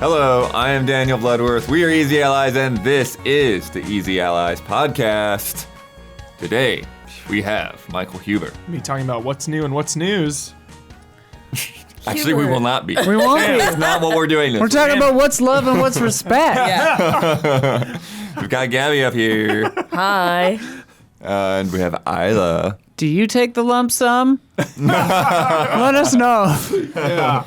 Hello, I am Daniel Bloodworth. We are Easy Allies, and this is the Easy Allies podcast. Today, we have Michael Huber. Me talking about what's new and what's news. Actually, we will not be. We won't be. That's not what we're doing this We're talking about what's love and what's respect. Yeah. We've got Gabby up here, Hi. and we have Isla. Do you take the lump sum? Let us know. Yeah.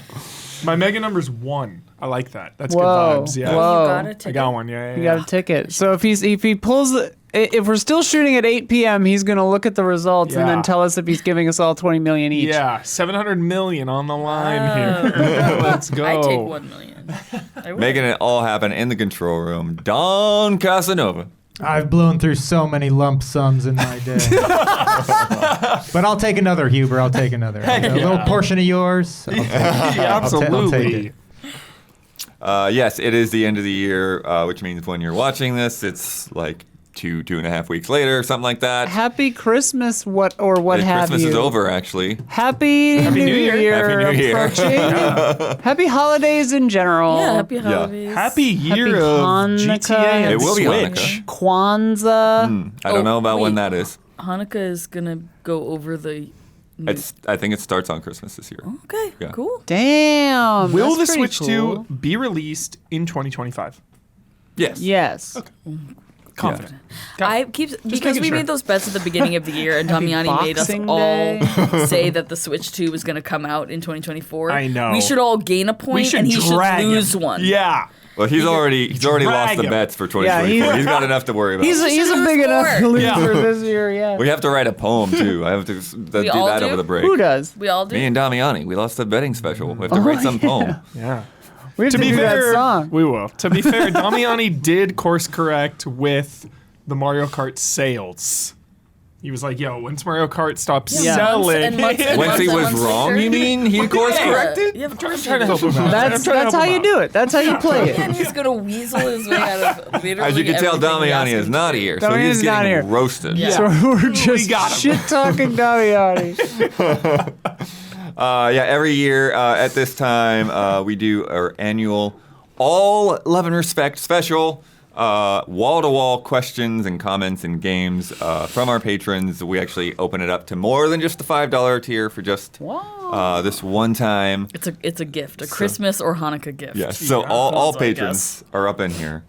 My mega number's 1. I like that. That's Whoa. good vibes. Yeah. Whoa. You got a I ticket? got one. Yeah. You got a ticket. So if he pulls, if we're still shooting at 8 p.m., he's gonna look at the results and Yeah. then tell us if he's giving us all 20 million each. Yeah. 700 million on the line here. Let's go. I take 1 million. I will. Making it all happen in the control room, Don Casanova. I've blown through so many lump sums in my day. But I'll take another, Huber. I'll take another. A little portion of yours. I'll take it. Absolutely. I'll take it. Yes, it is the end of the year, which means when you're watching this, it's like 2.5 weeks later, something like that. Happy Christmas, what have Christmas you? is over, actually. Happy New Year. Happy New Year. approaching. Happy holidays in general. Yeah, happy holidays. Happy year Happy of Hanukkah. GTA and It will be Switch. Hanukkah. Kwanzaa. I don't know about when wait. that is. Hanukkah is going to go over the... I think it starts on Christmas this year. Okay, Yeah. cool. Damn. Will the that's pretty Switch cool. 2 be released in 2025? Yes. Yes. Confident. Because making we sure. made those bets at the beginning of the year, and Damiani made us Boxing all Day. say that the Switch 2 was going to come out in 2024. I know. We should all gain a We point, should and he should drag lose him. one. Yeah. Well, he's already drag lost the him. bets for Yeah, 2024. He's got enough to worry about. He's a should big lose enough more. loser Yeah. this year, yeah. We have to write a poem too. I have to do all that do? over the break. Who does? We all do. Me and Damiani, we lost the betting special. We have to write some poem. Yeah. We have to, To be do fair, that song. we will. To be fair, Damiani did course correct with the Mario Kart sales. He was like, "Yo, once Mario Kart stops Yeah. selling." Months and Once he was months wrong, later. you mean? He course corrected? Yeah, of course. trying to help him out. That's how you do it. That's how you play And it. he's going to weasel his way out of literally As you can tell, everything we ask Damiani is him not to. here, so Damiani's he's not getting here. roasted. Yeah. So we're just got him. shit talking Damiani. Every year at this time, we do our annual All Love and Respect special. Wall-to-wall questions and comments and games from our patrons. We actually open it up to more than just the $5 tier for just this one time. It's a gift, a Christmas or Hanukkah gift. Yes, so all Also, I patrons are up in here.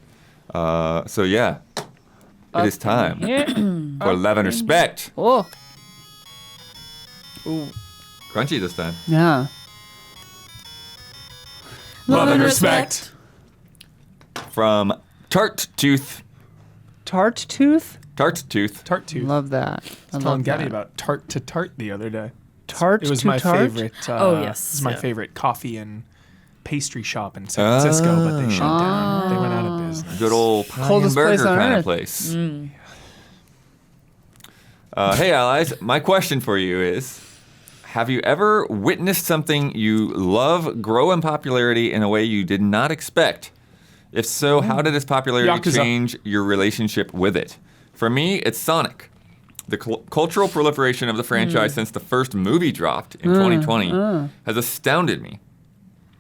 It is time for Love and Respect. Oh, Crunchy this time. yeah. Love and respect. From Tart Tooth. Tart tooth? Tart Tooth. Tart tooth. Love that. I telling love Gabby that. about tart to tart the other day. Tart It was to my tart? favorite. Oh, yes, It was my yeah. favorite coffee and pastry shop in San Francisco, but they shut down. They went out of business. Good old pie and Coldest place burger on kind of earth. place. Hey, allies, my question for you is, have you ever witnessed something you love grow in popularity in a way you did not expect? If so, how did its popularity Yakuza. change your relationship with it? For me, it's Sonic. The cultural proliferation of the franchise since the first movie dropped in 2020 has astounded me.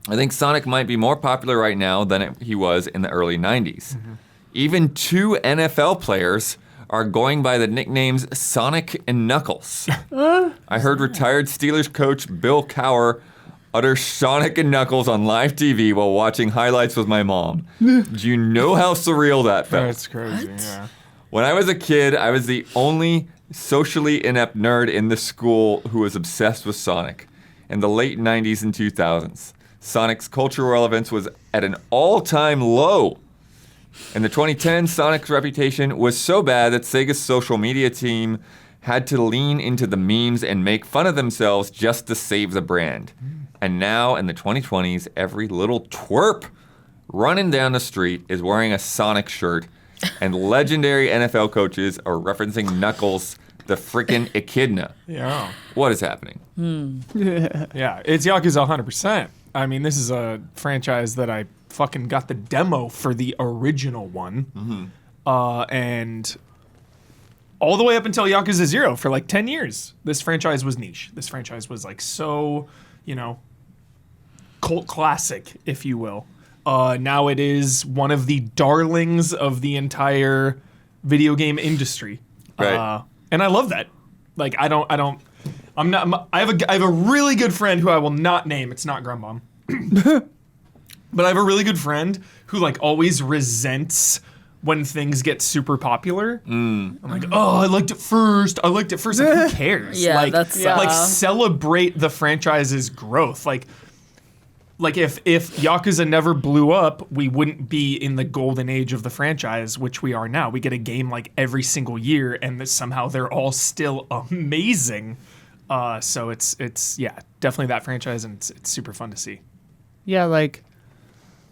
I think Sonic might be more popular right now than he was in the early 90s. Even 2 NFL players are going by the nicknames Sonic and Knuckles. I heard retired Steelers coach Bill Cowher utter Sonic and Knuckles on live TV while watching highlights with my mom. Do you know how surreal that felt? That's crazy. Yeah. When I was a kid, I was the only socially inept nerd in the school who was obsessed with Sonic. In the late 90s and 2000s, Sonic's cultural relevance was at an all-time low. In the 2010s, Sonic's reputation was so bad that Sega's social media team had to lean into the memes and make fun of themselves just to save the brand. And now, in the 2020s, every little twerp running down the street is wearing a Sonic shirt, and legendary NFL coaches are referencing Knuckles, the freaking echidna. Yeah. What is happening? Yeah. It's Yakuza 100%. I mean, this is a franchise that I fucking got the demo for the original one. And all the way up until Yakuza 0 for like 10 years, this franchise was niche. This franchise was like so, cult classic, if you will. Now it is one of the darlings of the entire video game industry. Right. And I love that. Like, I have a really good friend who I will not name. It's not Grumbomb. But I have a really good friend who like always resents when things get super popular. I'm like, oh, I liked it first. Like, who cares? Yeah, like, that's like celebrate the franchise's growth. Like if Yakuza never blew up, we wouldn't be in the golden age of the franchise, which we are now. We get a game like every single year, and somehow they're all still amazing. So it's definitely that franchise, and it's super fun to see. Yeah, like,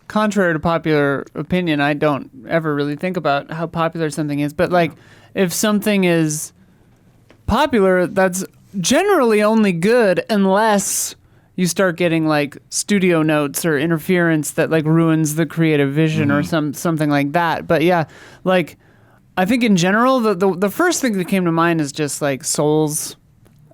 contrary to popular opinion, I don't ever really think about how popular something is. But, like, if something is popular, that's generally only good unless you start getting, like, studio notes or interference that, like, ruins the creative vision or something like that. But, yeah, like, I think in general, the first thing that came to mind is just, like, Souls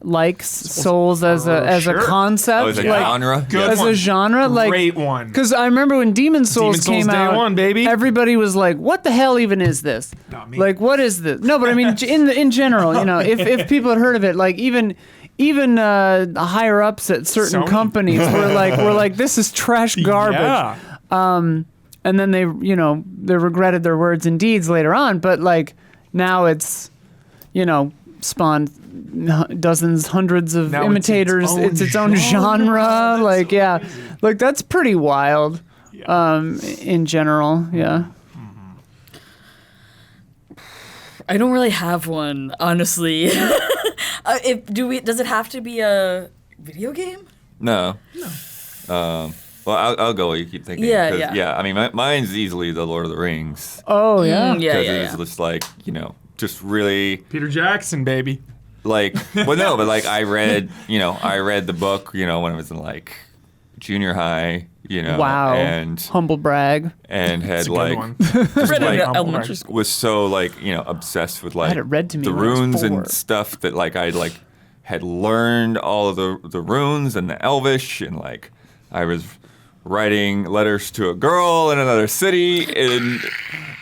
as a Sure. concept, Oh, as a like, genre? Good as one. a genre, like, Great one. because I remember when Demon's Souls came Day out, one, baby. everybody was like, "What the hell even is this? Not me. Like, what is this?" No, but I mean, in general, you know, if people had heard of it, like even the higher ups at certain Sony. companies were like, "This is trash garbage." Yeah. And then they regretted their words and deeds later on. But like now it's, spawned dozens, hundreds of Now imitators. It's its own genre. That's Like, so yeah, crazy. like that's pretty wild. In general, yeah. I don't really have one, honestly. Does it have to be a video game? No. Well, I'll go while you keep thinking. Yeah, 'cause, yeah. I mean, mine's easily The Lord of the Rings. Oh yeah. Yeah, Because yeah, it's yeah. just like, just really Peter Jackson, baby. like, well, no, but like I read the book, when I was in like junior high, Wow. and Humble brag. had It's a like good one. just Read it like in elementary school. was so like obsessed with like had it read to me the when I was runes 4. and stuff that like I like had learned all of the runes and the Elvish, and like I was writing letters to a girl in another city in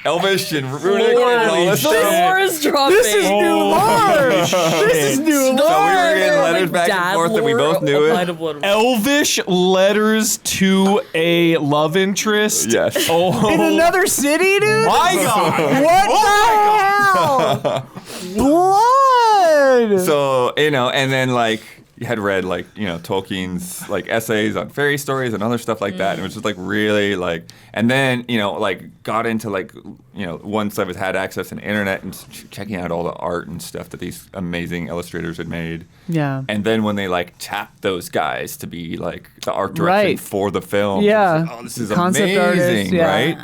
Elvish and Runic and all this Holy stuff. shit. War is dropping. This is new lore. This is new So we lore. were getting letters back and forth, and we both knew it. Elvish letters to a love interest. Yes. Oh, In another city, dude. my God. What the hell? Blood. So, and then like you had read like, Tolkien's like essays on fairy stories and other stuff like that. And it was just like really like, and then, like got into like, once I had access to the internet and checking out all the art and stuff that these amazing illustrators had made. Yeah. And then when they like tapped those guys to be like the art direction Right. for the film, Yeah. I was like, oh, this is Concept amazing, artists, yeah. right?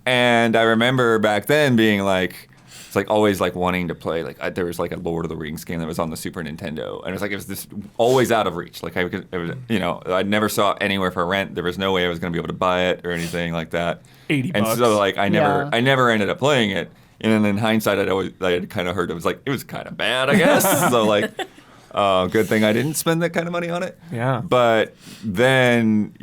And I remember back then being like, it's like always like wanting to play. Like there was like a Lord of the Rings game that was on the Super Nintendo, and it was this always out of reach. Like I never saw it anywhere for rent. There was no way I was going to be able to buy it or anything like that. $80. And so like I Yeah. never ended up playing it. And then in hindsight, I had kind of heard it was kind of bad, I guess. So like, good thing I didn't spend that kind of money on it. Yeah. But then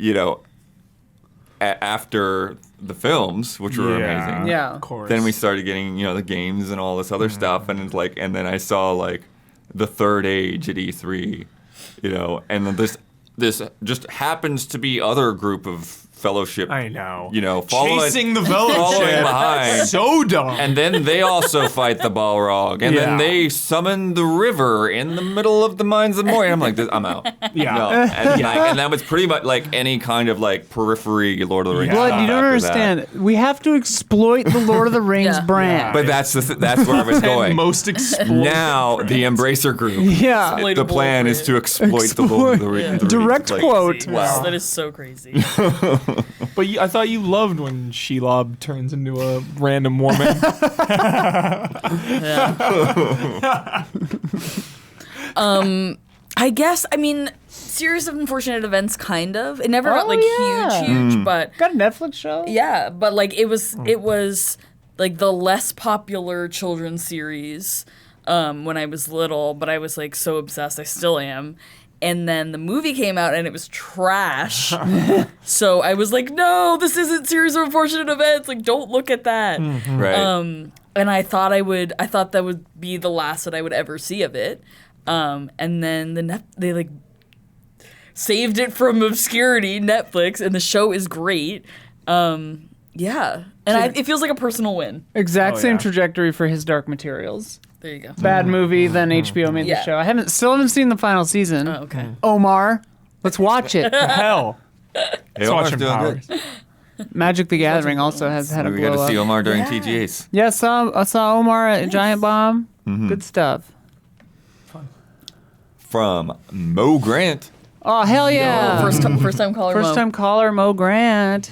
after the films, which were amazing. Yeah. Of course. Then we started getting, the games and all this other stuff, and it's like, and then I saw like the Third Age at E3, and then this just happens to be other group of fellowship. I know. following Chasing the Velocip. behind. So dumb. And then they also fight the Balrog, and Yeah. then they summon the river in the middle of the Mines of Moria. I'm like, I'm out. Yeah. No. And that was pretty much like any kind of like periphery Lord of the Rings. Yeah. Blood, stuff you don't after that. understand. We have to exploit the Lord of the Rings Yeah. brand. But that's that's where I was going. And most exploited. Now the Embracer Group. Yeah. The plan is to exploit the Lord of the Rings. Direct Like, quote. Wow. That is so crazy. But I thought you loved when Shelob turns into a random woman. I guess, series of unfortunate events, kind of. It never got Oh, like yeah. huge, but Got a Netflix show? yeah, but like it was like the less popular children's series when I was little, but I was like so obsessed. I still am. And then the movie came out and it was trash. So I was like, no, this isn't Series of Unfortunate Events. Like, don't look at that. Right. And I thought that would be the last that I would ever see of it. And then they like saved it from obscurity, Netflix, and the show is great. Yeah. And it feels like a personal win. Exact same yeah. trajectory for His Dark Materials. There you go. Bad movie, then HBO made the Yeah. show. I still haven't seen the final season. Oh, okay. Omar, let's watch it. Hell. Hey, Let's Omar's watch him doing Powers. good. Magic the Gathering also has had a We got blow to see up. Omar during Yeah. TGAs. Yeah, I saw Omar at Giant Bomb. Good stuff. From Mo Grant. Oh, hell yeah. First time caller. First Mo. time caller, Mo Grant.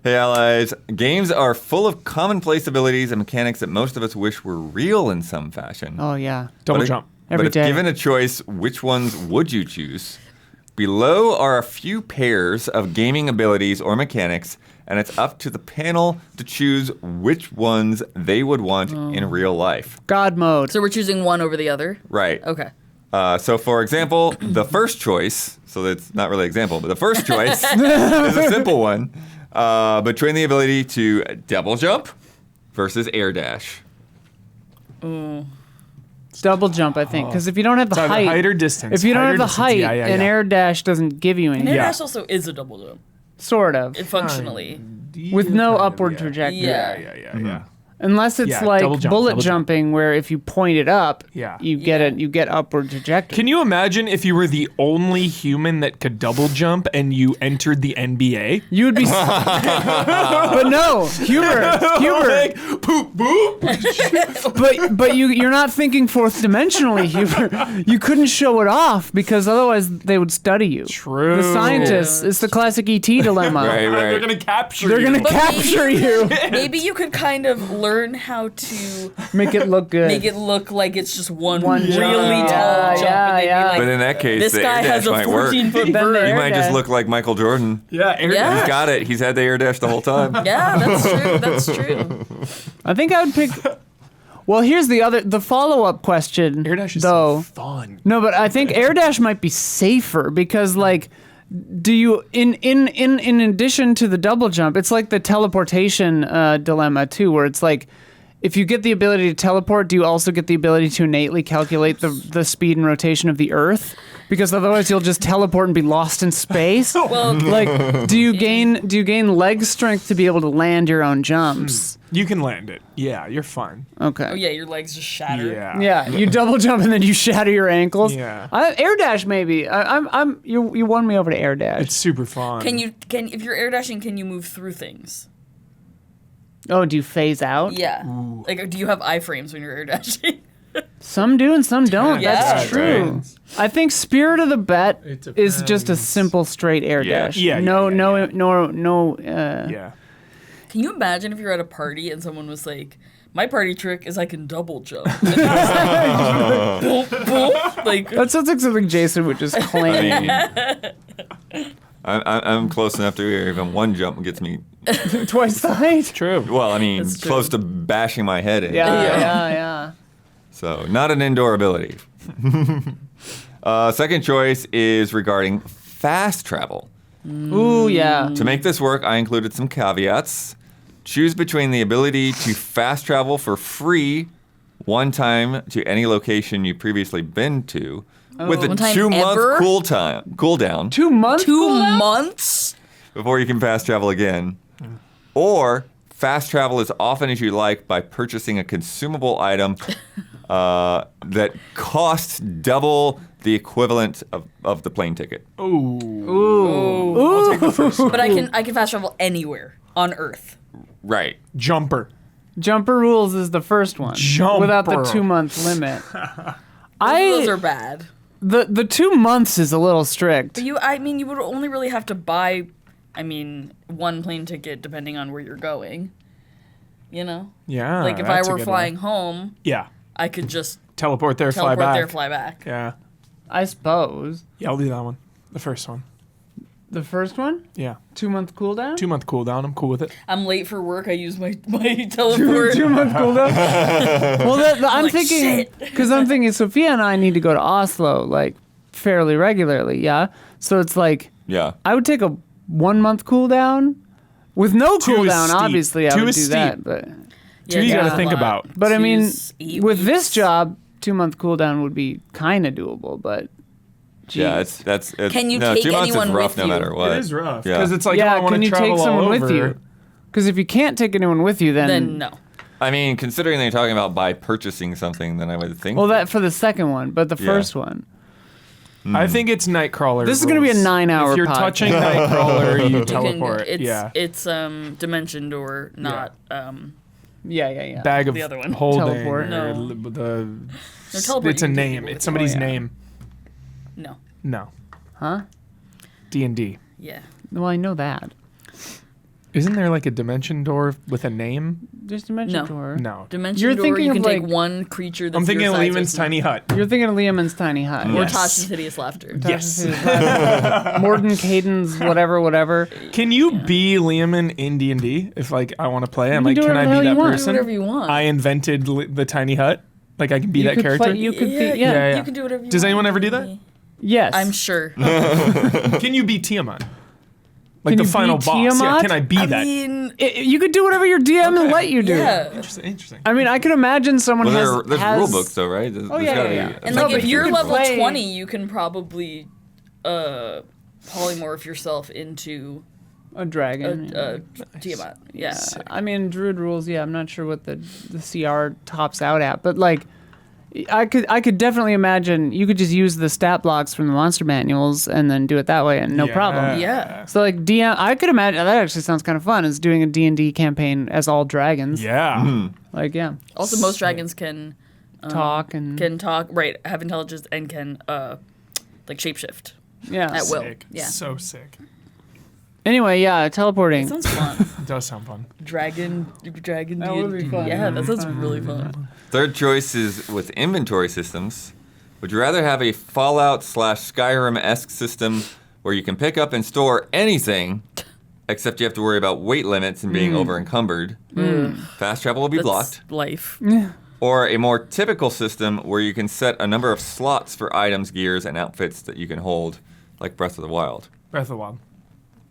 Hey, allies. Games are full of commonplace abilities and mechanics that most of us wish were real in some fashion. Oh, yeah. Double But jump. Every but if day. given a choice, which ones would you choose? Below are a few pairs of gaming abilities or mechanics, and it's up to the panel to choose which ones they would want in real life. God mode. So we're choosing one over the other? Right. Okay. So, for example, the first choice, so that's not really an example, but the first choice is a simple one between the ability to double jump versus air dash. Double jump, I think. Because if you don't have the It's either height, height or distance. if you don't Height have or the distance. height, Yeah, yeah, an yeah. air dash doesn't give you And anything. air Yeah. dash also is a double jump, Sort of. functionally. With no Kind of, upward yeah. trajectory. Yeah. Yeah. Unless it's Yeah, like double jump, bullet double jump. jumping, where if you point it up, Yeah. you get it. You get upward trajectory. Can you imagine if you were the only human that could double jump and you entered the NBA? You would be. But no, Huber. Poop, boop. But you're not thinking fourth dimensionally, Huber. You couldn't show it off because otherwise they would study you. True. The scientists. It's the classic ET dilemma. Right, They're right. gonna capture They're you. gonna capture you. Maybe you could kind of learn how to Make it look good. make it look like it's just one One really jump. tall Yeah, jump. yeah, and they'd yeah. be like, But in that case, this the guy air dash has a might work. 14-foot Then the bird. air You might just dash. look like Michael Jordan. Yeah, air Yeah. He's got it. He's had the air dash the whole time. Yeah, that's true. That's true. I think I would pick. Well, here's the follow-up question. Air dash is though. so fun. No, but I think air dash might be safer because like do you in addition to the double jump, it's like the teleportation dilemma too, where it's like if you get the ability to teleport, do you also get the ability to innately calculate the speed and rotation of the Earth? Because otherwise you'll just teleport and be lost in space. Well, Like, do you gain leg strength to be able to land your own jumps? You can land it. Yeah, you're fine. Okay. oh yeah, your legs just shatter. Yeah. Yeah, you double jump and then you shatter your ankles. Yeah. Air dash maybe. You won me over to air dash. It's super fun. Can if you're air dashing, can you move through things? Oh, do you phase out? Yeah. Like, do you have iframes when you're air dashing? Some do and some don't. Yeah. That's Yeah, true. right. I think Spirit of the Bet It is just a depends. simple straight air Yeah. dash. Yeah, No, yeah, no, yeah. no. Yeah. Can you imagine if you're at a party and someone was like, "My party trick is I can double jump." And it was like, boom, boom. Like, That sounds like something Jason would just I claim. mean, I'm close enough to where even one jump gets me. Twice the height. True. Well, I mean, That's true. close to bashing my head in. Yeah, Yeah. yeah. So, not an indoor ability. Second choice is regarding fast travel. Ooh, yeah. To make this work, I included some caveats. Choose between the ability to fast travel for free one time to any location you've previously been to, with a One time 2-month ever? cooldown 2 months. 2 months? before you can fast travel again. Or fast travel as often as you like by purchasing a consumable item that costs double the equivalent of the plane ticket. Ooh. I'll take the first one. But I can fast travel anywhere on Earth. Right. Jumper. Jumper rules is the first one. Jumper. Without the 2-month limit. Those are bad. The 2 months is a little strict. But you would only really have to buy, one plane ticket depending on where you're going. You know? Yeah. Like if I that's a were good flying one. home, Yeah. I could just Teleport there, teleport fly back. there, fly back. Yeah. I suppose. Yeah, I'll do that one. The first one. The first one? Yeah. 2-month cooldown? 2-month cooldown. I'm cool with it. I'm late for work. I use my teleport. 2-month cooldown? Well, I'm like, thinking, shit. because I'm thinking Sophia and I need to go to Oslo like fairly regularly. Yeah. So it's like Yeah. I would take a 1 month cooldown with no Too cooldown. steep. Obviously, I Too would do steep. that. But Two you got to it's a think lot. about. but I mean, Two's 8 with this weeks. job, 2 month cooldown would be kind of doable. But Yeah, geez. it's Can you no, take 2 months anyone is rough with no you? matter what. It is rough Yeah. because it's like, yeah. I want Can to you travel take someone all with over. you? Because if you can't take anyone with you, Then no. I mean, considering they're talking about by purchasing something, then I would think. well, that for the second one, but the Yeah. first one. I think it's Nightcrawler. This is gonna be a rules. 9-hour If you're podcast. touching Nightcrawler, you You teleport. can, it's yeah. dimension door, not Yeah. Bag of the other one. holding. Teleport. Or No. the teleport it's a you can do name. with It's it. somebody's Oh, yeah. name. no. No. Huh? D&D. Yeah. Well, I know that. Isn't there like a dimension door with a name? There's Dimension No. Door. No. Dimension You're door, thinking you of, can take like- one creature that's I'm thinking your of size or Lehman's smaller. Tiny Hut. You're thinking of Lehman's Tiny Hut. Or Yes. Tasha's hideous laughter. Yes. Morden Caden's whatever. Can you be Lehman in D&D if like I want to play? I'm You like, can do can I whatever the hell be you that want. Do person? whatever you want. I invented the tiny hut. Like I can be You that could character. play- you could be- yeah, yeah. you can do whatever you Does want. anyone ever do that? Yes. I'm sure. Can you be Tiamat? Like Can the you final be boss. Yeah, Tiamat? can I be I that? mean, You could do whatever your DM will let you do. yeah. Interesting. I mean, I could imagine someone well, there's has rule books though, right? There's Oh, yeah, gotta yeah, be yeah. And No, like but if you you're could level play- 20, you can probably polymorph yourself into a dragon. a Tiamat. Yeah. I mean, Druid rules. Yeah, I'm not sure what the CR tops out at, but like, I could definitely imagine you could just use the stat blocks from the monster manuals and then do it that way and no problem. Yeah. So like DM, I could imagine that actually sounds kind of fun. Is doing a D&D campaign as all dragons. Yeah. Like yeah, Also, most dragons can talk and right, have intelligence and can like shapeshift yeah. at will. Sick. Yeah. So sick. Anyway, yeah, teleporting. Sounds fun. It does sound fun. Dragon That would be D&D. fun. Yeah, that sounds really fun. Third choice is with inventory systems. Would you rather have a Fallout/Skyrim-esque system where you can pick up and store anything, except you have to worry about weight limits and being over encumbered? Fast travel will be That's blocked. life. Or a more typical system where you can set a number of slots for items, gears, and outfits that you can hold, like Breath of the Wild. Breath of the Wild.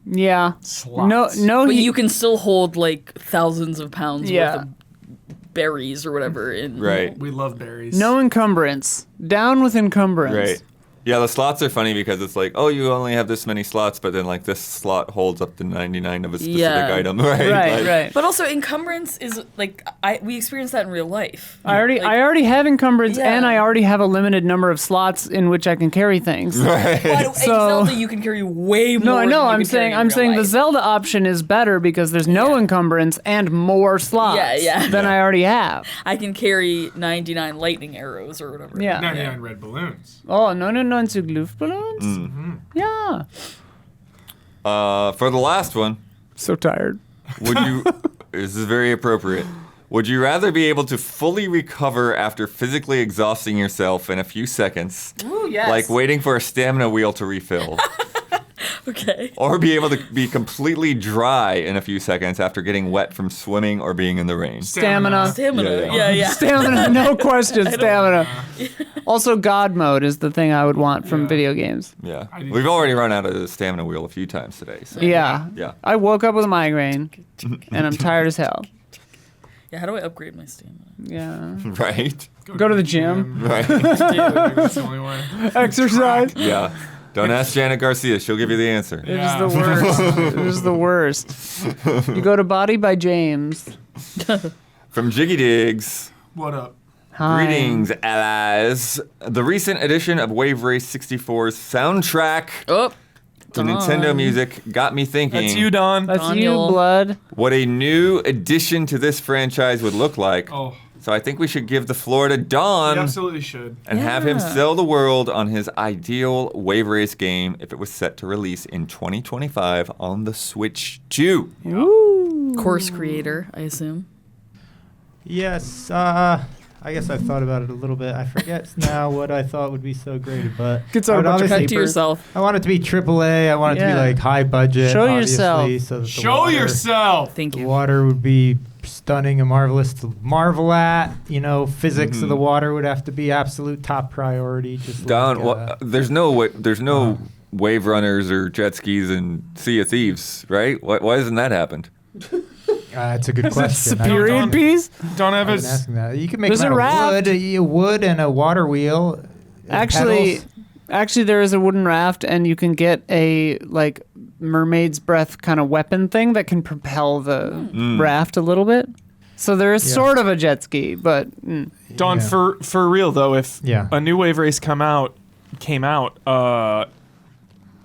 Yeah. Slots. No. But you can still hold like thousands of pounds Yeah. worth of berries or whatever in Right. We love berries. No encumbrance. Down with encumbrance. Right. Yeah, the slots are funny because it's like, oh, you only have this many slots, but then like this slot holds up to 99 of a specific Yeah. item, right? Right. Like, Right. But also encumbrance is like we experience that in real life. I already have encumbrance, Yeah. and I already have a limited number of slots in which I can carry things. Right. But in So- Zelda, you can carry way more. No, I know. than you I'm can carry saying in real the life. Zelda option is better because there's no encumbrance and more slots Yeah. than I already have. I can carry 99 lightning arrows or whatever. Yeah. 99 red balloons. Oh, no, zu Luftballons? Yeah. For the last one, So tired. would you? This is very appropriate. Would you rather be able to fully recover after physically exhausting yourself in a few seconds, Ooh, yes. like waiting for a stamina wheel to refill, Okay. or be able to be completely dry in a few seconds after getting wet from swimming or being in the rain? Stamina. Stamina. Yeah. Yeah. Stamina, no question, stamina. Also, God mode is the thing I would want from video games. Yeah, we've already run out of the stamina wheel a few times today. So. Yeah. Yeah. I woke up with a migraine, and I'm tired as hell. Yeah. How do I upgrade my stamina? Yeah. Right. Go to the gym. Right. That's the only way. Exercise. Yeah. Don't ask Janet Garcia. She'll give you the answer. It is the worst. It is the worst. You go to Body by James. From Jiggy Diggs. What up? Hi. Greetings, allies. The recent edition of Wave Race 64's soundtrack Oh. to Nintendo music got me thinking That's you, Don. That's Daniel. you, blood. what a new addition to this franchise would look like. Oh, So I think we should give the floor to Don you absolutely should. and have him Yeah. sell the world on his ideal Wave Race game if it was set to release in 2025 on the Switch 2. Course creator, I assume. Yes, I guess I've thought about it a little bit. I forget now what I thought would be so great, but Gets I our would bunch of obviously- Cut to yourself. I want it to be AAA. I want it to Yeah. be like high budget. Show obviously, yourself. So that the Show water, yourself. Thank The you. water would be stunning and marvelous to marvel at. Physics of the water would have to be absolute top priority. Just Don, there's no wave runners or jet skis in Sea of Thieves, right? Why hasn't that happened? That's a good question. Period piece? Don't have I've been us. asking that. You can make There's them a out of raft. wood and a water wheel. Actually, pedals. there is a wooden raft, and you can get a mermaid's breath kind of weapon thing that can propel the raft a little bit. So there is sort of a jet ski, but Don, for real though, if Yeah. a new wave race came out,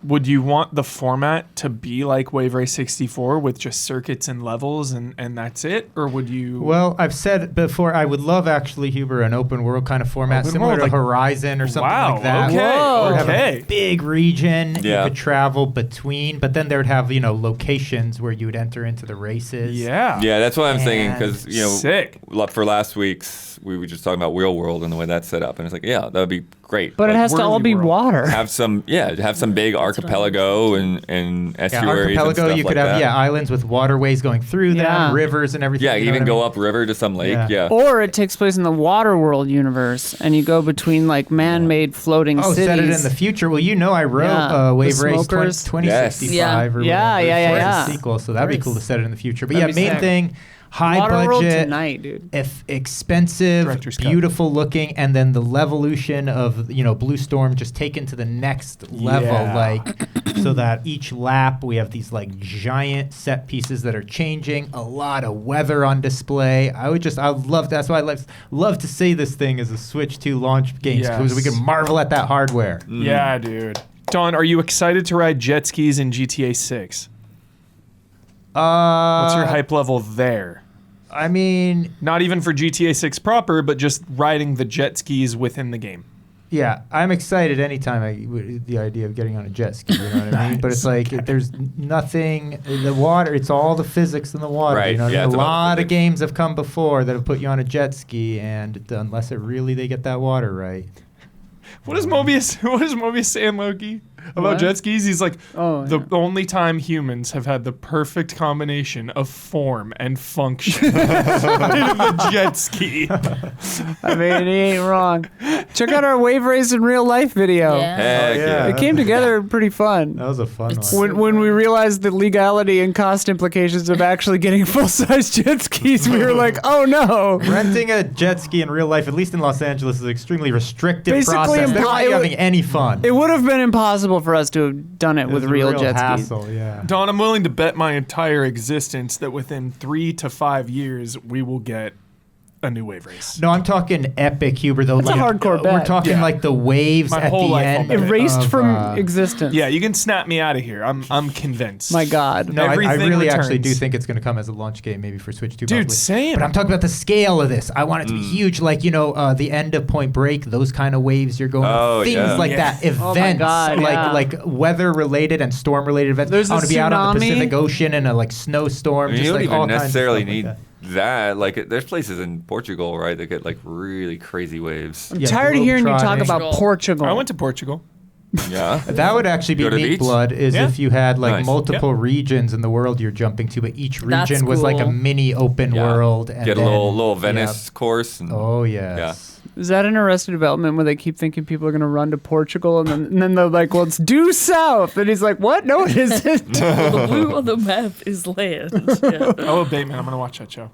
would you want the format to be like Wave Race 64 with just circuits and levels and that's it? Or would you... Well, I've said before, I would love actually, Huber, an open world kind of format, Open similar world, to like- Horizon or something Wow, like that. okay, Whoa. Or have okay. a big region Yeah. you could travel between, but then there'd have, locations where you would enter into the races. Yeah. Yeah, that's what I'm thinking because Sick. for last week's we were just talking about Wheel World and the way that's set up, and it's like, yeah, that would be great. it has to Whirly all be World. water. have some big archipelago and Yeah, estuaries and archipelago, stuff you like could have that. islands with waterways going through Yeah. them, rivers and everything. Yeah, you know even what I go mean? upriver to some lake. Yeah. Yeah. Or it takes place in the water world universe, and you go between man-made floating Oh, cities. set it in the future. Well, I wrote Yeah. Wave The Race smokers. 2065 Yeah. or Yeah, whatever yeah, for yeah. the sequel, so that'd be cool to set it in the future. But That'd be main sick. thing, high Water world budget, tonight, dude. expensive, Director's cut. beautiful looking, and then the levolution of Blue Storm just taken to the next level, Yeah. so that each lap we have these giant set pieces that are changing, a lot of weather on display. I would love. That's why I love to see this thing as a Switch 2 launch game because we Yes. can marvel at that hardware. Yeah, dude. Don, are you excited to ride jet skis in GTA 6? What's your hype level there? I mean, Not even for GTA 6 proper, but just riding the jet skis within the game. yeah, I'm excited anytime the idea of getting on a jet ski, you know what I mean? But it's there's nothing, the water, it's all the physics in the water. Right, You know what I yeah, mean? it's A about the lot of physics. games have come before that have put you on a jet ski, and unless they get that water right. What does Mobius say in Loki about What? jet skis? He's like, Oh, the yeah. only time humans have had the perfect combination of form and function in the jet ski. I mean, he ain't wrong. Check out our wave race in real life video. Yeah. Heck yeah. It came together pretty fun. That was a fun It's- one. When we realized the legality and cost implications of actually getting full-size jet skis, we were like, oh no. Renting a jet ski in real life, at least in Los Angeles, is an extremely restrictive Basically process. They're not it would- having any fun. It would have been impossible for us to have done it with It's a real jet skis. hassle, yeah. Don, I'm willing to bet my entire existence that within 3 to 5 years we will get a new wave race. No, I'm talking epic, Huber. Though, That's a hardcore We're bet. talking Yeah. like the waves My at whole the life I'll end. bet it. Erased of, from existence. Yeah, you can snap me out of here. I'm convinced. My God. No, I Everything really actually do returns. think it's going to come as a launch game, maybe for Switch 2. Dude, probably. same. But I'm talking about the scale of this. I want it to be huge, like the end of Point Break, those kind of waves you're going. Oh, things yeah. like Yeah. that, events, Oh my God, yeah. like weather related and storm related events. There's I a want to be out on the tsunami. Pacific Ocean in a snowstorm. I mean, just you don't like even all kinds of necessarily stuff like need that. that. Like, there's places in Portugal, right, that get really crazy waves. I'm Yeah, tired of hearing you talk globetrotting. about Portugal. I went to Portugal. Yeah. That would actually be Go to the neat, beach? Blood, is Yeah. if you had Nice. multiple regions in the world you're jumping to, but each That's region was like a cool. mini open Yeah. world. And Get a then- little yeah. Venice course. And, Oh, yes. Is that in Arrested Development where they keep thinking people are going to run to Portugal and then they're like, well, it's due south. And he's like, what? No, it isn't. Well, the blue on the map is land. Yeah. Oh, Bateman, I'm gonna watch that show.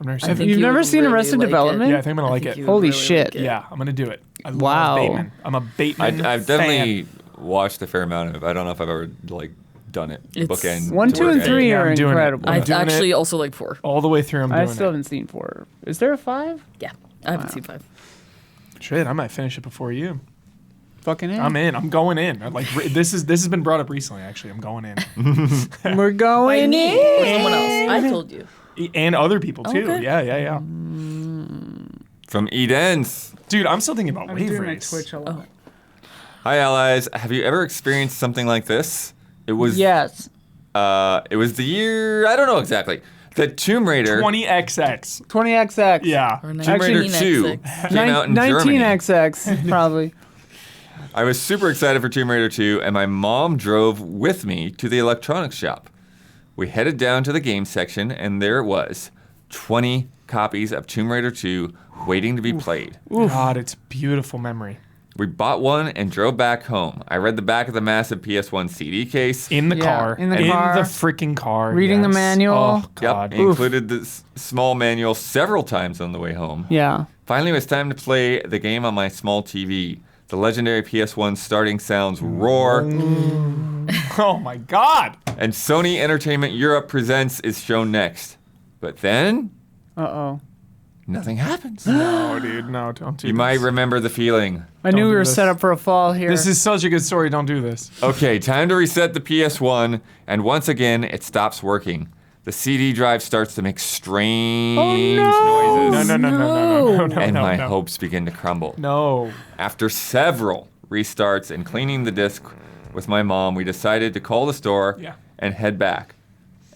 I've never seen I think it. You've you never would seen really Arrested like it. Development? Yeah, I think I'm gonna like think it. you would Holy really shit. like it. Yeah, I'm gonna do it. I Wow. love Bateman. I'm a Bateman. I've definitely watched a fair amount of it. I don't know if I've ever done it. It's- Bookend. 1, 2, and bookend. 3 Yeah, are I'm doing it. incredible. I'm I doing actually it. also like 4. all the way through. I'm doing I still it. haven't seen 4. Is there a 5? Yeah, I haven't Wow. seen 5. Shit, I might finish it before you. Fucking I'm in. I'm going in. This has been brought up recently. Actually, I'm going in. We're going Or in. someone else. I told you. And other people too. Okay. Yeah. From Edens. Dude, I'm still thinking about I'm Wave doing my Race. Twitch a lot. Hi, allies. Have you ever experienced something like this? It was Yes. It was the year, I don't know exactly. The Tomb Raider. 20XX. 20XX. Yeah. Or Tomb Raider 2 19XX. came out in Germany. 19XX, probably. I was super excited for Tomb Raider 2, and my mom drove with me to the electronics shop. We headed down to the game section, and there it was. 20 copies of Tomb Raider 2 waiting to be played. God, it's a beautiful memory. We bought one and drove back home. I read the back of the massive PS1 CD case. In the Yeah, car. in the car. freaking car. Reading the yes. manual. Oh, Yep, God. included the small manual several times on the way home. Yeah. Finally, it was time to play the game on my small TV. The legendary PS1 starting sounds roar, Oh, my God. and Sony Entertainment Europe Presents is shown next. But then, Uh-oh. nothing happens. No, dude. No, don't do You this. might remember the feeling. I knew Don't we do were this. set up for a fall here. This is such a good story. Don't do this. Okay, time to reset the PS1, and once again, it stops working. The CD drive starts to make strange noises. No. And my no. hopes begin to crumble. No. After several restarts and cleaning the disc with my mom, we decided to call the store Yeah. and head back.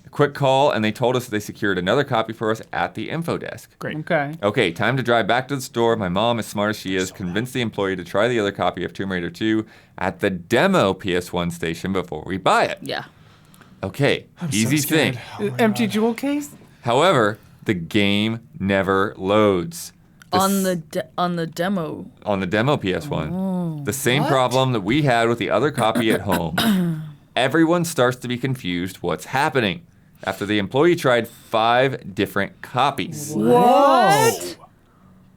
A quick call, and they told us they secured another copy for us at the info desk. Great. Okay. Okay, time to drive back to the store. My mom, as smart as she is, convinced the employee to try the other copy of Tomb Raider 2 at the demo PS1 station before we buy it. Yeah. Okay, easy so thing. scared. Oh my Empty God. jewel case? However, the game never loads. On the demo. On the demo PS1. The same problem that we had with the other copy at home. Everyone starts to be confused what's happening after the employee tried 5 different copies. What?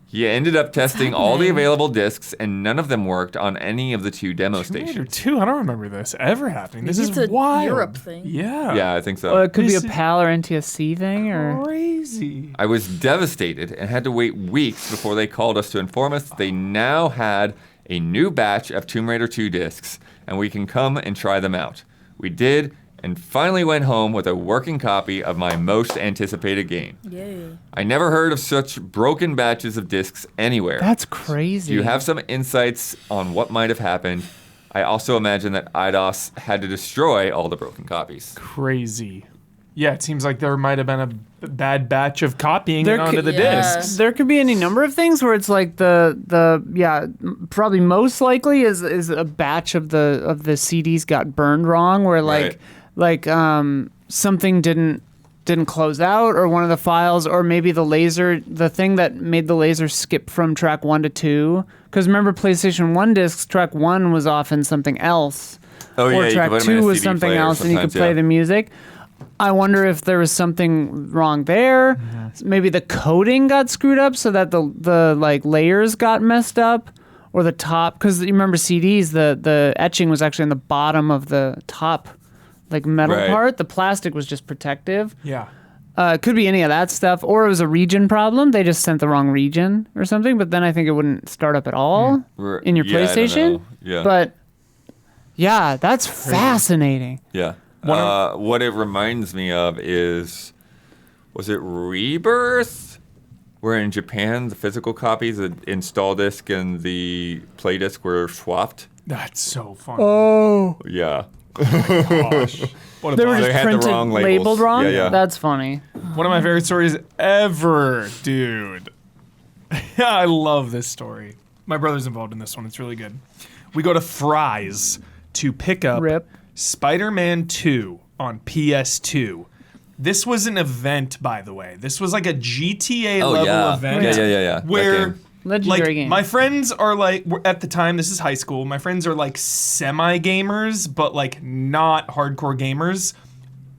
He ended up testing all the available discs, and none of them worked on any of the 2 demo Tomb Raider stations. 2, I don't remember this ever happening. This Maybe is it's a wild. Europe thing. Yeah. Yeah, I think so. Well, it could be a This is- PAL or NTSC thing, or Crazy. I was devastated and had to wait weeks before they called us to inform us they now had a new batch of Tomb Raider 2 discs, and we can come and try them out. We did, and finally went home with a working copy of my most anticipated game. Yay. I never heard of such broken batches of discs anywhere. that's crazy. Do you have some insights on what might have happened? I also imagine that IDOS had to destroy all the broken copies. Crazy. Yeah, it seems like there might have been a bad batch of copying There it onto could- the Yeah. discs. There could be any number of things where it's like probably most likely is a batch of the CDs got burned wrong, where something didn't close out, or one of the files, or maybe the thing that made the laser skip from track 1 to 2. Because remember, PlayStation 1 discs, track 1 was often something else, Oh, or yeah, you track could put 'em in 2 a was CD something player else, and you could sometimes, play yeah. the music. I wonder if there was something wrong there. Mm-hmm. Maybe the coding got screwed up so that the like layers got messed up, or the top. Because you remember CDs, the etching was actually in the bottom of the top, like metal Right. part. The plastic was just protective. Yeah. It could be any of that stuff, or it was a region problem. They just sent the wrong region or something. But then I think it wouldn't start up at all in your Yeah, I don't PlayStation. know. Yeah. But yeah, that's fascinating. Yeah. What it reminds me of was it Rebirth? Where in Japan, the physical copies, the install disc and the play disc were swapped? That's so fun. Oh, Yeah. Gosh. What a they were bummer. just had the printed, wrong labels. labeled wrong. Yeah, yeah. That's funny. One of my favorite stories ever, dude. I love this story. My brother's involved in this one. It's really good. We go to Fry's to pick up Rip. Spider-Man 2 on PS2. This was an event, by the way. This was like a GTA Oh, level yeah. event. Yeah. That Where game. Legendary like game. my friends are like at the time, this is high school. My friends are like semi gamers, but like not hardcore gamers.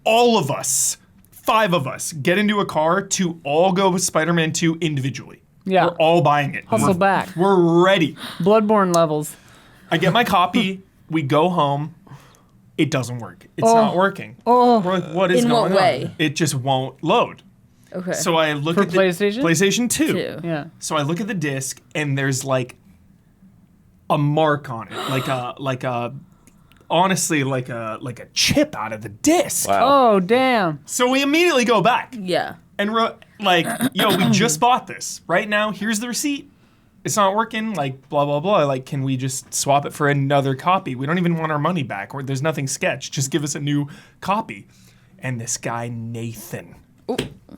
All of us, 5 of us, get into a car to all go with Spider-Man 2 individually. Yeah. We're all buying it. Hustle back. We're ready. Bloodborne levels. I get my copy. We go home. It doesn't work. It's not working. Oh. We're like, what is In going what way? on? It just won't load. Okay. So I look For at the PlayStation? PlayStation 2. Two. Yeah. So I look at the disc and there's like a mark on it, honestly like a chip out of the disc. Wow. Oh, damn. So we immediately go back Yeah. and we're like, yo, we just bought this. Right now, here's the receipt. It's not working, like blah blah blah. Like, can we just swap it for another copy? We don't even want our money back. Or there's nothing sketched. Just give us a new copy. And this guy Nathan,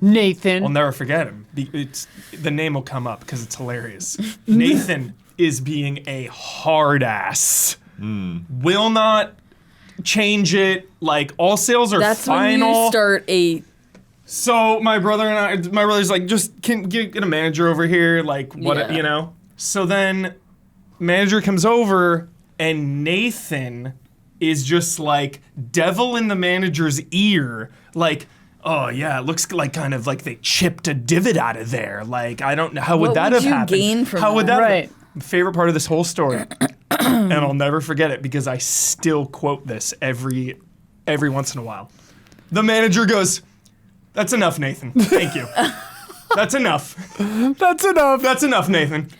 Nathan. I'll never forget him. The name will come up because it's hilarious. Nathan is being a hard ass. Will not change it. Like all sales are That's when final. you start a So my brother's like, just get a manager over here, like what Yeah. you know. So then, manager comes over, and Nathan is just like devil in the manager's ear, like, oh yeah, it looks like kind of like they chipped a divot out of there. Like I don't know how would What that would have you happened? gain from How would that? that? Right. Favorite part of this whole story, and I'll never forget it because I still quote this every once in a while. The manager goes, "That's enough, Nathan. Thank you. That's enough. That's enough. That's enough, Nathan."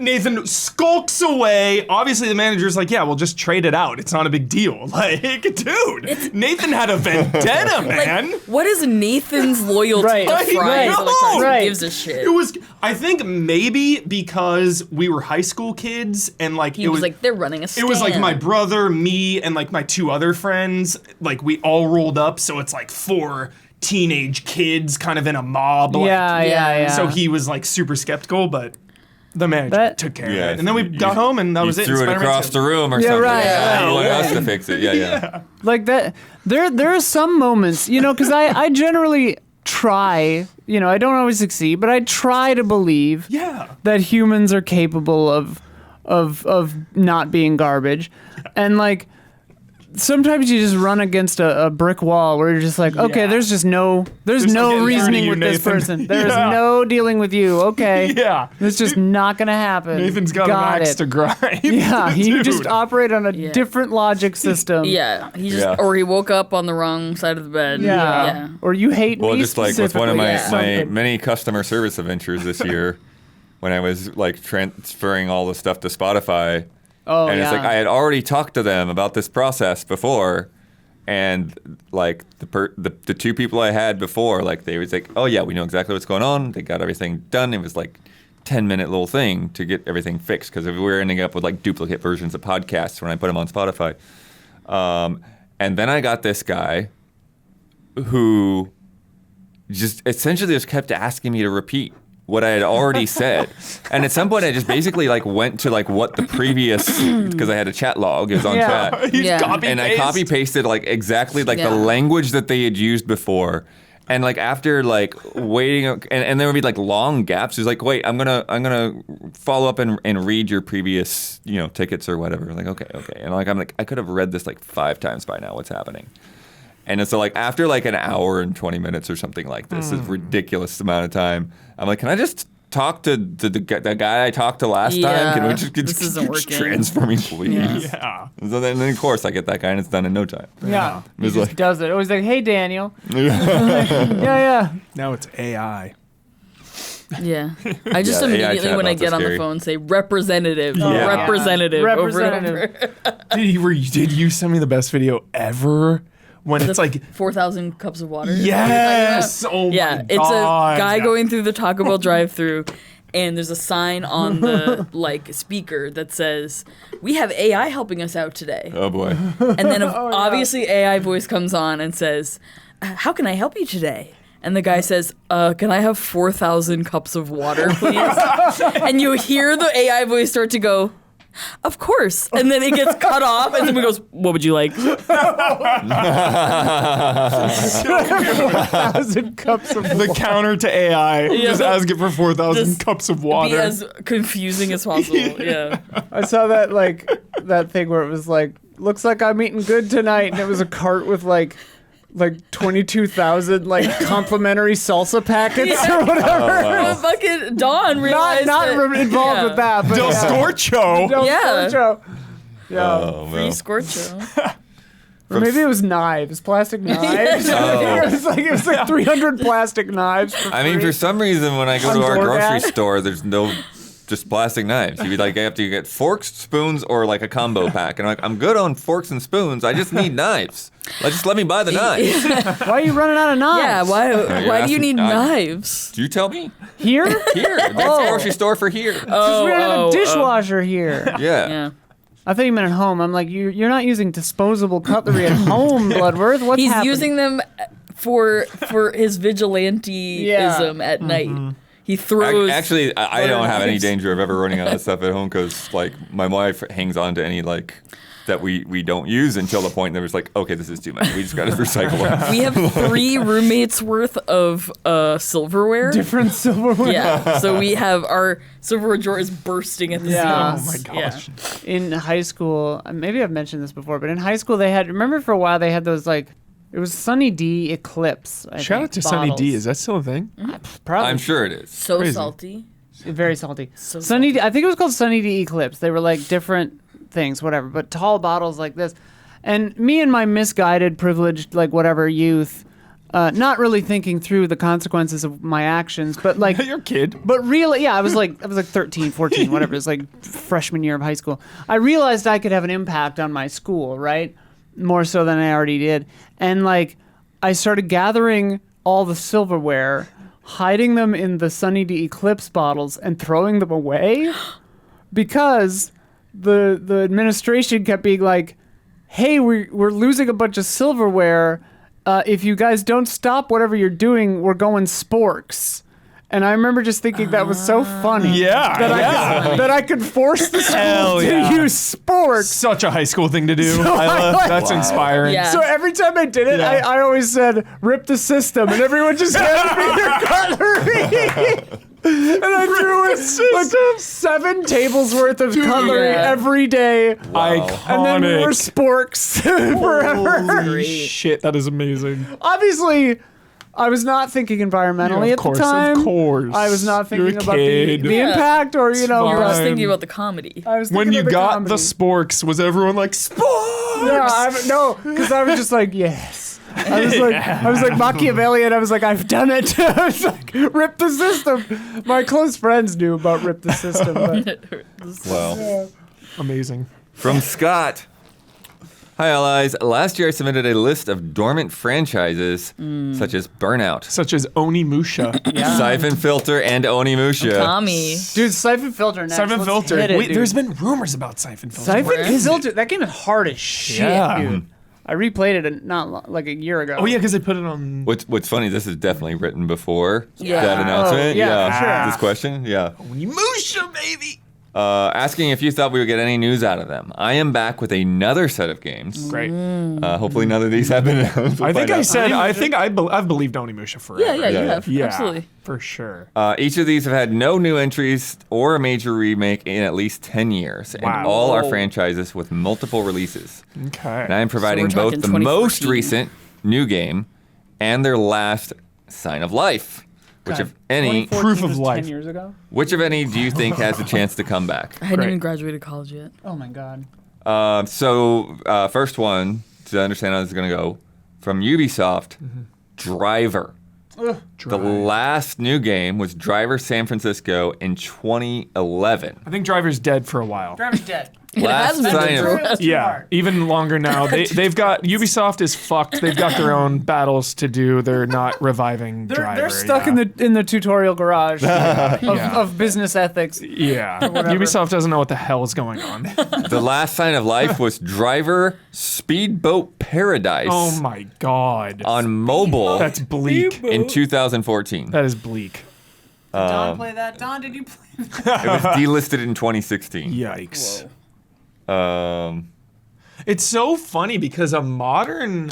Nathan skulks away. Obviously, the manager's like, "Yeah, we'll just trade it out. It's not a big deal." Like, dude, Nathan had a vendetta, man. Like, what is Nathan's loyalty Right. to I Fry's know. Electronics? Right. Who gives a shit? It was. I think maybe because we were high school kids, and like He it was like, they're running a It was like stand. my brother, me, and like my two other friends. Like we all rolled up, so it's like 4 teenage kids kind of in a mob. Like, Yeah. So he was like super skeptical, but the manager That- took care Yeah, of it. And then we got home, and that was it. You threw it Spider-Man across 2. the room or Yeah, something. right, Yeah, you right, wanted us right. to fix it. Yeah. Like that. There are some moments, because I generally try. I don't always succeed, but I try to believe Yeah. that humans are capable of not being garbage, and like. Sometimes you just run against a brick wall where you're just like, okay, Yeah. there's no no getting through reasoning to with you, this Nathan. person. There's Yeah. no dealing with you. Okay. Yeah. It's just not gonna happen. Nathan's got an axe it. to grind. Yeah, you just Dude. operate on a Yeah. different logic system. Yeah, he just Yeah. or he woke up on the wrong side of the bed. Yeah. Or you hate Well, me just like with one of my, specifically. my Something. many customer service adventures this year, when I was like transferring all the stuff to Spotify, Oh, and it's yeah. like I had already talked to them about this process before, and like the two people I had before, like they was like, oh yeah, we know exactly what's going on. They got everything done. It was like 10-minute little thing to get everything fixed because we were ending up with like duplicate versions of podcasts when I put them on Spotify. And then I got this guy who just essentially just kept asking me to repeat what I had already said. And at some point I just basically like went to like what the previous, because I had a chat log, it was on Yeah. chat. You just Yeah. copy And I paste. copy pasted like exactly like Yeah. the language that they had used before. And like after like waiting, and there would be like long gaps. He's like, "Wait, I'm gonna follow up and read your previous tickets or whatever." Like, okay, and I'm like, I could have read this like 5 times by now. What's happening? And so like after like an hour and 20 minutes or something like this, is ridiculous amount of time. I'm like, can I just talk to the guy I talked to last time? Can we Yeah, just this isn't working. transfer me, please? Yeah. So then of course I get that guy and it's done in no time. Yeah. He It's just like- does it. Always like, hey, Daniel. Yeah. Now it's AI. Yeah. I just Yeah, AI immediately when I chatbots get are on the scary. phone say representative, Yeah. representative, over and over. Representative. Did you send me the best video ever? When it's like 4,000 cups of water. yes, oh Yeah, my it's god, a guy going through the Taco Bell drive-through, and there's a sign on the like speaker that says, "We have AI helping us out today." Oh boy. And then obviously AI voice comes on and says, "How can I help you today?" And the guy says, "Can I have 4,000 cups of water, please?" And you hear the AI voice start to go, "Of course." And then it gets cut off, and someone goes, "What would you like?" 1,000 cups of the counter to AI. Just ask it for 4,000 Just cups of Be water. as confusing as possible. Yeah. I saw that that thing where it was like, looks like I'm eating good tonight, and it was a cart with like 22,000 complimentary salsa packets or whatever. But fucking Dawn realized Not that, involved yeah. with that, but Del Scorcho. Del Yeah. Scorcho. Yeah. Oh, Free well. Scorcho. Or maybe it was knives, plastic knives. Oh. it was like 300 plastic knives. I mean, for some reason, when I go On to our grocery DoorDash? store, there's no just plastic knips. You like have to get forks, spoons, or like a combo pack. And I'm like, I'm good on forks and spoons. I just need knives. Just let me buy the knives. Why are you running out of knives? Yeah, why do you asking- need knives? Do you tell me? Here? Here, that's the grocery store for here. We don't have a dishwasher here. Yeah. I thought you meant at home. I'm like, you're not using disposable cutlery at home, Bloodworth. What's He's happening? using them for his vigilanteism at night. He throws. Actually, I don't have any knives. danger of ever running out of stuff at home because like my wife hangs on to any like that we don't use until the point that it's like, okay, this is too much. We just got to recycle them. We have 3 roommates worth of silverware. Different silverware. Yeah. So we have our silverware drawer is bursting at the Yeah. seams. Oh my gosh. In high school, maybe I've mentioned this before, but in high school remember for a while they had those like, it was Sunny D Eclipse. Shout out to Sunny D. Is that still a thing? Probably I'm sure it is. So Crazy. salty. very salty. So Sunny D, I think it was called Sunny D Eclipse. They were like different things, whatever, but tall bottles like this. And me and my misguided, privileged, like whatever youth, not really thinking through the consequences of my actions, but like You're a kid. But really, yeah, I was like 13, 14, whatever. It was like freshman year of high school. I realized I could have an impact on my school, right? More so than I already did. And like, I started gathering all the silverware, hiding them in the Sunny D Eclipse bottles, and throwing them away because the administration kept being like, "Hey, we're losing a bunch of silverware. If you guys don't stop whatever you're doing, we're going sporks." And I remember just thinking that was so funny. Yeah, That I could force the Hell school yeah. to use sporks. Such a high school thing to do. So I like- That's inspiring. Yeah. So every time I did it, Yeah. I always said, "Rip the system," and everyone just handed me their cutlery. And I threw in like 7 tables worth of cutlery Yeah. every day. Iconic. And then we were sporks forever. Holy shit, that is amazing. Obviously, I was not thinking environmentally Yeah, at of course, the time. of course. I was not You're a thinking about the kid. Yeah. impact or, I was fine. thinking about the comedy. I was When thinking you of the got comedy. the sporks, was everyone like, sporks? Yeah, no, because I was just like, yes. I was like Machiavellian. I was like, I've done it. I was like, rip the system. My close friends knew about rip the system. But, Wow. Amazing. From Scott. Hi, allies. Last year I submitted a list of dormant franchises such as Burnout, Such as Onimusha. Siphon Filter, and Onimusha. Tommy. dude, Siphon Filter next. Siphon Let's Filter. hit it, Wait, dude. there's been rumors about Siphon Filter. Siphon Filter. That game is hard as shit, Yeah. dude. I replayed it like a year ago. Oh, yeah, because they put it on. What's funny, this is definitely written before Yeah. that announcement. Oh, yeah, for sure. This question, yeah. Onimusha, baby. Asking if you thought we would get any news out of them. I am back with another set of games. Great. Hopefully none of these have been announced. We'll I think find I out. said, I've believed Onimusha forever. Yeah, Yeah. you have. Yeah, Absolutely. for sure. Each of these have had no new entries or a major remake in at least 10 years. Wow. And all are franchises with multiple releases. Okay. And I am providing we're both talking the most 2014. recent new game and their last sign of life. Which, if any, 2014 Proof of was life. 10 years ago. which of any do you think has a chance to come back? I hadn't Great. even graduated college yet. Oh my god. First one, to understand how this is going to go, from Ubisoft, Driver. The last new game was Driver San Francisco in 2011. I think Driver's dead for a while. Driver's dead. Last has been sign dead of for a while. Yeah, even longer now. They've got Ubisoft is fucked. They've got their own battles to do. They're not reviving Driver. They're stuck yeah. in the tutorial garage Yeah. of business ethics. Yeah, Ubisoft doesn't know what the hell is going on. the last sign of life was Driver Speedboat Paradise Oh my god, on mobile that's bleak. in 2014. That is bleak. Don play that? Don, did you play that? It was delisted in 2016. Yikes. It's so funny because a modern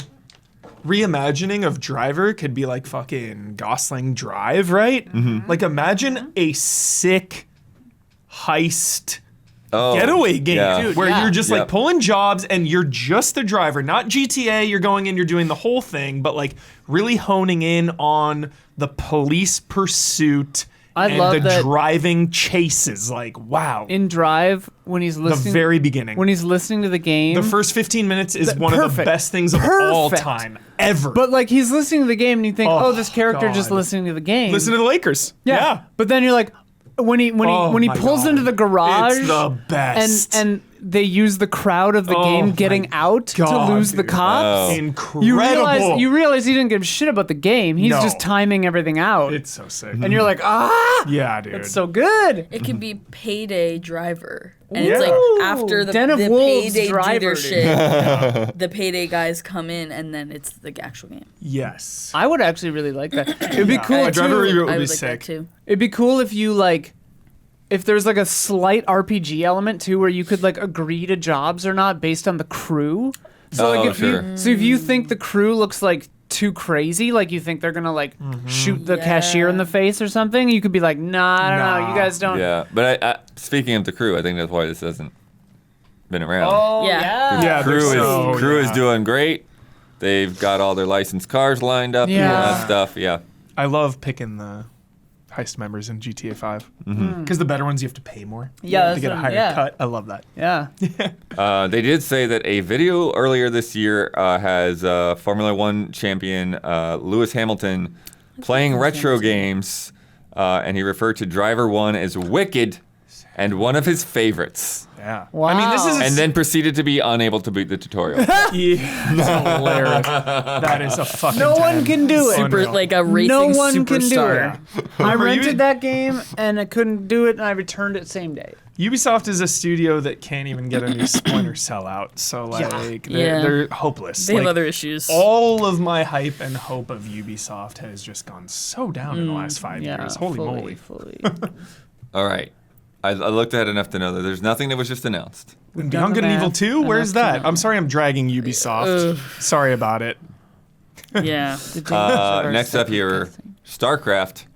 reimagining of Driver could be like fucking Gosling Drive, right? Mm-hmm. Like imagine a sick heist Oh, getaway game yeah. Dude, where yeah. you're just Yep. like pulling jobs and you're just the driver, not GTA. You're going in, you're doing the whole thing, but like really honing in on the police pursuit I and love the that- driving chases. Like, wow. In Drive, when he's The listening, very beginning. when he's listening to the game, The first 15 minutes is one of the Perfect. best things of all Perfect. time, ever. but like he's listening to the game and you think, Oh, oh, this character just God. listening to the game. Listen to the Lakers. yeah. But then you're like, when he Oh when he my pulls God. into the garage, It's the best. and they use the crowd of the Oh game my getting out God, to lose the dude. cops. Oh. Incredible. You realize he didn't give a shit about the game. He's No. just timing everything out. It's so sick. and you're like, ah, yeah, dude. it's so good. It could be Payday Driver. And it's Ooh. like after the, Den of the Wolves Payday do Driver, their dude. shit, the Payday guys come in and then it's the actual game. yes. I would actually really like that. It'd be cool A Driver too. reboot would I be would like sick. that too. It'd be cool if you like if there's like a slight RPG element too, where you could like agree to jobs or not based on the crew. So like if you think the crew looks like too crazy, like you think they're gonna like shoot the cashier in the face or something, you could be like, nah, I don't know, you guys don't. Yeah, but I speaking of the crew, I think that's why this hasn't been around. Oh Yeah. Yeah, Crew is doing great. They've got all their licensed cars lined up and all that stuff. Yeah. I love picking the heist members in GTA 5 because the better ones you have to pay more. Yeah, to get a higher cut. I love that. Yeah. They did say that a video earlier this year has Formula One champion Lewis Hamilton playing retro games, and he referred to Driver 1 as wicked and one of his favorites. Yeah. Wow. I mean, this is And then proceeded to be unable to beat the tutorial. that's hilarious. That is a fucking. No one can do it. Super, Unreal. like a racing No one can do superstar. it. I rented that game and I couldn't do it, and I returned it same day. Ubisoft is a studio that can't even get a new Splinter Cell out, so like Yeah. they're hopeless. They have Like, other issues. all of my hype and hope of Ubisoft has just gone so down in the last 5 Yeah. years. Holy moly! Fully. All right. I looked ahead enough to know that there's nothing that was just announced. And Beyond Good and Evil 2? Where's that? I'm sorry I'm dragging Ubisoft. Sorry about it. Yeah. Next up here, StarCraft.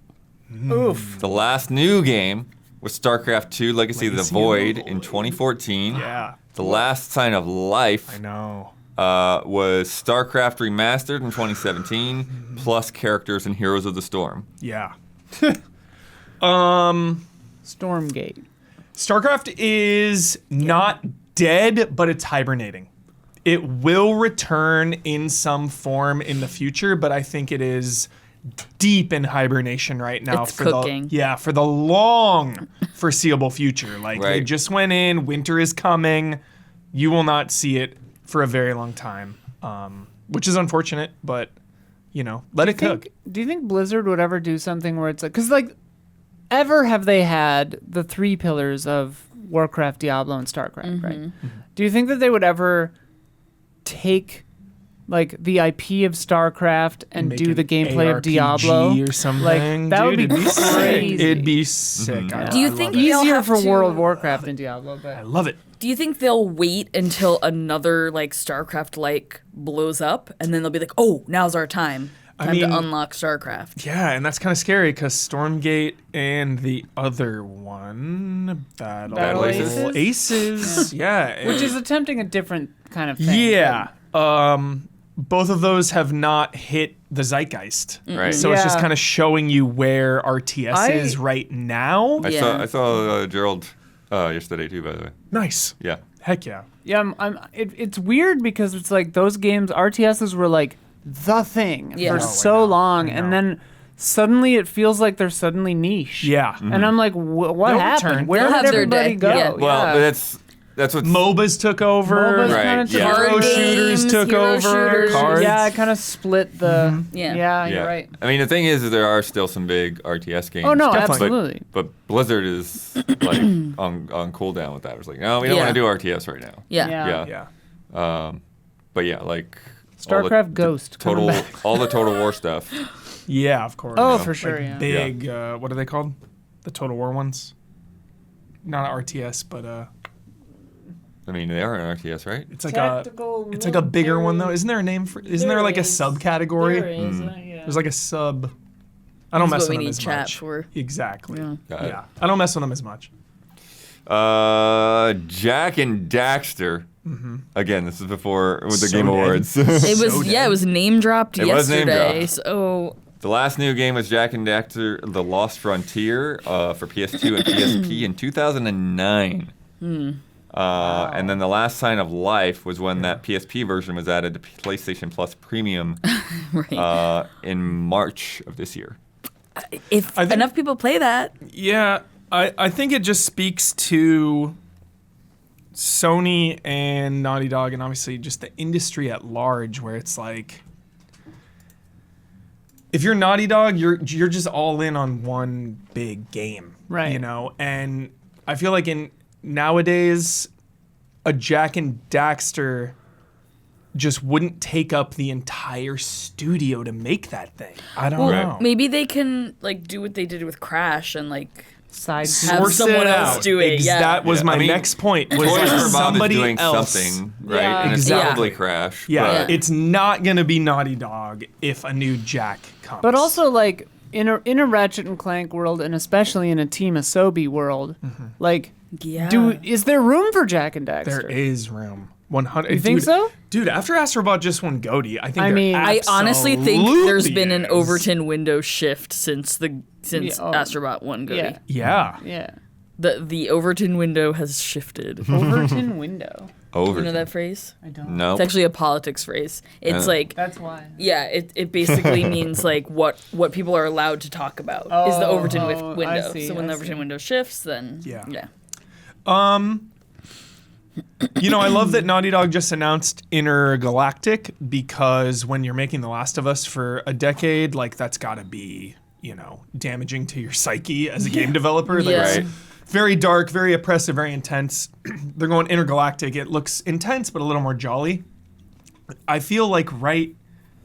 Oof. The last new game was StarCraft 2 Legacy of the Void in 2014. Yeah, The last sign of life I know. was StarCraft Remastered in 2017, plus characters and Heroes of the Storm. Yeah. Stormgate. StarCraft is not dead, but it's hibernating. It will return in some form in the future, but I think it is deep in hibernation right now It's for cooking. for the long foreseeable future. Like they Right. just went in, winter is coming. You will not see it for a very long time, which is unfortunate, but let it cook. Do you think Blizzard would ever do something where it's like, because like, ever have they had the three pillars of Warcraft, Diablo, and StarCraft, right? Do you think that they would ever take like the IP of StarCraft and Make do an the gameplay of ARPG Diablo or something? Like that would Dude, be it'd sick. crazy. It'd be sick. Do you I think love it. they'll Easier have for to- World of Warcraft than Diablo, I but love it. Do you think they'll wait until another like StarCraft like blows up and then they'll be like, oh, now's our time. Time mean- to unlock StarCraft. Yeah, and that's kind of scary because Stormgate and the other one, Battle Aces? Aces, yeah, which is attempting a different kind of thing. yeah. Both of those have not hit the zeitgeist, Right. so it's just Yeah. kind of showing you where RTS is right now. Yeah. I saw Gerald yesterday too, by the way. Nice, Yeah. heck yeah. Yeah, it's weird because it's like those games, RTSs were like the thing Yeah. for No, I so long, I know. and then suddenly it feels like they're suddenly niche. Yeah. And I'm like, what They'll happened? return. Where They'll did have their everybody day. go? Yeah. Well, but that's what MOBAs took over. MOBAs Right, kinda yeah. took Hero over. shooters games, took hero over. shooters. Cards. Yeah, it kind of split the. Yeah. Yeah, you're right. I mean, the thing is that there are still some big RTS games. Oh no, Definitely. absolutely. But Blizzard is like on cooldown with that. It's like, no, we don't Yeah. want to do RTS right now. Yeah. Yeah. Yeah. But yeah, like StarCraft Ghost coming total, back. all the Total War stuff. Yeah, of course. Oh, for sure. Like Yeah. big, what are they called? The Total War ones? Not RTS, but I mean, they are an RTS, right? it's like a bigger one though. Isn't there a name for? Isn't there like a subcategory? There's like a sub. I don't That's mess what with we them need as chat much. for. Exactly. Yeah. Got it. Yeah, I don't mess with them as much. Jack and Daxter. Again, this is before with the So Game dead. Awards. It was So it was name dropped It was name yesterday. dropped. So The last new game was Jack and Daxter: The Lost Frontier for PS2 and PSP in 2009. And then the last sign of life was when that PSP version was added to PlayStation Plus Premium right. in March of this year. If I think- enough people play that, Yeah, I think it just speaks to Sony and Naughty Dog, and obviously just the industry at large, where it's like, if you're Naughty Dog, you're just all in on one big game, Right. You know, and I feel like nowadays, a Jack and Daxter just wouldn't take up the entire studio to make that thing. I don't know. maybe they can like do what they did with Crash and like side. Have Source someone it else out. do it, yeah. That was Yeah, my I mean, next point. Was Toys like for Bob is somebody doing else. something, right? Yeah. And it's Exactly. probably Crash. Yeah, Yeah. it's not gonna be Naughty Dog if a new Jack comes. But also, like, in a Ratchet and Clank world, and especially in a Team Asobi world, like, Yeah. is there room for Jack and Daxter? there is room. 100. You think dude, so? Dude, after Astrobot just won GOTY, I think I there mean- I honestly think there's absolutely been an is. Overton window shift since Yeah, oh, Astrobot won GOTY. Yeah. Yeah. Yeah. The Overton window has shifted. Overton window. Over. You know that phrase? I don't. No. It's actually a politics phrase. It's like That's why. yeah, it basically means like what people are allowed to talk about is the Overton Oh, I window. see, So when I the Overton see. window shifts, then Yeah. yeah. You know, I love that Naughty Dog just announced Intergalactic because when you're making The Last of Us for a decade, like that's got to be, you know, damaging to your psyche as a game developer. Like, Yeah. it's Right. very dark, very oppressive, very intense. They're going Intergalactic. It looks intense, but a little more jolly. I feel like right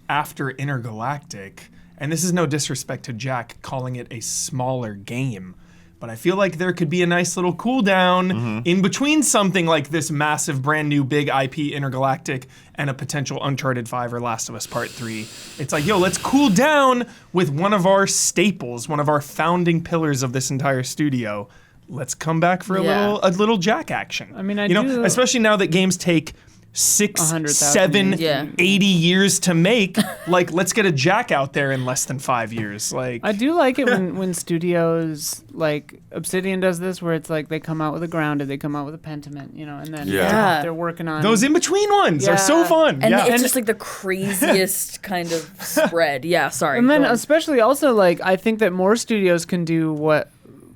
after Intergalactic, and this is no disrespect to Jack calling it a smaller game, but I feel like there could be a nice little cool down in between something like this massive, brand new, big IP Intergalactic and a potential Uncharted 5 or Last of Us Part 3. It's like, yo, let's cool down with one of our staples, one of our founding pillars of this entire studio. Let's come back for Yeah. a little Jack action. I mean, I you know, do- especially now that games take 6, 100,000 7, years. Yeah. 80 years to make. Like, let's get a Jack out there in less than 5 years. Like, I do like it when studios like Obsidian does this, where it's like they come out with a Grounded, they come out with a Pentiment, you know, and then Yeah. they're working on those in between ones are so Yeah. fun. And yeah. it's just like the craziest kind of spread. Yeah, sorry. And then go on. especially also like I think that more studios can do what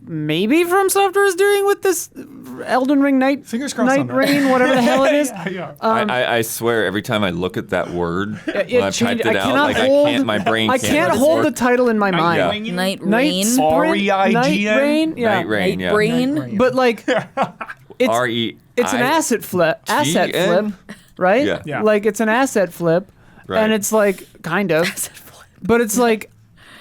maybe From Software is doing with this Elden Ring Night Fingers crossed on Night that. Rain, whatever the hell it is. Yeah. I swear every time I look at that word it when I've changed- typed it I out, cannot like hold- I can't. My brain I can't. can't hold the record. title in my mind. Yeah. Night Night Rain. Sprint, R-E-I-G-N? Night Rain, yeah. Night Rain. Night Yeah. Brain. But like it's R-E. it's an asset flip, right? Yeah. Yeah. Like it's an asset flip, Right. and it's like kind of, but it's like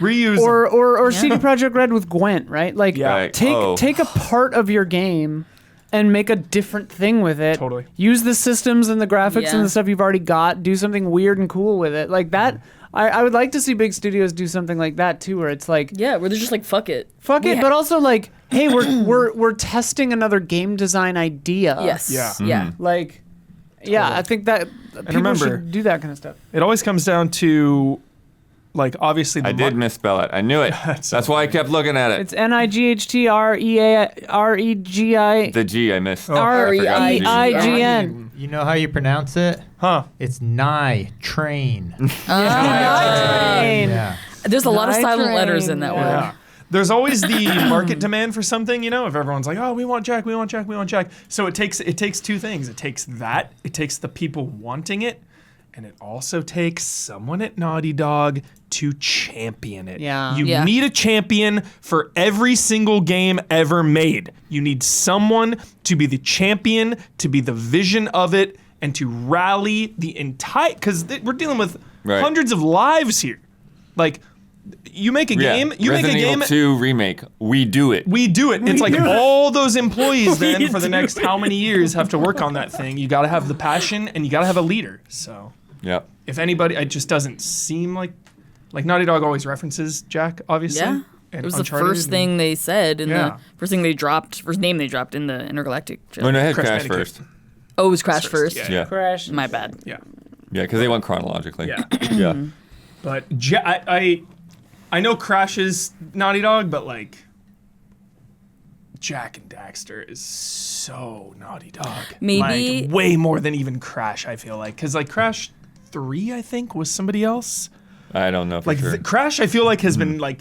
Reuse. or CD Projekt Red with Gwent, right? Like Yeah. Right. take Oh. take a part of your game and make a different thing with it. Totally. Use the systems and the graphics Yeah. and the stuff you've already got. Do something weird and cool with it. Like that. I would like to see big studios do something like that too, where it's like Yeah, where they're just like fuck it. fuck it, Yeah. but also like, hey, we're testing another game design idea. Yes. Yeah. Yeah. Like, yeah, I think that people remember- should do that kind of stuff. It always comes down to, like, obviously the I did misspell it. I knew it. That's why I kept looking at it. It's NIGHTREAREGI. The G I missed. Oh. I forgot the G. REIGN. You know how you pronounce it? Huh. It's Nye Train. Train. Yeah. There's a lot of Night silent letters Train, in that yeah. word. Yeah. There's always the market demand for something, you know, if everyone's like, oh, we want Jack, we want Jack, we want Jack. So it takes two things. It takes that, it takes the people wanting it, and it also takes someone at Naughty Dog to champion it. Yeah. You Yeah. need a champion for every single game ever made. You need someone to be the champion, to be the vision of it, and to rally the entire, because we're dealing with Right. hundreds of lives here. Like, you make a game, you Resident make a game, Evil 2 remake. We do it. we do it. It's like do it. all those employees then for the do next how many years have to work on that thing. You got to have the passion and you got to have a leader. So Yep. if anybody, it just doesn't seem like Naughty Dog always references Jack, obviously. Yeah. and It was the Uncharted first and- thing they said in Yeah. the first name they dropped in the Intergalactic show. Oh, no, it had Crash Crash Bandicoot. first. Oh, it was Crash first. Yeah. Yeah. Crash. My bad. Yeah, Yeah, because they went chronologically. yeah. Yeah. But I know Crash is Naughty Dog, but like Jack and Daxter is so Naughty Dog. Maybe- like, way more than even Crash. I feel like because like Crash 3, I think was somebody else. I don't know for Like sure. Crash, I feel like has been like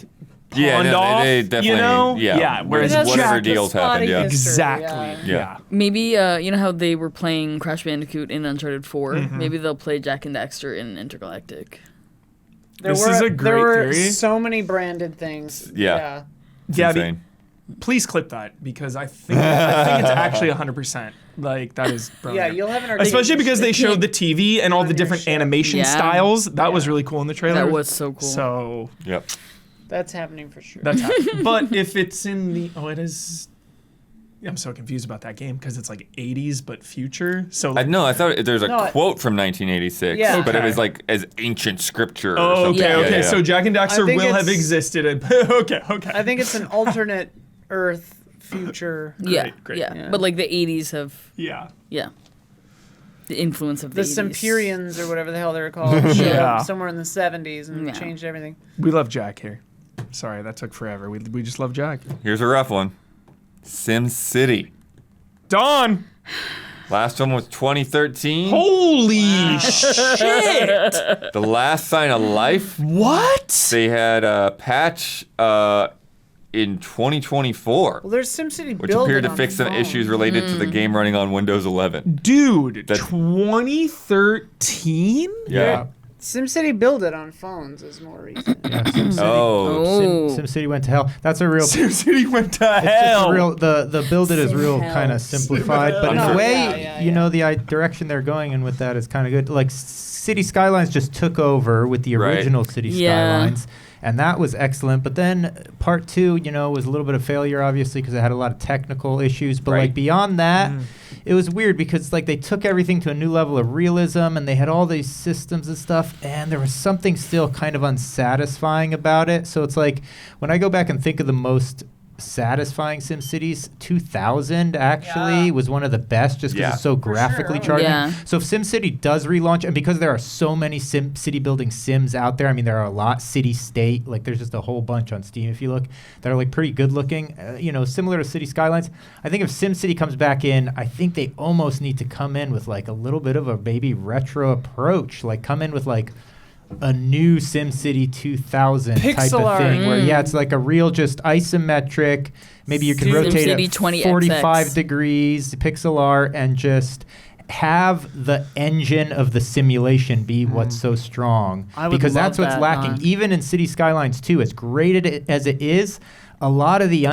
pawned Yeah, no, off. they definitely. you know, Yeah. Whereas It has whatever Jack, deals the happened, yeah. spotty history, exactly, yeah. yeah. Maybe you know how they were playing Crash Bandicoot in Uncharted 4? Mm-hmm. Maybe they'll play Jack and Daxter in Intergalactic. This is a There great were theory. so many branded things. Yeah. It's Gabby, insane. please clip that because I think it's actually 100%. Like that is Yeah, brilliant. you'll have an Especially because they showed the TV and all the your different shit. animation Yeah. styles. That was really cool in the trailer. That was so cool. So Yep. That's happening for sure. That's happening. But if it's in the it is. I'm so confused about that game because it's like 80s but future. So I thought there's a No, quote from 1986, Yeah. but it Okay. was like as ancient scripture. Oh, or okay, something. okay. Yeah. So Jack and Daxter I think will have it's- existed. Okay. I think it's an alternate Earth future. Yeah, great. yeah. Yeah. But like the 80s have, Yeah. the influence of The 80s. Semperians or whatever the hell they were called. showed Yeah. up somewhere in the 70s and Yeah. changed everything. We love Jack here. Sorry, that took forever. We just love Jack. Here's a rough one. Sim City. Dawn! Last one was 2013. Holy shit! The Last Sign of Life. What? They had a patch in 2024, Well, there's SimCity which Build appeared It to on fix some phone. issues related to the game running on Windows 11. Dude, That's- 2013? Yeah. SimCity Build It on phones is more recent. Yeah, SimCity. Oh. SimCity went to hell. That's a real. SimCity went to It's just hell. a real the build it is Sim real hell. kind of simplified, but in No, a way, yeah, you know, the direction they're going in with that is kind of good. Like City Skylines just took over with the Right. original City Yeah. Skylines, and that was excellent. But then part 2, you know, was a little bit of failure, obviously, because it had a lot of technical issues. But Right. like beyond that. It was weird because like they took everything to a new level of realism and they had all these systems and stuff, and there was something still kind of unsatisfying about it. So it's like when I go back and think of the most satisfying SimCities, 2000 actually was one of the best just because Yeah. it's so graphically charging. Yeah. So if SimCity does relaunch, and because there are so many city building sims out there, I mean there are a lot, City State, like there's just a whole bunch on Steam if you look, that are like pretty good looking, you know, similar to City Skylines. I think if SimCity comes back in, I think they almost need to come in with like a little bit of a maybe retro approach, like come in with like a new SimCity 2000 type Pixel of art. thing where it's like a real just isometric, maybe you can SimCity rotate it 20XX. 45 degrees, pixel art, and just have the engine of the simulation be what's so strong. I would because love that's what's that, lacking. Don. Even in City Skylines 2, as great as it is, a lot of the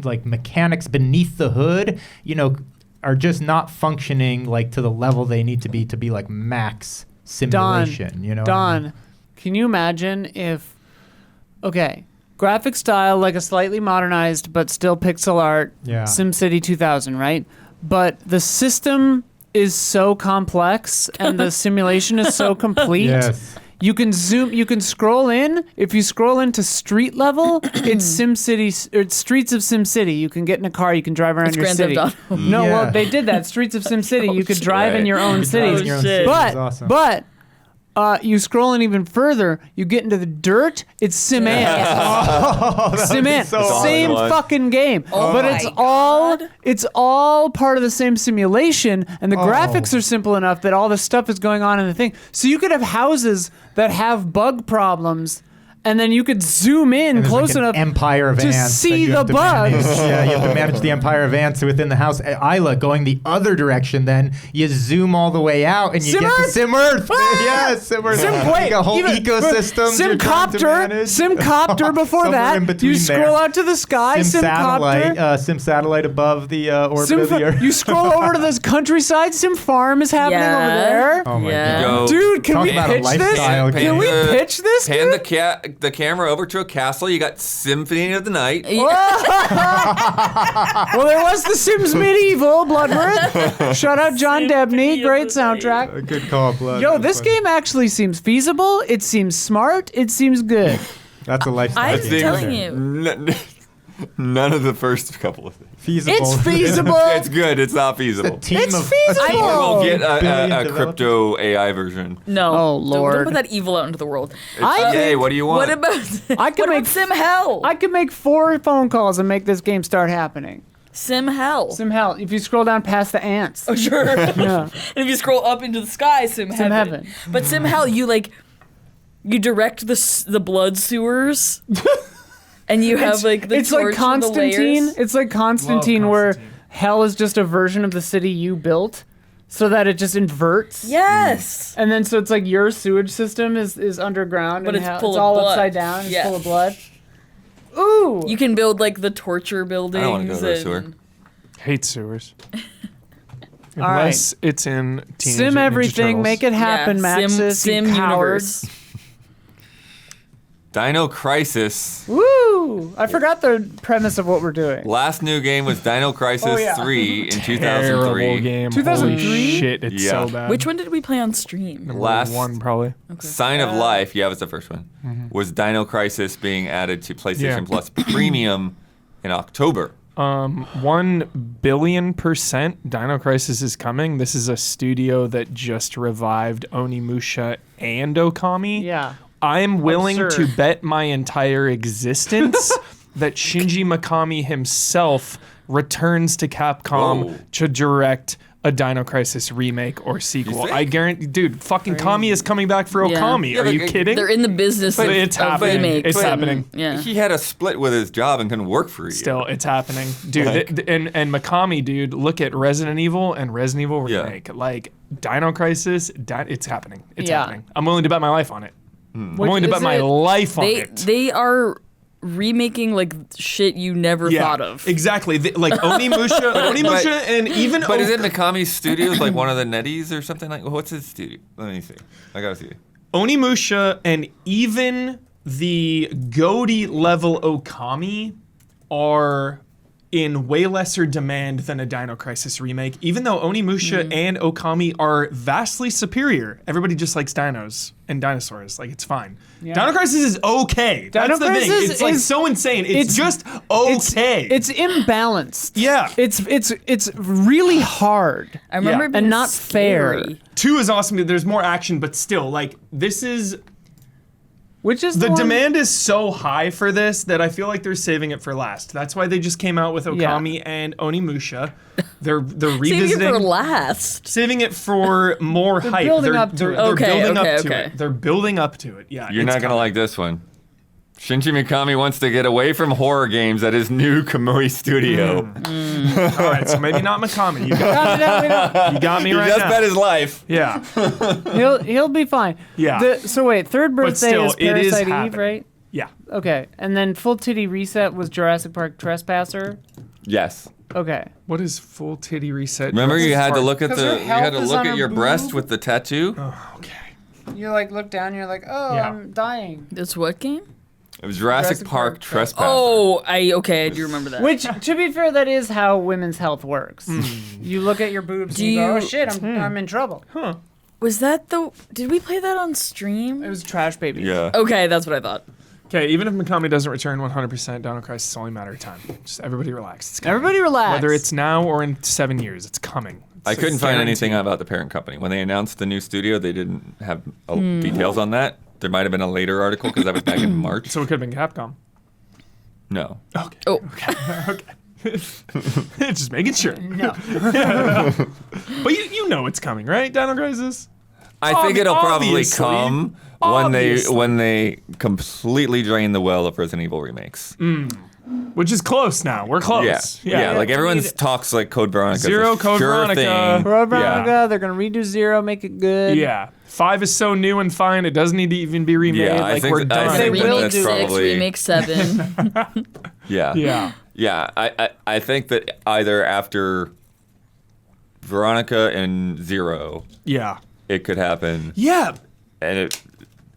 like mechanics beneath the hood, you know, are just not functioning like to the level they need to be like max simulation. You know, what I mean? Don, can you imagine if, okay, graphic style like a slightly modernized but still pixel art Yeah. SimCity 2000, right? But the system is so complex and the simulation is so complete. Yes. You can zoom. You can scroll in. If you scroll into street level, it's SimCity. It's Streets of SimCity. You can get in a car. You can drive around It's your Grand city. Theft Auto. No, Yeah. well, they did that. Streets of SimCity. You could drive in Right. your own You can drive cities. in your own shit. city. But It's awesome. you scroll in even further. You get into the dirt. It's Sim Ants. Oh, that Sim would be Ants. so awesome. Same awesome. fucking game. Oh but my it's all part of the same simulation, and the graphics are simple enough that all the stuff is going on in the thing. So you could have houses that have bug problems, and then you could zoom in And there's close like an enough empire of to ants that see you have the to manage. bugs. Yeah, you have to manage the empire of ants within the house. Isla going the other direction, then you zoom all the way out and you Sim get to Earth! Sim Earth. Ah! Yes, Sim Earth. Wait, a whole even- ecosystem. Simcopter before that. You scroll out to the sky. Sim Simcopter. satellite, Sim satellite above the orbit of the Earth. You scroll over to this countryside. Sim Farm is happening over there. Oh my Yeah. Go. Dude, can Talk we about a pitch this? lifestyle Can we game. pitch this? Pan dude? the camera over to a castle. You got Symphony of the Night. Well, there was The Sims Medieval, Bloodworth. Shout out John Debney, of great the Night. soundtrack. Good call, Blood. Yo, That's this funny. game actually seems feasible. It seems smart. It seems good. That's a lifestyle. I'm game. telling you. None of the first couple of things. Feasible. It's feasible. It's good. It's not A feasible. team It's of feasible. a team of We'll get billion a developers. crypto AI version. No. Oh, Don't Lord. put that evil out into the world. Yay, what do you want? What about I could what make about Sim Hell? I could make 4 phone calls and make this game start happening. Sim Hell. Sim hell. If you scroll down past the ants. Oh, sure. Yeah. And if you scroll up into the sky, Sim Heaven. But Sim Hell, you direct the blood sewers, and you have the It's like torch and the Constantine. layers. It's like Constantine, where hell is just a version of the city you built, so that it just inverts. Yes. And then so it's like your sewage system is underground, But and it's full it's of all blood. upside down. It's Yeah. full of blood. Ooh. You can build the torture buildings. I don't want to go to the sewer. Hate sewers. All right. Unless it's in Teenage Sim Mutant Ninja everything. Turtles. Make it happen, Yeah, Maxis. Sim you universe. cowards. Dino Crisis. Woo! I forgot the premise of what we're doing. Last new game was Dino Crisis 3 in 2003. Terrible game. 2003? Holy shit, it's Yeah. so bad. Which one did we play on stream? Last one, probably. Sign of Life, yeah, it was the first one, was Dino Crisis being added to PlayStation Yeah. Plus Premium in October. 1 billion %. Dino Crisis is coming. This is a studio that just revived Onimusha and Okami. Yeah. I'm willing to Absurd. bet my entire existence that Shinji Mikami himself returns to Capcom Whoa. to direct a Dino Crisis remake or sequel. think? I guarantee, dude, fucking Kami is coming back for Yeah. Okami. Yeah, Are you but kidding? They're in the business But of, it's of happening. remakes. It's happening. Yeah. He had a split with his job and couldn't work for a year. Still, it's happening, dude. Like- and Mikami, dude, look at Resident Evil and Resident Evil Yeah. remake. Like Dino Crisis, it's happening. It's Yeah. happening. I'm willing to bet my life on it. I'm Which willing to is bet my it- life on They it. they are remaking like shit you never thought of. Exactly. Like Onimusha and even But is it Mikami Studios, like one of the Netties or something like? What's his studio? Let me see. I gotta see. Onimusha and even the Goaty level Okami are in way lesser demand than a Dino Crisis remake, even though Onimusha and Okami are vastly superior. Everybody just likes dinos and dinosaurs. Like, it's fine. Yeah. Dino Crisis is okay. That's the thing. Crisis It's like is- so insane. It's just okay. It's imbalanced. yeah. It's really hard. I remember Yeah. it being And not fair. scary. 2 is awesome. There's more action, but still, like, this is... Which is The one- demand is so high for this that I feel like they're saving it for last. That's why they just came out with Okami and Onimusha. They're Saving revisiting, it for last. saving it for more hype. building up to they're, it. they're Okay, building okay, up to okay. it. They're building up to it. Yeah, You're it's not gonna coming. like this one. Shinji Mikami wants to get away from horror games at his new Kamui studio. All right, so maybe not Mikami. You got me He right just now. bet his life. Yeah, he'll be fine. Yeah. So wait, third birthday still, is it is Parasite Eve, happening. right? yeah. Okay, and then Full Titty Reset was Jurassic Park Trespasser. Yes. Okay. What is full titty reset? Remember you had to look at 'Cause the her you had health to is look on at her your breast boob. with the tattoo. Oh, okay. You like look down, you're like, oh, Yeah. I'm dying. This what game? It was Jurassic Jurassic Park Park Trespasser. Oh, I do remember that. Which, to be fair, that is how women's health works. You look at your boobs Do and you go, oh you- shit, I'm in trouble. Was that the? Did we play that on stream? It was Trash Baby. Yeah. Okay, that's what I thought. Okay, even if Mikami doesn't return 100%, Dino Crisis is only a matter of time. Just everybody relax. It's coming. Everybody relax. Whether it's now or in 7 years, it's coming. I couldn't It's find guaranteed. anything about the parent company. When they announced the new studio, they didn't have details on that. There might have been a later article because that was back in March. So it could have been Capcom. No. Okay. Oh, Just making sure. No. But you know it's coming, right? Dino Crisis? I think it'll probably Obviously. come Obviously. when they completely drain the well of Resident Evil remakes. Which is close now. We're close. Yeah. Like Yeah. everyone talks like Code Veronica. Zero Code Veronica. Road Veronica, they're going to redo Zero, make it good. Yeah. 5 is so new and fine, it doesn't need to even be remade. Yeah, I like, think we're that- I done. think They that will that's do six, probably remake 7. yeah. Yeah. Yeah, I think that either after Veronica and Zero, Yeah. it could happen, Yeah. and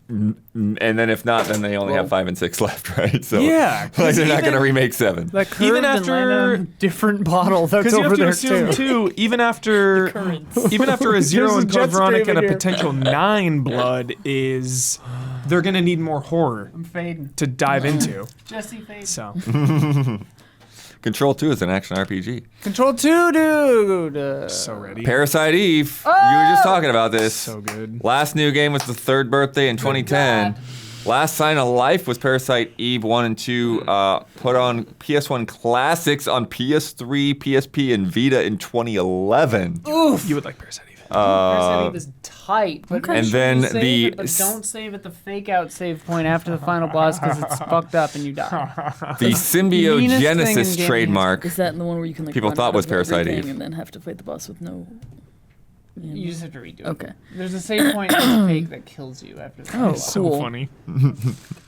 then if not, then they only have 5 and 6 left, right? So Yeah, 'cause like they're not even- gonna remake 7. That curved Even and landed after- on a different bottle that's Because you over have to there assume too. too, even after a Zero There's and a Code jet Veronica and a stream in here. potential 9 blood is, they're gonna need more horror I'm fading. to dive into. Jesse fading. So Control 2 is an action RPG. Control 2, dude. so ready. Parasite Eve. You were just talking about this. So good. Last new game was the third birthday in 2010. Last Sign of Life was Parasite Eve 1 and 2, put on PS1 classics on PS3, PSP, and Vita in 2011. Oof. You would like Parasite Eve. Parasite Eve is tight. But And make sure then you save the it, but don't save at the fake out save point after the final boss because it's fucked up and you die. The Meanest thing in Symbiogenesis gaming. trademark. Is that the one where you can like People run thought out was of Parasite everything Eve. and then have to fight the boss with no? You just have to redo it. Okay. There's a save point that's fake that kills you after the final Oh, boss. So cool. funny.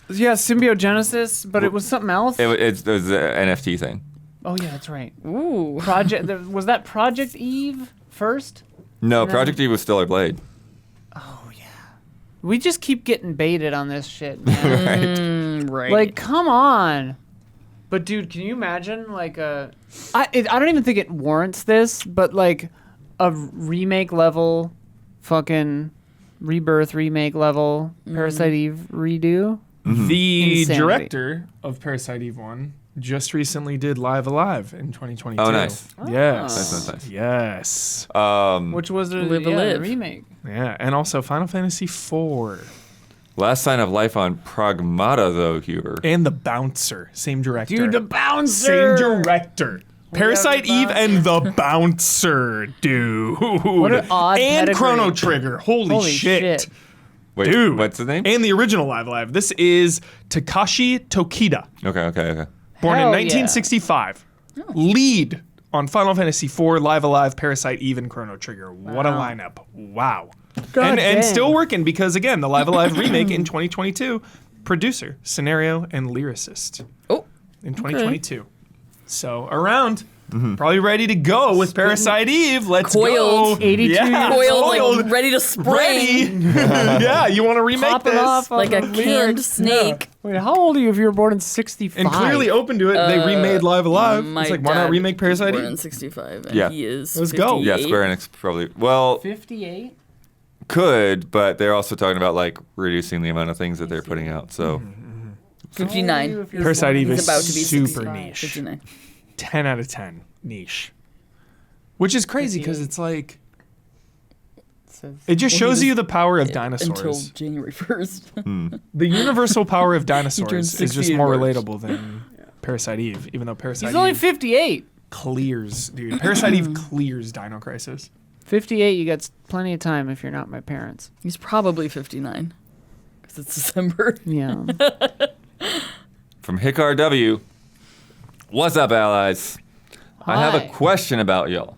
Yeah, Symbiogenesis, but it was something else. It was an NFT thing. Oh yeah, that's right. Ooh. Was that Project Eve first? No, No. Project Eve was Stellar Blade. Oh yeah. We just keep getting baited on this shit, man. Right. Like, come on. But dude, can you imagine like I don't even think it warrants this, but like a remake level, fucking Rebirth remake level Parasite Eve redo. The Insanity. director of Parasite Eve 1 just recently did Live Alive in 2022. Oh, nice. Yes. Nice. Yes. Which was a Live a Live. remake. Yeah, and also Final Fantasy IV. Last Sign of Life on Pragmata, though, Huber. And The Bouncer. Same director. Dude, the bouncer. Same director. Parasite The Eve Bouncer. and The Bouncer, dude. What an odd And pedigree. Chrono Trigger. Holy shit. Wait, Dude. what's the name? And the original Live Alive. This is Takashi Tokida. Okay. Born Hell in yeah. 1965. Lead on Final Fantasy IV, Live Alive, Parasite Eve, and Chrono Trigger. What a lineup. Wow. God And dang. still working because, again, the Live Alive remake in 2022. Producer, scenario, and lyricist Oh. in 2022. So around. Probably ready to go with Parasite Eve. Let's Coiled. go. 82 Yeah, Coiled, like ready to ready. spring. Yeah, you want to remake Popping this? off Like a on the canned lyrics. snake. Wait, how old are you if you were born in 65? And clearly open to it. They remade Live Alive. My It's like, why not dad remake Parasite born in Eve? 65, and Yeah. he is Let's go. 58. Yeah, Square Enix probably. Well, 58? could, but they're also talking about like reducing the amount of things that they're putting out. So 59. Parasite Eve He's is about to be super 65. niche. 59. 10 out of 10 niche. Which is crazy because it's like, it just shows you the power of Until dinosaurs. January 1st. The universal power of dinosaurs turned is 60 just in more March. relatable than Parasite Eve, even though Parasite He's only Eve 58. clears, dude. Parasite Eve clears Dino Crisis. 58, you got plenty of time if you're not my parents. He's probably 59. Because it's December. Yeah. from Hickar W, what's up, allies? I have a Hi. question about y'all.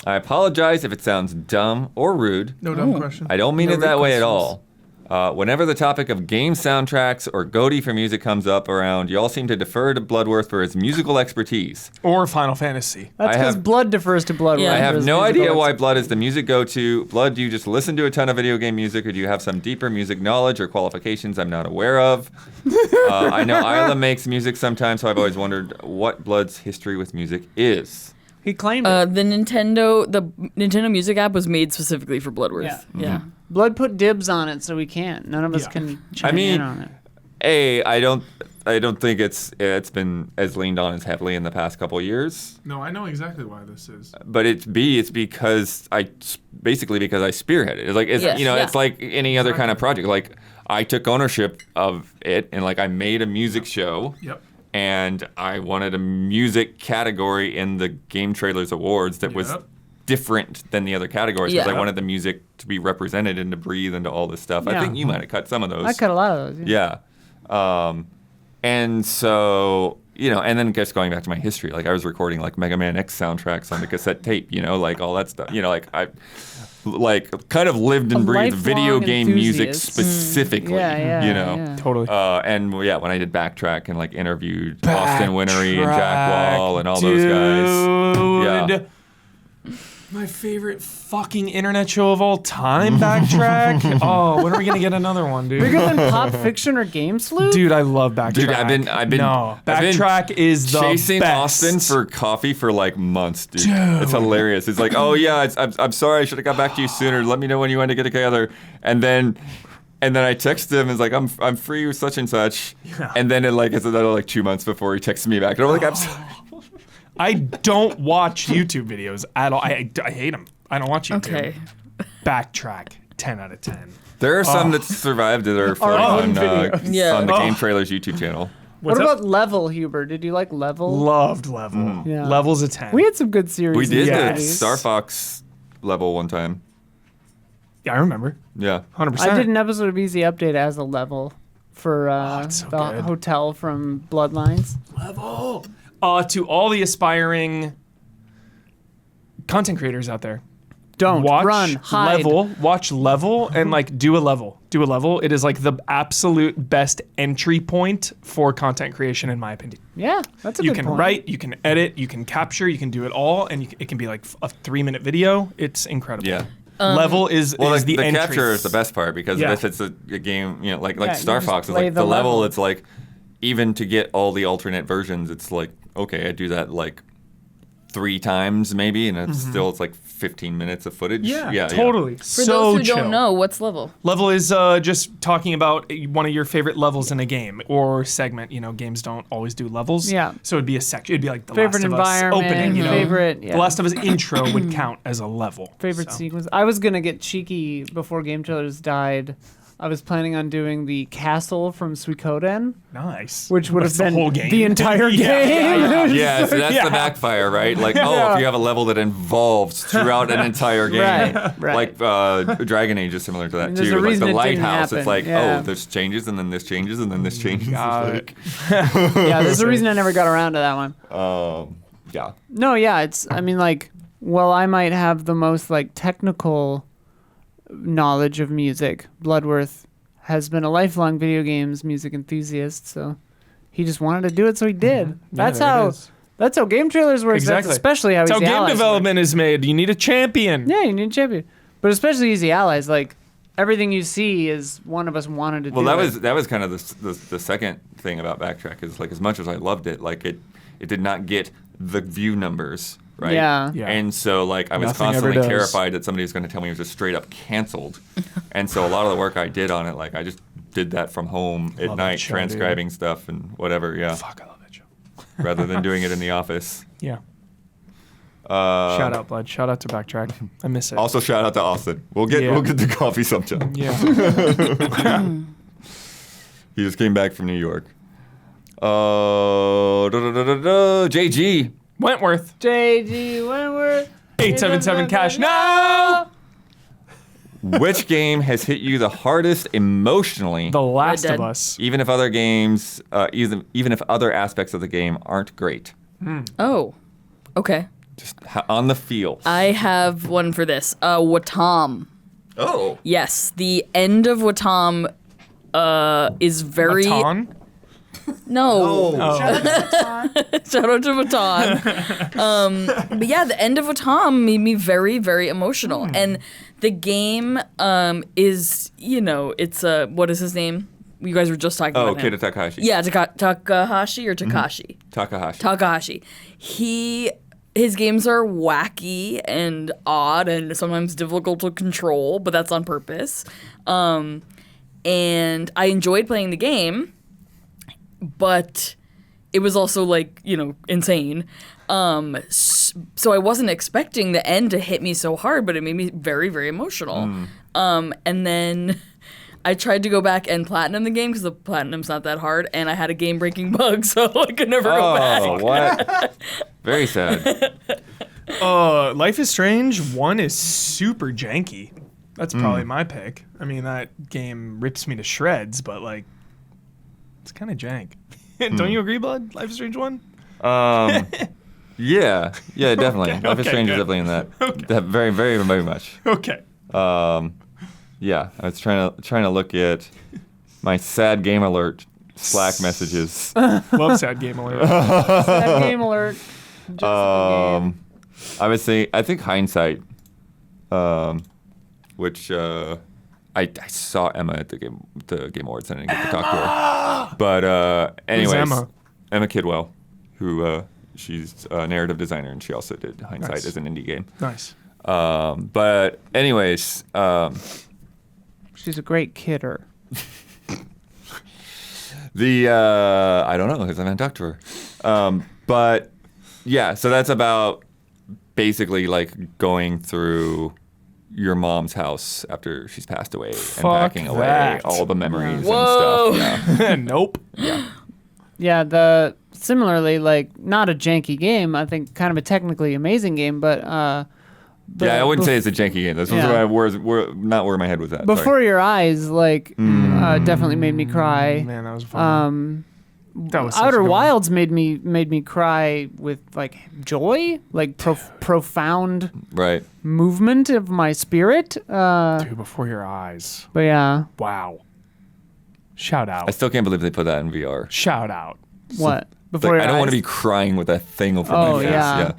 I apologize if it sounds dumb or rude. No dumb question. I don't mean No it that way at questions. all. Whenever the topic of game soundtracks or GOTY for music comes up around, y'all seem to defer to Bloodworth for his musical expertise. Or Final Fantasy. That's I because have- blood defers to blood. Yeah. I have whereas no musical idea why ex- Blood is the music go-to. Blood, do you just listen to a ton of video game music, or do you have some deeper music knowledge or qualifications I'm not aware of? I know Isla makes music sometimes, so I've always wondered what Blood's history with music is. He claimed it. The Nintendo Music app was made specifically for Bloodworth. Yeah. Blood put dibs on it, so we can't. None of us Yeah. can chime mean, in on it. I don't think it's been as leaned on as heavily in the past couple years. No, I know exactly why this is. But it's because I spearheaded it. It's like Yes, yeah. it's like any other kind of project. Like I took ownership of it, and like I made a music show. Yep. And I wanted a music category in the Game Trailers Awards that was Yep. different than the other categories because Yeah. I wanted the music to be represented and to breathe into all this stuff. I Yeah. think you might have cut some of those. I cut a lot of those. Yeah. And so, and then just going back to my history, like I was recording like Mega Man X soundtracks on the cassette tape, like all that stuff. Like I kind of lived and A breathed video lifelong game music enthusiast. specifically, Yeah, you know. Totally. And yeah, when I did Backtrack and like interviewed Austin Winnery and Jack Wall and all Dude. those guys. Yeah. My favorite fucking internet show of all time, Backtrack. Oh, when are we gonna get another one, dude? Bigger than Pop Fiction or Game Sleuth? Dude, I love Backtrack. Dude, I've been no, I've been Backtrack is the chasing best. Austin for coffee for like months, dude. It's hilarious. It's like, oh yeah, I'm sorry, I should have got back to you sooner. Let me know when you want to get together. And then I text him and it's like, I'm free with such and such. Yeah. And then it's another like 2 months before he texts me back. And I'm like, I'm sorry. I don't watch YouTube videos at all. I hate them. I don't watch YouTube. Okay. Backtrack, 10 out of 10. There are some that survived that are floating own on, videos. Yeah. on the Oh. Game Trailers YouTube channel. What What's up? about Level, Huber? Did you like Level? Loved Level. Yeah. Level's a 10. We had some good series. We in did the the Yes. 80s. Star Fox level one time. Yeah, I remember. Yeah. 100%. I did an episode of Easy Update as a Level for it's so the good. hotel from Bloodlines. Level. To all the aspiring content creators out there, Don't watch run, hide. Level. Watch Level and like do a level. Do a level. It is like the absolute best entry point for content creation, in my opinion. Yeah, that's a You good can point. write, you can edit, you can capture, you can do it all, and it can be like a 3-minute video. It's incredible. Yeah. Level is Well, is the entry. capture is the best part because Yeah. if it's a game, like Yeah, Star you just Fox is play like the the level. level. It's like even to get all the alternate versions, it's like okay, I do that like 3 times maybe, and it's like 15 minutes of footage. Yeah, totally. For so those who chill. don't know, what's level? Level is just talking about one of your favorite levels in a game or segment. Games don't always do levels. Yeah. So it'd be a section. It'd be like the Favorite Last of Us environment, opening. favorite, The Last of Us intro would count as a level. Favorite so. sequence. I was gonna get cheeky before Game Trailers died. I was planning on doing the castle from Suikoden, Nice. which would have That's been the whole game. the entire game. Yeah, so that's the backfire, right? Like, if you have a level that involves throughout an entire game, Right. like Dragon Age is similar to that there's too. a Like reason the it didn't lighthouse, happen, it's like, yeah. there's changes, and then this changes, and then this changes. Got It's Yeah, there's a reason I never got around to that one. like, yeah. No, yeah, it's. I mean, like, well, I might have the most like technical knowledge of music. Bloodworth has been a lifelong video games music enthusiast, so he just wanted to do it, so he did. That's there it how. is. That's how game trailers work. Exactly. That's especially how That's how Easy game Allies development is made. You need a champion. work. Yeah, you need a champion, but especially Easy Allies. Like everything you see is one of us wanted to do. Well, that it. was kind of the second thing about Backtrack is like as much as I loved it, like it did not get the view numbers. Right. Yeah. Yeah. And so, like, I was Nothing ever constantly does. terrified that somebody was going to tell me it was just straight up canceled. And so, a lot of the work I did on it, like, I just did that from home at Love night, that show, transcribing stuff and whatever. Yeah. Fuck, I love that show. Rather than doing it in the office. Yeah. Shout out, Blood. Shout out to Backtrack. I miss it. Also, shout out to Austin. We'll get the coffee sometime. Yeah. He just came back from New York. JG. Wentworth. JG Wentworth. 877 cash. No! Which game has hit you the hardest emotionally? The Last Red of Dead. Us. Even if other games, even if other aspects of the game aren't great, Oh, okay. just on the feel. I have one for this. Watam. Oh, Yes, the end of Watam is very Matan? no. Oh. Shout out to Baton. But yeah, the end of Watam made me very, very emotional. And the game is, it's what is his name? You guys were just talking about him. Keita Takahashi. Yeah, Takahashi or Takashi? Takahashi. Takahashi. His games are wacky and odd and sometimes difficult to control, but that's on purpose. And I enjoyed playing the game, but it was also insane. So I wasn't expecting the end to hit me so hard, but it made me very, very emotional. And then I tried to go back and platinum the game because the platinum's not that hard, and I had a game-breaking bug, so I could never go back. Oh, what? Very sad. Life is Strange 1 is super janky. That's probably my pick. I mean, that game rips me to shreds, but it's kind of jank. Don't you agree, Blood? Life is Strange 1? Yeah, definitely. Life is okay, Strange is good. definitely in that. That very, very, very much. Okay. Yeah, I was trying to look at my sad game alert Slack messages. Love sad game alert. Sad game alert. Just a game. I think Hindsight, which I saw Emma at the Game Awards and I didn't get to talk to her. But anyways, Emma? Emma Kidwell, who she's a narrative designer and she also did Hindsight Nice. as an indie game. Nice. But anyways, She's a great kidder. I don't know because I haven't talked to her. But yeah, so that's about basically going through your mom's house after she's passed away and packing away that. all the memories Whoa. and stuff. Yeah. Nope. Yeah, similarly, not a janky game. I think kind of a technically amazing game, but Yeah, I wouldn't say it's a janky game. This was Yeah. not where my head was at. Before Sorry. Your Eyes, definitely made me cry. Man, that was fun. That was such a Outer good one. Wilds made me cry with joy, profound Right. movement of my spirit. Dude, Before Your Eyes. But yeah, Wow. Shout I out. still can't believe they put that in VR. Shout out. what? before I your don't want to eyes. be crying with that thing over Oh, my face. yeah.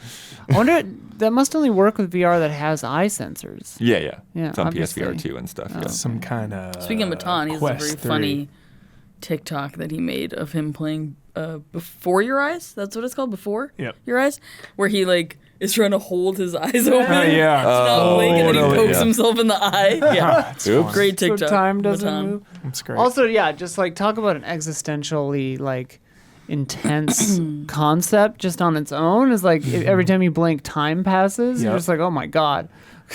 I wonder, that must only work with VR that has eye sensors. Yeah. Yeah, It's on obviously. PSVR 2 and stuff. Yeah. Some kind of. Speaking of Matan, he's a very Quest 3. funny TikTok that he made of him playing Before Your Eyes. That's what it's called, Before Yep. Your Eyes, where he like is trying to hold his eyes open. Yeah. to not blink, and then he totally, pokes yeah. himself in the eye. Yeah, It's Oops. fun. great TikTok. So time doesn't Matan. move. It's great. Also, yeah, just like talk about an existentially like intense concept just on its own is like every time you blink, time passes. You're Yep. just like, oh my god.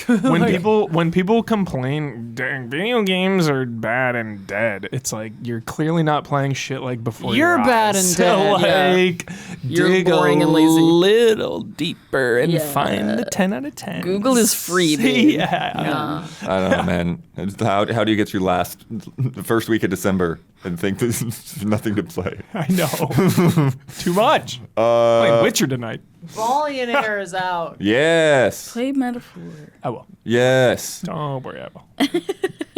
when people complain, dang, video games are bad and dead. It's like you're clearly not playing shit like Before You're Your bad Eyes. and dead, yeah. Like, You're dig boring a and lazy. little deeper and Yeah. find the 10 out of 10. Google is free, babe. Yeah. I don't know, man. How do you get through the first week of December and think there's nothing to play? I know. Too much. Playing Witcher tonight. Billionaire is out. Yes. Play Metaphor. I will. Yes. Don't worry, I will.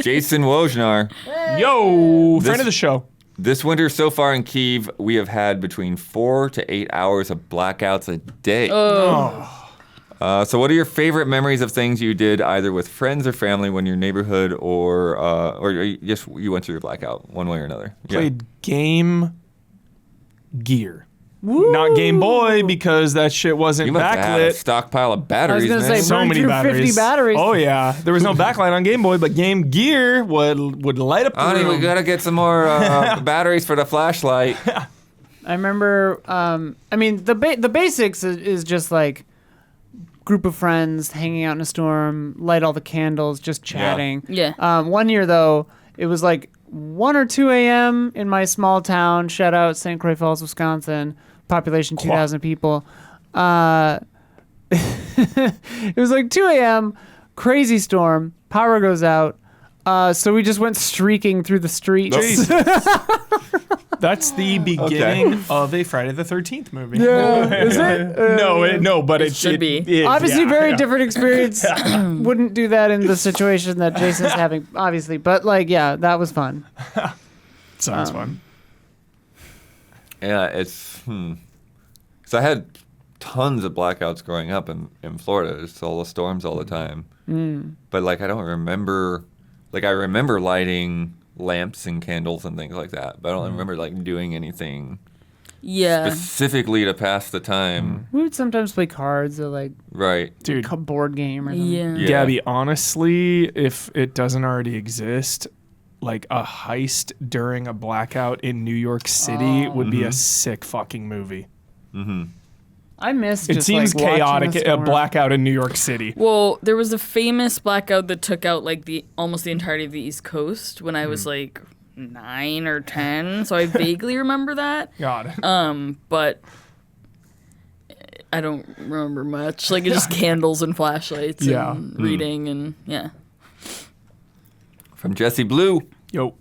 Jason Wojnar. Yo, This- friend of the show. This winter so far in Kyiv, we have had between 4 to 8 hours of blackouts a day. So what are your favorite memories of things you did either with friends or family when your neighborhood or just you went through your blackout one way or another? Yeah. Played Game Gear. Not Game Boy because that shit wasn't You must have had a backlit. stockpile of batteries, gonna man. say, So burned many through batteries. 50 batteries. Oh yeah, there was no backlight on Game Boy, but Game Gear would light up the Honey, we room. gotta get some more batteries for the flashlight. I remember. I mean, the basics is just like group of friends hanging out in a storm, light all the candles, just chatting. Yeah. One year though, it was like 1 or 2 a.m. in my small town. Shout out St. Croix Falls, Wisconsin. Population 2,000 people. It was like 2 a.m. Crazy storm. Power goes out. So we just went streaking through the streets. That's the beginning of a Friday the 13th movie. Yeah, is it? No, but it should be. is, Obviously, yeah, very yeah. different experience. Wouldn't do that in the situation that Jason's having, obviously. But like, yeah, that was fun. Sounds fun. Yeah, it's. So I had tons of blackouts growing up in Florida. It's all the storms all the time. But like, I don't remember. Like, I remember lighting lamps and candles and things like that. But I don't remember like doing anything Yeah. specifically to pass the time. We would sometimes play cards or like Right. Dude, a board game or something. Yeah. Yeah. Gabby, honestly, if it doesn't already exist, like a heist during a blackout in New York City would be a sick fucking movie. I miss. It just, seems like, watching chaotic, the a storm. blackout in New York City. Well, there was a famous blackout that took out like almost the entirety of the East Coast when I was like 9 or 10, so I vaguely remember that. God. But I don't remember much. Like it's just candles and flashlights Yeah. and reading and yeah. From Jesse Blue. Yo.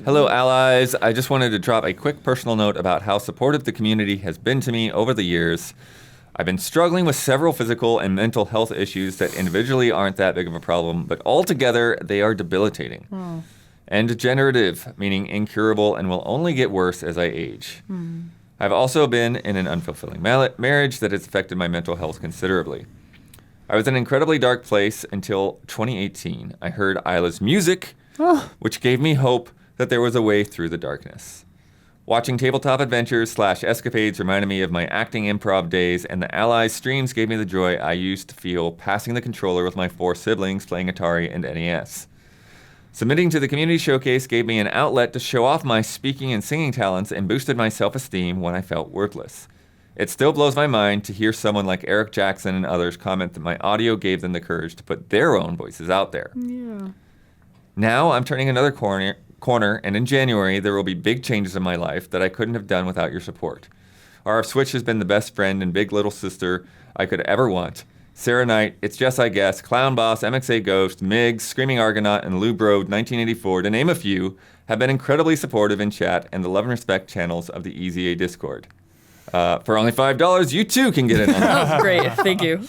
Hello, allies. I just wanted to drop a quick personal note about how supportive the community has been to me over the years. I've been struggling with several physical and mental health issues that individually aren't that big of a problem, but altogether they are debilitating. And degenerative, meaning incurable and will only get worse as I age. I've also been in an unfulfilling marriage that has affected my mental health considerably. I was in an incredibly dark place until 2018. I heard Isla's music, which gave me hope that there was a way through the darkness. Watching tabletop adventures / escapades reminded me of my acting improv days, and the Allies streams gave me the joy I used to feel passing the controller with my 4 siblings playing Atari and NES. Submitting to the community showcase gave me an outlet to show off my speaking and singing talents and boosted my self-esteem when I felt worthless. It still blows my mind to hear someone like Eric Jackson and others comment that my audio gave them the courage to put their own voices out there. Yeah. Now I'm turning another corner, and in January there will be big changes in my life that I couldn't have done without your support. RF Switch has been the best friend and big little sister I could ever want. Sarah Knight, It's Just I Guess, Clown Boss, MXA Ghost, Migs, Screaming Argonaut, and Lou Brode 1984, to name a few, have been incredibly supportive in chat and the Love and Respect channels of the EZA Discord. For only $5, you too can get in on that. Oh, great. Thank you.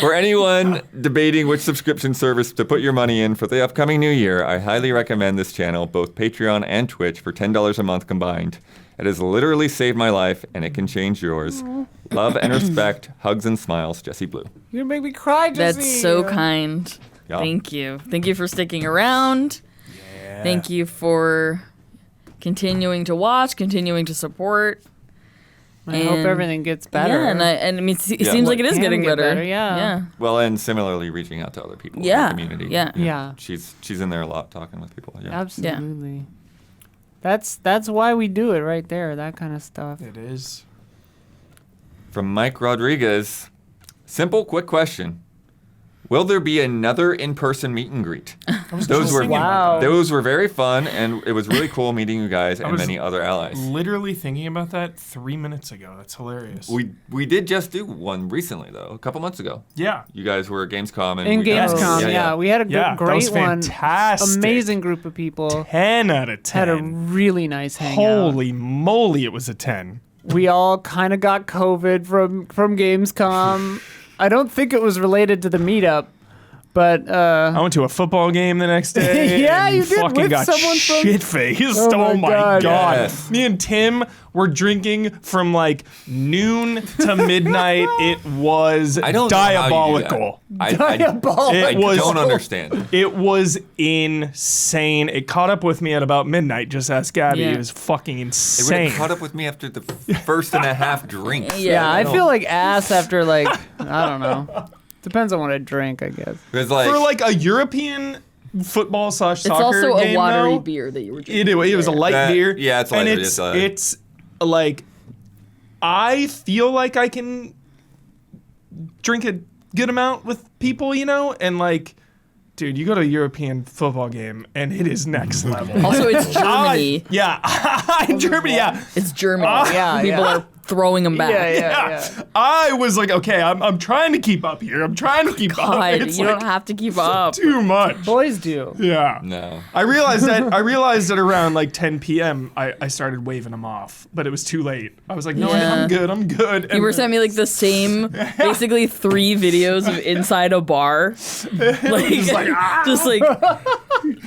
For anyone debating which subscription service to put your money in for the upcoming new year, I highly recommend this channel, both Patreon and Twitch, for $10 a month combined. It has literally saved my life, and it can change yours. Love and respect. Hugs and smiles, Jesse Blue. You're gonna make me cry, Jesse. That's so kind. Yeah. Thank you. Thank you for sticking around. Yeah. Thank you for continuing to watch, continuing to support. I hope And- everything gets better. Yeah, and I mean, it Yeah. seems like it is Can getting get better. yeah. Yeah. Well, and similarly reaching out to other people in Yeah. the community. Yeah. Yeah. She's in there a lot talking with people. Yeah. Absolutely. That's why we do it right there. That kind of stuff. It is. From Mike Rodriguez, simple, quick question. Will there be another in-person meet and greet? Those were thinking about that. those were very fun, and it was really cool meeting you guys and was many other allies. Literally thinking about that 3 minutes ago. That's hilarious. We did just do one recently though, a couple months ago. Yeah. You guys were at Gamescom and In we got- Gamescom, Yes. yeah, we had a Yeah, that was great one. fantastic. Amazing group of people. 10 out of 10. Had a really nice hangout. Holy moly, it was a 10. We all kind of got COVID from Gamescom. I don't think it was related to the meetup, but I went to a football game the next day. Yeah, and you did, Fucking with got someone from- shit-faced. Oh Oh, my my God. god. Yes. Me and Tim were drinking from like noon to midnight. It was I don't know how you do that. diabolical. I Diabolical. It I was- don't understand. It was insane. It caught up with me at about midnight. Just ask Gabby. Yeah. It was fucking It would insane. have caught up with me after the first and a half drinks. yeah, I don't- feel like ass after like I don't know. Depends on what I drink, I guess. It was like, For like a European football / soccer It's also a game, watery though, beer that you were drinking. It was a light That- beer. yeah, it's and lighter, it's it's, like I feel like I can drink a good amount with people, you know, and like, dude, you go to a European football game and it is next level. Also, it's Germany. In Germany, yeah. It's Germany. Yeah, People yeah. are throwing them back. Yeah. I was like, okay, I'm trying to keep up here. I'm trying to keep up. God, It's you like don't have to keep up. too much. Boys do. Yeah. no. I realized that around like 10 p.m. I started waving them off, but it was too late. I was like, no, Yeah. I'm good. You were sending me like the same, basically 3 videos of inside a bar, like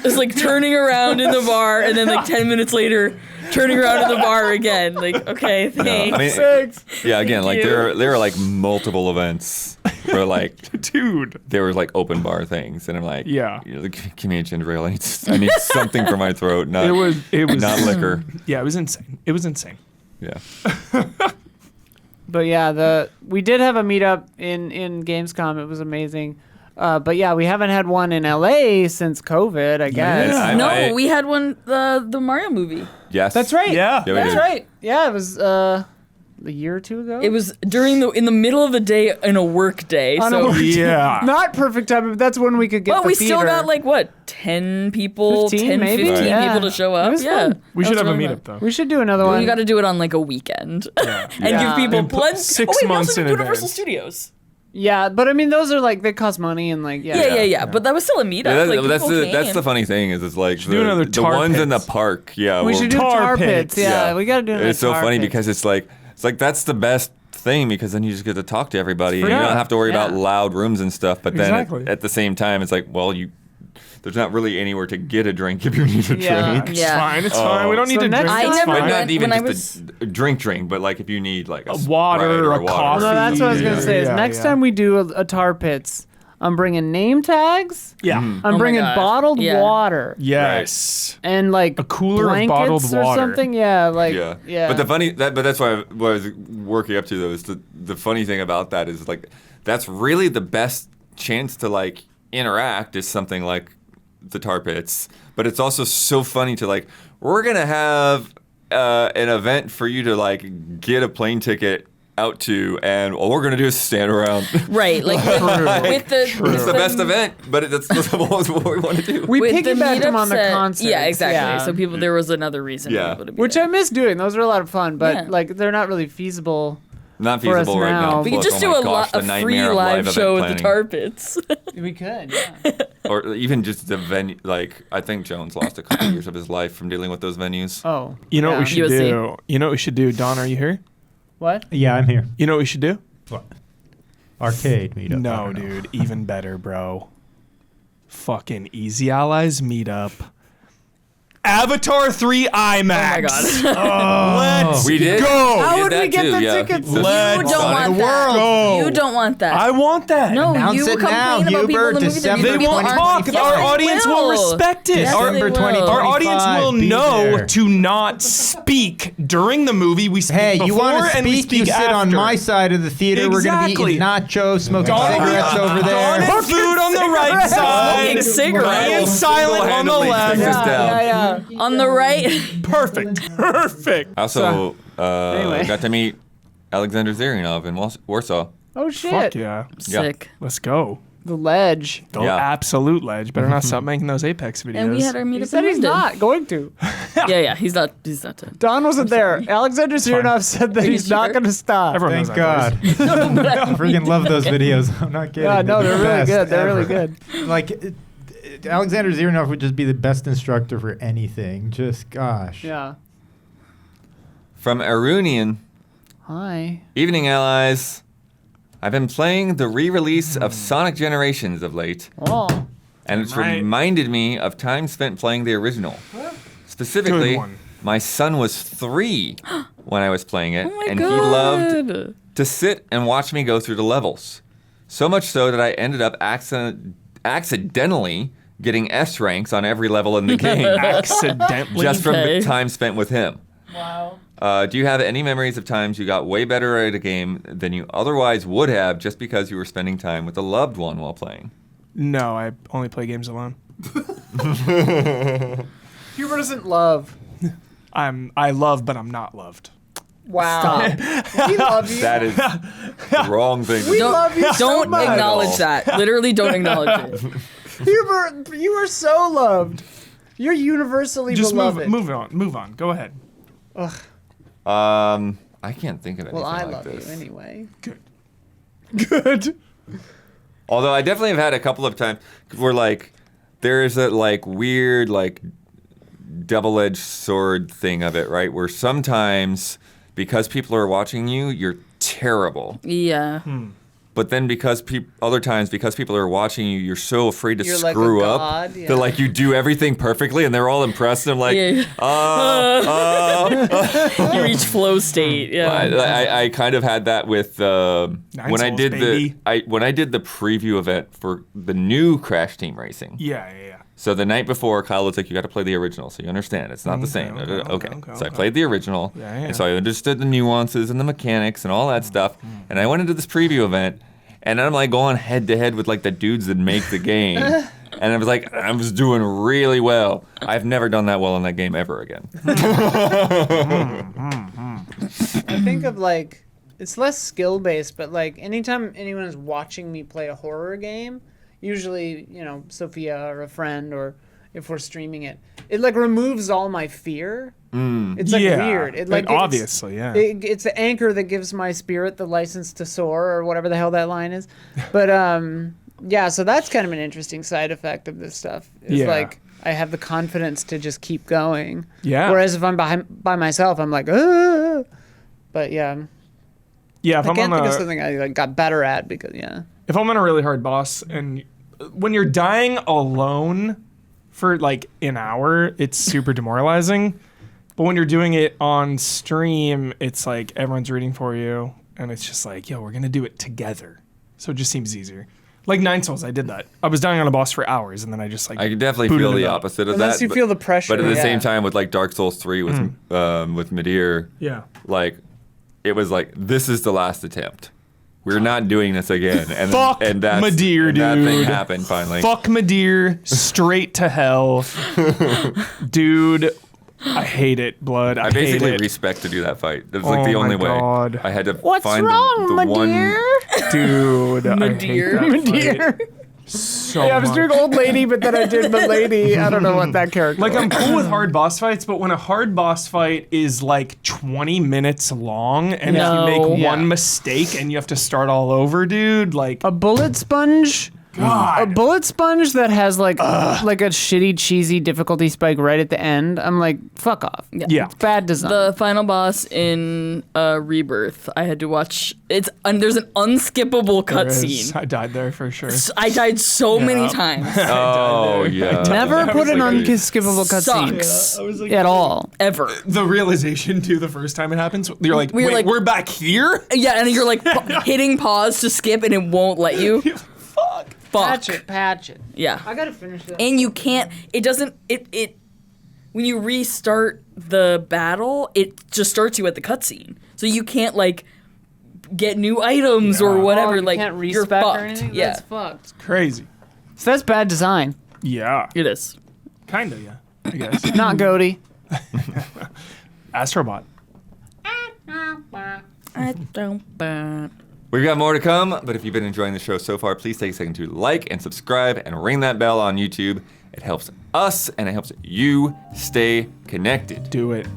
just like turning around in the bar, and then like 10 minutes later, turning around in the bar again. Like, okay, thanks. I mean, Thanks. yeah, again, like you. there are like multiple events where like dude. there was like open bar things, and I'm like, Yeah. you know, give me a ginger ale. I need something for my throat, not It was not liquor. Yeah, it was insane. It was insane. Yeah. But yeah, we did have a meetup in Gamescom. It was amazing. But yeah, we haven't had one in LA since COVID, I guess. Yeah. No, we had one the Mario movie. Yes. That's right. Yeah. Yeah, we That's did. right. Yeah, it was a year or two ago. It was in the middle of the day in a work day. On a So work day. Yeah. Not perfect time, but that's when we could get well, the we still theater. got like what 10 people, 15 10, maybe? 15 Yeah. people to show It up. was Yeah, fun. We That should was have a really meetup fun. though. We should do another one. You got to do it on like a weekend Yeah. and Yeah. give people And plenty. 6 we months also in do Universal advance. Studios. Yeah, but I mean, those are like, they cost money and like, Yeah. But that was still a meetup. Yeah, like, that's people that's came. the funny thing is like do another the tar ones in the pits. park. Yeah, We well, should do tar tar pits. pits. Yeah, we got to do another It's so tar funny pits. because it's like that's the best thing because then you just get to talk to everybody and you free. don't have to worry about Yeah. loud rooms and stuff. But then Exactly. at the same time, it's like, well, there's not really anywhere to get a drink if you need a Yeah. drink. It's Yeah. fine. It's fine. We don't need So to next drink. time- It's I never But fine. not went even when I just a drink, but like if you need like a water Sprite or a water. coffee. No, that's what I was going to say. Is Yeah, next yeah. time we do a tar pits, I'm bringing name tags. Yeah. I'm my bringing God. bottled Yeah. water Yes. and like A cooler of blankets bottled or water. something. Yeah, like Yeah. But that's what I was working up to though. Is the funny thing about that is like that's really the best chance to like interact is something like the tar pits. But it's also so funny to like we're gonna have an event for you to like get a plane ticket out to, and all we're gonna do is stand around. Right, like with the It's the best event, but that's what we want to do. we with the piggybacked them on the meetups, concert. Yeah, exactly. Yeah. So there was another reason Yeah. for people to be Which there. I miss doing. Those were a lot of fun, but Yeah. like they're not really feasible Not for us feasible right now. now. We could Plus, just oh do my gosh, a the free nightmare of live event show with the planning. tar pits. We could, yeah. Or even just the venue. Like, I think Jones lost a couple years of his life from dealing with those venues. Oh. You know what we yeah. should USC. do? You know what we should do? Don, are you here? What? Yeah, I'm here. You know what we should do? What? Arcade meetup. I No, don't know. dude. Even better, bro. Fucking Easy Allies meetup. Avatar 3 IMAX. Oh my god. Let's We did. go. How did would we that get too, the yeah. tickets? The You Let's don't Sonic want World. that. Go. You don't want that. I want that. No, Announce you it complain now, about people Huber, in the movie December They people won't aren't- talk. Yes, Our they audience will. will respect it. Yes, Our, they December will. 2025. our audience will Be know there. to not speak during the movie. We speak Hey, you before want to and we speak? You speak sit after. on my side of the theater. We're going to be Exactly. eating nachos, smoking Don cigarettes over Don there. and food on the right side. Smoking cigarettes. Ryan silent on the Single-handedly left. took us down. Yeah. On the right. Perfect. Perfect. I also Anyway. got to meet Alexander Zarianov in Warsaw. Oh, shit. Fuck yeah. Sick. Let's go. The ledge. The Yeah. absolute ledge. Better not stop making those Apex videos. And we had our meetup. He said in he's London. not going to. Yeah, he's not. He's not done. Don wasn't there. Alexander fine. Zirnov said that Are you he's not sure? going to stop. Everyone Thank knows that, God. boys. I freaking love those videos. I'm not kidding. Yeah, no, they're the really best good. They're really ever. good. Like, Alexander Zirnov would just be the best instructor for anything. Just, gosh. Yeah. From Arunian, Hi. evening allies. I've been playing the re-release of Sonic Generations of late, Oh. and it's Right. reminded me of time spent playing the original. Specifically, Good one. my son was 3 when I was playing it, Oh my and god. he loved to sit and watch me go through the levels. So much so that I ended up accidentally getting S ranks on every level in the game Accidentally. just from Okay. the time spent with him. Wow. Do you have any memories of times you got way better at a game than you otherwise would have just because you were spending time with a loved one while playing? No, I only play games alone. Huber doesn't love. I love, but I'm not loved. Wow. We love you. That is the wrong thing to We do. love you so Don't much. acknowledge that. Literally, don't acknowledge it. Huber, you are so loved. You're universally Just beloved. move on. Go ahead. I can't think of anything Well, I like love this. you anyway. Good. Although I definitely have had a couple of times where like there is a like weird like double-edged sword thing of it, right? Where sometimes because people are watching you, you're terrible. Yeah. But then because other times because people are watching you, you're so afraid to You're like a screw god, up yeah. that like you do everything perfectly and they're all impressed and I'm like, Yeah. You reach flow state. Yeah. I kind of had that with when I Souls, did baby. when I did the preview event for the new Crash Team Racing. Yeah. So the night before, Kyle was like, "You got to play the original, so you understand it's not the same." okay. So I played the original, Yeah. and so I understood the nuances and the mechanics and all that stuff. And I went into this preview event, and I'm like going head to head with like the dudes that make the game. And I was like, I was doing really well. I've never done that well in that game ever again. I think of like, it's less skill based, but like anytime anyone is watching me play a horror game, usually, you know, Sophia or a friend, or if we're streaming it, it like removes all my fear. It's like Yeah. weird. It like It obviously, yeah. It's the anchor that gives my spirit the license to soar, or whatever the hell that line is. But yeah, so that's kind of an interesting side effect of this stuff. It's Yeah. like I have the confidence to just keep going. Yeah. Whereas if I'm by myself, I'm like, ah. But yeah, Yeah. If I I'm can't on think of a, something I like got better at because if I'm on a really hard boss and when you're dying alone for like an hour, it's super demoralizing. But when you're doing it on stream, it's like everyone's rooting for you, and it's just like, yo, we're gonna do it together. So it just seems easier. Like 9 Souls, I did that. I was dying on a boss for hours, and then I just like I could definitely booted feel it the up. opposite of unless that. you but- feel the pressure. But at the yeah. same time, with like Dark Souls 3 with Midir, Yeah. like it was like this is the last attempt. We're not doing this again. And Fuck and that's, Midir, and that thing dude. happened finally. Fuck Midir, straight to hell. Dude, I hate it, Blood. I I basically hate it. respect to do that fight. It was like Oh the my only God. way. I had to What's find wrong, the my one. dear? Dude, I hate Midir. that fight. Dear. so Yeah, I was much. doing old lady, but then I did the lady. I don't know what that character. Like, was. I'm cool with hard boss fights, but when a hard boss fight is like 20 minutes long and if No. you make Yeah. one mistake and you have to start all over, dude, like, A bullet sponge. God. A bullet sponge that has like a shitty cheesy difficulty spike right at the end. I'm like, fuck off. Yeah. It's bad design. The final boss in Rebirth, I had to watch. There's an unskippable There is. cutscene. I died there for sure. I died so many times. Oh, yeah. Never put an like- unskippable cutscene Sucks. I was like, at all. Ever. the realization too the first time it happens, you're like, We're wait, like- we're back here? Yeah, and then you're like hitting pause to skip, and it won't let you. Fuck. Fuck. Patch it. Yeah. I gotta finish that. And you can't. It doesn't. It. When you restart the battle, it just starts you at the cutscene, so you can't like get new items or whatever. you like can't you're respec fucked. or anything? Yeah, That's fucked. Crazy. So that's bad design. Yeah. it is. Kinda, yeah. I guess. Not Goaty. Astrobot. I don't. We've got more to come, but if you've been enjoying the show so far, please take a second to like and subscribe and ring that bell on YouTube. It helps us and it helps you stay connected. Do it.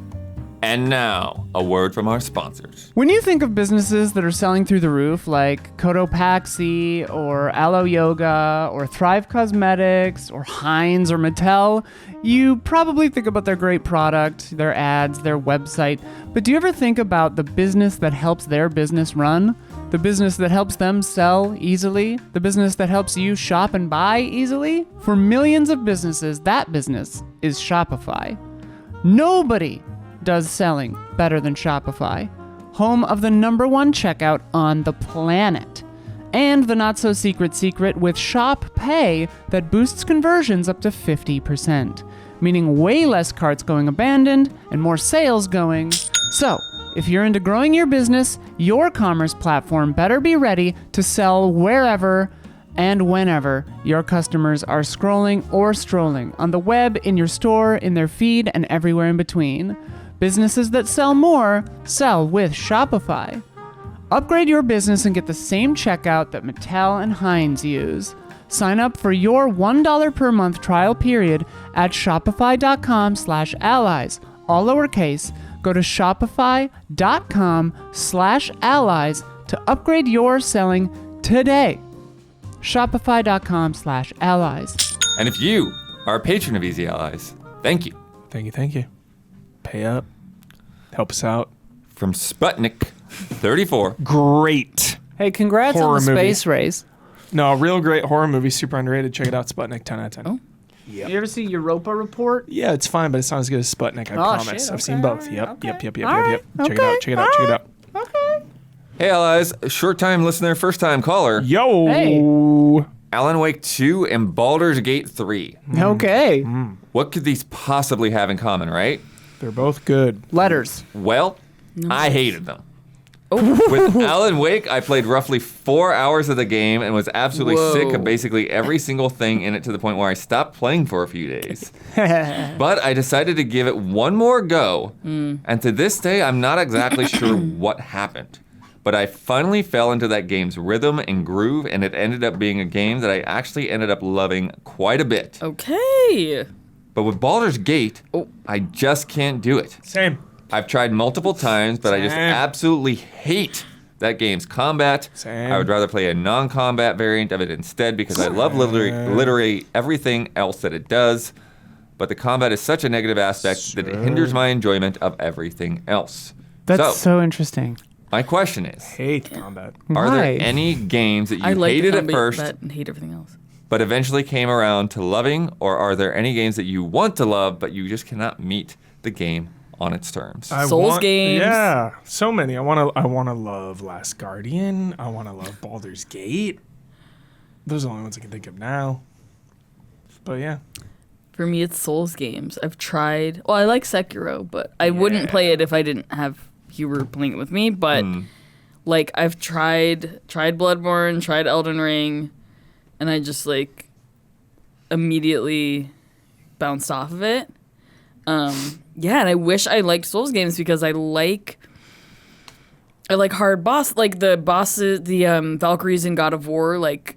And now, a word from our sponsors. When you think of businesses that are selling through the roof, like Cotopaxi or Aloe Yoga or Thrive Cosmetics or Heinz or Mattel, you probably think about their great product, their ads, their website. But do you ever think about the business that helps their business run? The business that helps them sell easily? The business that helps you shop and buy easily? For millions of businesses, that business is Shopify. Nobody does selling better than Shopify, home of the #1 checkout on the planet, and the not-so-secret secret with Shop Pay that boosts conversions up to 50%, meaning way less carts going abandoned and more sales going. So, if you're into growing your business, your commerce platform better be ready to sell wherever and whenever your customers are scrolling or strolling on the web, in your store, in their feed, and everywhere in between. Businesses that sell more sell with Shopify. Upgrade your business and get the same checkout that Mattel and Heinz use. Sign up for your $1 per month trial period at shopify.com/allies, all lowercase. Go to shopify.com/allies to upgrade your selling today. Shopify.com/allies. And if you are a patron of Easy Allies, thank you. Thank you, thank you. Pay up. Help us out. From Sputnik 34. Great. Hey, congrats Horror on the movie. space race. No, real great horror movie, super underrated. Check it out, Sputnik, 10 out of 10. Oh. You ever see Europa Report? Yeah, it's fine, but it's not as good as Sputnik, I Oh, promise. shit, I've seen okay, both. Yep, okay. yep, yep, yep, All yep, right, yep. Check it okay, out, check it out, check it out. Okay. Hey, Allies. Short time listener, first time caller. Yo! Hey. Alan Wake 2 and Baldur's Gate 3. Okay. What could these possibly have in common, right? They're both good. Letters. Well, I hated them. With Alan Wake, I played roughly 4 hours of the game and was absolutely Whoa. sick of basically every single thing in it to the point where I stopped playing for a few days. But I decided to give it one more go, and to this day, I'm not exactly sure what happened. But I finally fell into that game's rhythm and groove, and it ended up being a game that I actually ended up loving quite a bit. Okay. But with Baldur's Gate, Oh. I just can't do it. Same. I've tried multiple times, but I just Same. absolutely hate that game's combat. Same. I would rather play a non-combat variant of it instead because I love literally everything else that it does. But the combat is such a negative aspect that it hinders my enjoyment of everything else. That's so interesting. My question is, Hate combat. are Why? there any games that I you like hated the at first combat and hate everything else. but eventually came around to loving, or are there any games that you want to love but you just cannot meet the game on its terms? Souls games. Yeah, so many. I wanna love Last Guardian. I wanna love Baldur's Gate. Those are the only ones I can think of now. But yeah. For me, it's Souls games. I've tried. Well, I like Sekiro, but I wouldn't play it if I didn't have you were playing it with me. But like, I've tried Bloodborne, tried Elden Ring, and I just like immediately bounced off of it. Yeah, and I wish I liked Souls games because I like hard boss, like the bosses, the Valkyries in God of War, like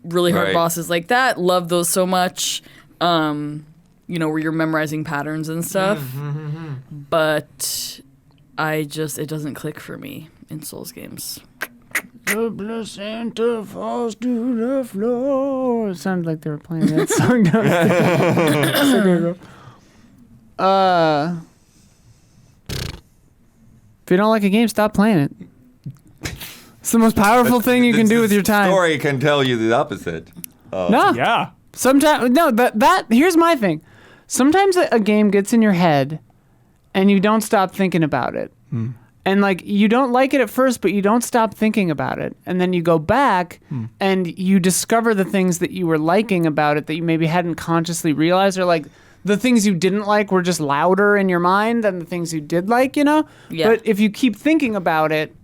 really hard Right. bosses like that. Love those so much. Where you're memorizing patterns and stuff. But it doesn't click for me in Souls games. The placenta falls to the floor. It sounded like they were playing that song downstairs. If you don't like a game, stop playing it. It's the most powerful thing you can do with your time. Story can tell you the opposite. No. Yeah. Sometimes that here's my thing. Sometimes a game gets in your head and you don't stop thinking about it. And like you don't like it at first, but you don't stop thinking about it. And then you go back and you discover the things that you were liking about it that you maybe hadn't consciously realized, or like the things you didn't like were just louder in your mind than the things you did like, Yeah. But if you keep thinking about it,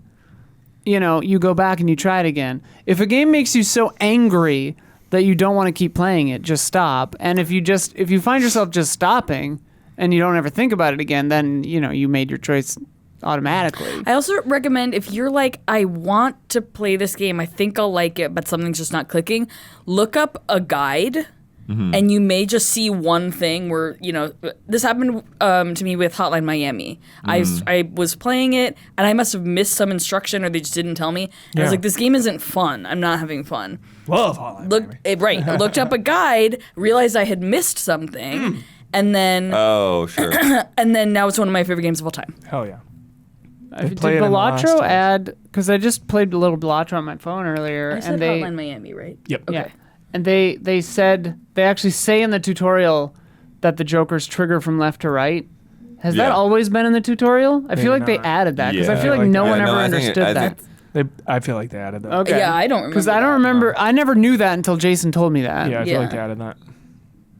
you go back and you try it again. If a game makes you so angry that you don't want to keep playing it, just stop. And if you find yourself just stopping and you don't ever think about it again, then, you made your choice automatically. I also recommend, if you're like, I want to play this game, I think I'll like it, but something's just not clicking, look up a guide. And you may just see one thing where, this happened to me with Hotline Miami. I was playing it, and I must have missed some instruction, or they just didn't tell me. And I was like, this game isn't fun. I'm not having fun. Love Hotline Miami. I looked up a guide, realized I had missed something, and then Oh, sure. and then now it's one of my favorite games of all time. Hell yeah. Did play it in the last Balatro time. add, because I just played a little Balatro on my phone earlier, I said and they Hotline Miami, right? Yep. Okay. Yeah. And they actually say in the tutorial that the Joker's trigger from left to right. Has that Yeah. always been in the tutorial? I feel Maybe like they not. added that because I Yeah. feel like Like no that. one Yeah, ever no, I think understood I that. think- I feel like they added that. Okay. Yeah, I don't remember. Because I don't that. remember. I never knew that until Jason told me that. Yeah, I feel like Yeah. they added that.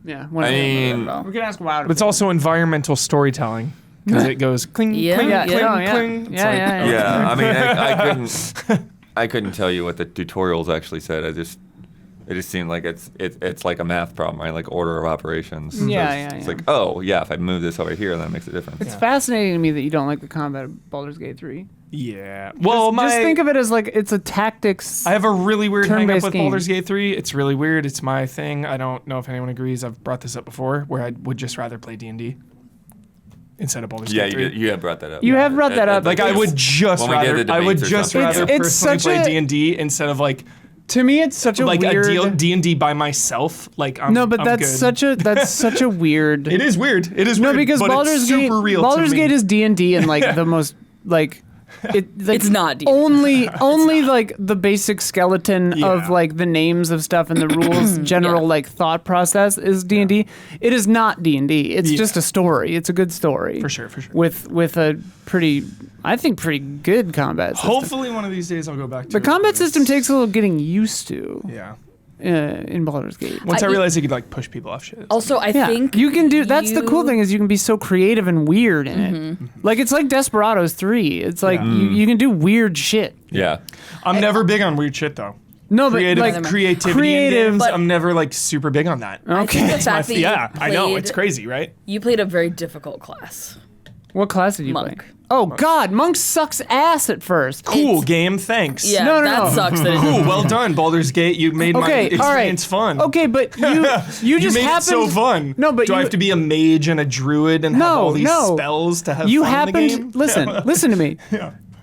Yeah. I mean, we can ask Wild. But it's also environmental storytelling because it goes cling, Yeah. cling, Yeah, cling, yeah, yeah. cling. It's Yeah, like, yeah, okay. yeah, I mean, I couldn't tell you what the tutorials actually said. It just seemed like it's like a math problem, right? Like order of operations. So it's like, oh yeah, if I move this over here, then it makes a difference. It's fascinating to me that you don't like the combat of Baldur's Gate 3. Yeah. Well, Just think of it as like it's a tactics. I have a really weird hang up turn-based with game. Baldur's Gate 3. It's really weird. It's my thing. I don't know if anyone agrees. I've brought this up before, where I would just rather play D&D instead of Baldur's Yeah, Gate 3. you have brought that up. You have brought that up. Like I would just When we did rather, the I would debates or just something. rather It's personally such play a- D&D instead of like To me, it's such a weird. a D&D by myself. Like I'm no, but I'm that's good. such a weird. It is weird. It is No, weird. because but Baldur's it's Gate. super real Baldur's to me. Gate is D&D and like the most like. It's not D&D. Only like the basic skeleton of Yeah. like the names of stuff and the rules, general Yeah. like thought process is D&D. It is not D&D. It's Yeah. just a story. It's a good story. For sure. With a pretty good combat system. Hopefully one of these days I'll go back to The it, combat but system it's- takes a little getting used to Yeah. in Baldur's Gate. Once I, I- realized you could like push people off shit. Also, I Yeah, think you can do. That's the cool thing is you can be so creative and weird in it. Like it's like Desperados 3. It's like Yeah. you can do weird shit. Yeah. I'm never big on weird shit though. No, but Creative, like creativity creative- in games, But- I'm never like super big on that. I think okay. the fact that Yeah, you I know played- it's crazy, right? You played a very difficult class. What class did you Monk. play? Oh God, Monk sucks ass at first. Cool It's- game, thanks. Yeah, No, no, that no. sucks. That Cool, it well done, Baldur's Gate. You made my Okay, all right. experience fun. Okay, but you You just made happened. it so fun. No, but do I you- have to be a mage and a druid and have No, all these no. spells to have You fun in the game? happened. Listen to me.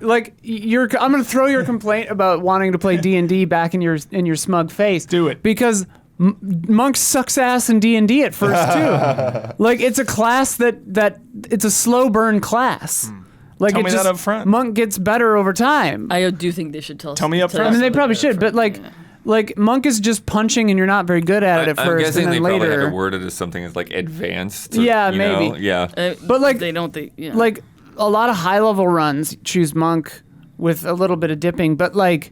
Like I'm gonna throw your complaint about wanting to play D&D back in your smug face. Do it. Because Monk sucks ass in D&D at first too. Like it's a class that it's a slow burn class. Like Tell it me just, that up front. Monk gets better over time. I do think they should tell us. Tell me up tell front. I us mean, they a little probably bit should, for- but like Monk is just punching and you're not very good at it at I'm first, guessing and they then probably had later, to word it as something as like advanced. Or, Yeah, you know? maybe. Yeah. But, like- they don't think. Yeah. like a lot of high level runs choose Monk with a little bit of dipping, but like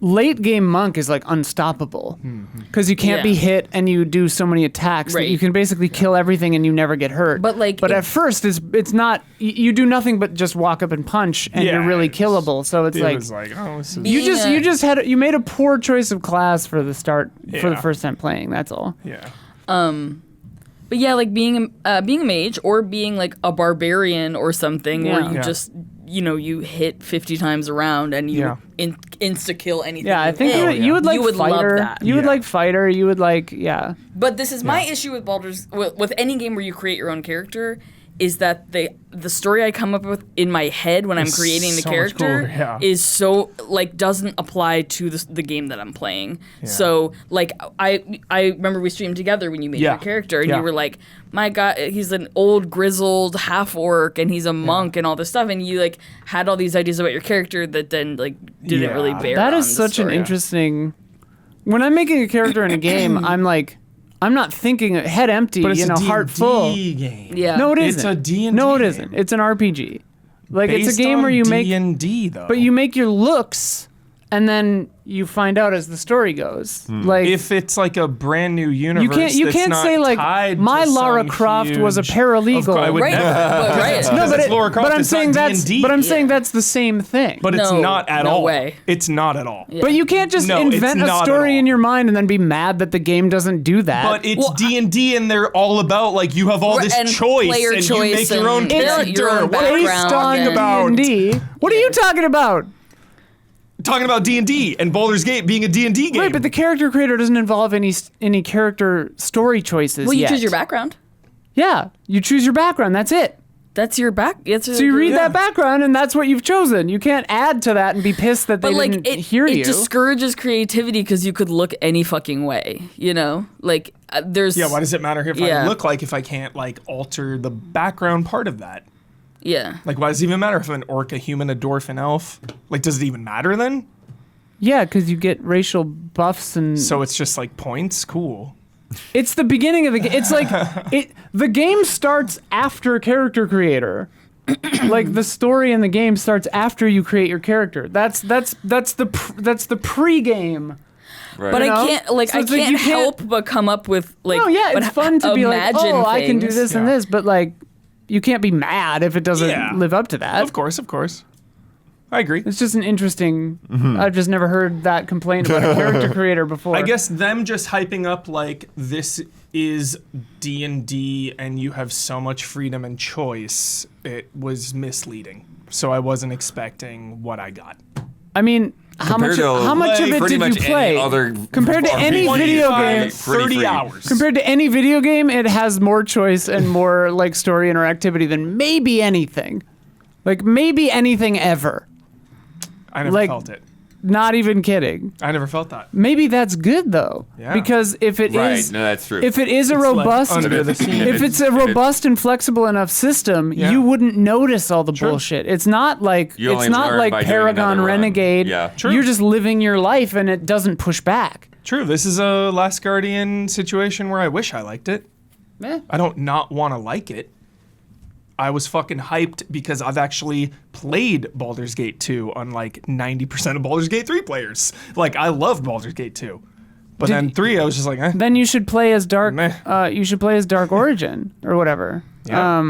late game Monk is like unstoppable because you can't Yeah. be hit and you do so many attacks that Right. you can basically kill everything and you never get hurt. But, like, but it- at first it's not you do nothing but just walk up and punch and Yeah, you're really it's- killable. So it's It like was like, oh, this is Being you made a poor choice of class for the start for the Yeah. first time playing. That's all. yeah. But yeah, like being a mage or being like a barbarian or something where Yeah. you Yeah. just you hit 50 times around and you insta kill anything. Yeah, I think you would like you would fighter. love that. You would like fighter. You would like But this is my issue with with any game where you create your own character, is that the story I come up with in my head when I'm creating the so much character cooler, is so doesn't apply to the game that I'm playing. So I remember we streamed together when you made your character and you were like, my God, he's an old grizzled half orc and he's a monk and all this stuff, and you had all these ideas about your character that then didn't really bear. that on is the such an story. interesting. When I'm making a character in a game, I'm not thinking head empty, But it's a heart full. D&D game. Yeah. No, it It's isn't. a D&D No, it game. isn't. It's an RPG. It's Based a game on where you make D&D though. but you make your looks, and then you find out as the story goes. if it's a brand new universe, you that's can't not say tied my to Lara some Croft was a huge- paralegal. I would Right. never. But, right. No, but, It's Lara Croft, but I'm it's not saying that's D&D. but I'm saying that's the same thing. But it's No, not at no all. way. It's not at all. But you can't just No, it's invent a not at story all. in your mind and then be mad that the game doesn't do that. But it's D&D, and they're all about you have all this And choice, player and you choice make your own and character. your own What are you background talking and- about? D&D. What are you talking about? Talking about D&D and Baldur's Gate being a D&D game. Right, but the character creator doesn't involve any character story choices. Well, you yet. choose your background. Yeah, you choose your background. That's it. That's your back. So you read that background, and that's what you've chosen. You can't add to that and be pissed that they But didn't it hear you. discourages creativity because you could look any fucking way. There's yeah, why does it matter if I Yeah. look if I can't alter the background part of that? yeah. Why does it even matter if I'm an orc, a human, a dwarf, an elf? Does it even matter then? Yeah, because you get racial buffs and So it's just points? Cool. it's the beginning of the game. It's the game starts after character creator. The story in the game starts after you create your character. That's the pre-game. Right. But You know? I can't So I it's can't you can't- help but come up with No, yeah, but it's fun to be imagine I can do things. this and Yeah. this, but you can't be mad if it doesn't Yeah. live up to that. Of course. I agree. It's just an interesting. I've just never heard that complaint about a character creator before. I guess them just hyping up this is D&D and you have so much freedom and choice, it was misleading. So I wasn't expecting what I got. I mean, how much of it pretty did much you play? any other Compared to any RPG, video game, pretty 30 free. hours. compared to any video game, it has more choice and more story interactivity than maybe anything. Maybe anything ever. I never like- felt it. Not even kidding. I never felt that. Maybe that's good though. Yeah. Because if it is, Right, no, that's true. if it is a It's robust, under the scene. if it's a robust and flexible enough system, Yeah. you wouldn't notice all the bullshit. It's not You only it's not learn like by doing Paragon another run. Renegade. Yeah. True. You're just living your life and it doesn't push back. True, this is a Last Guardian situation where I wish I liked it. Eh. I don't not want to like it. I was fucking hyped because I've actually played Baldur's Gate 2 unlike 90% of Baldur's Gate 3 players. I loved Baldur's Gate 2. But then 3, I was just eh. Then you should play as Dark. Meh. You should play as Dark Origin or whatever. Yeah.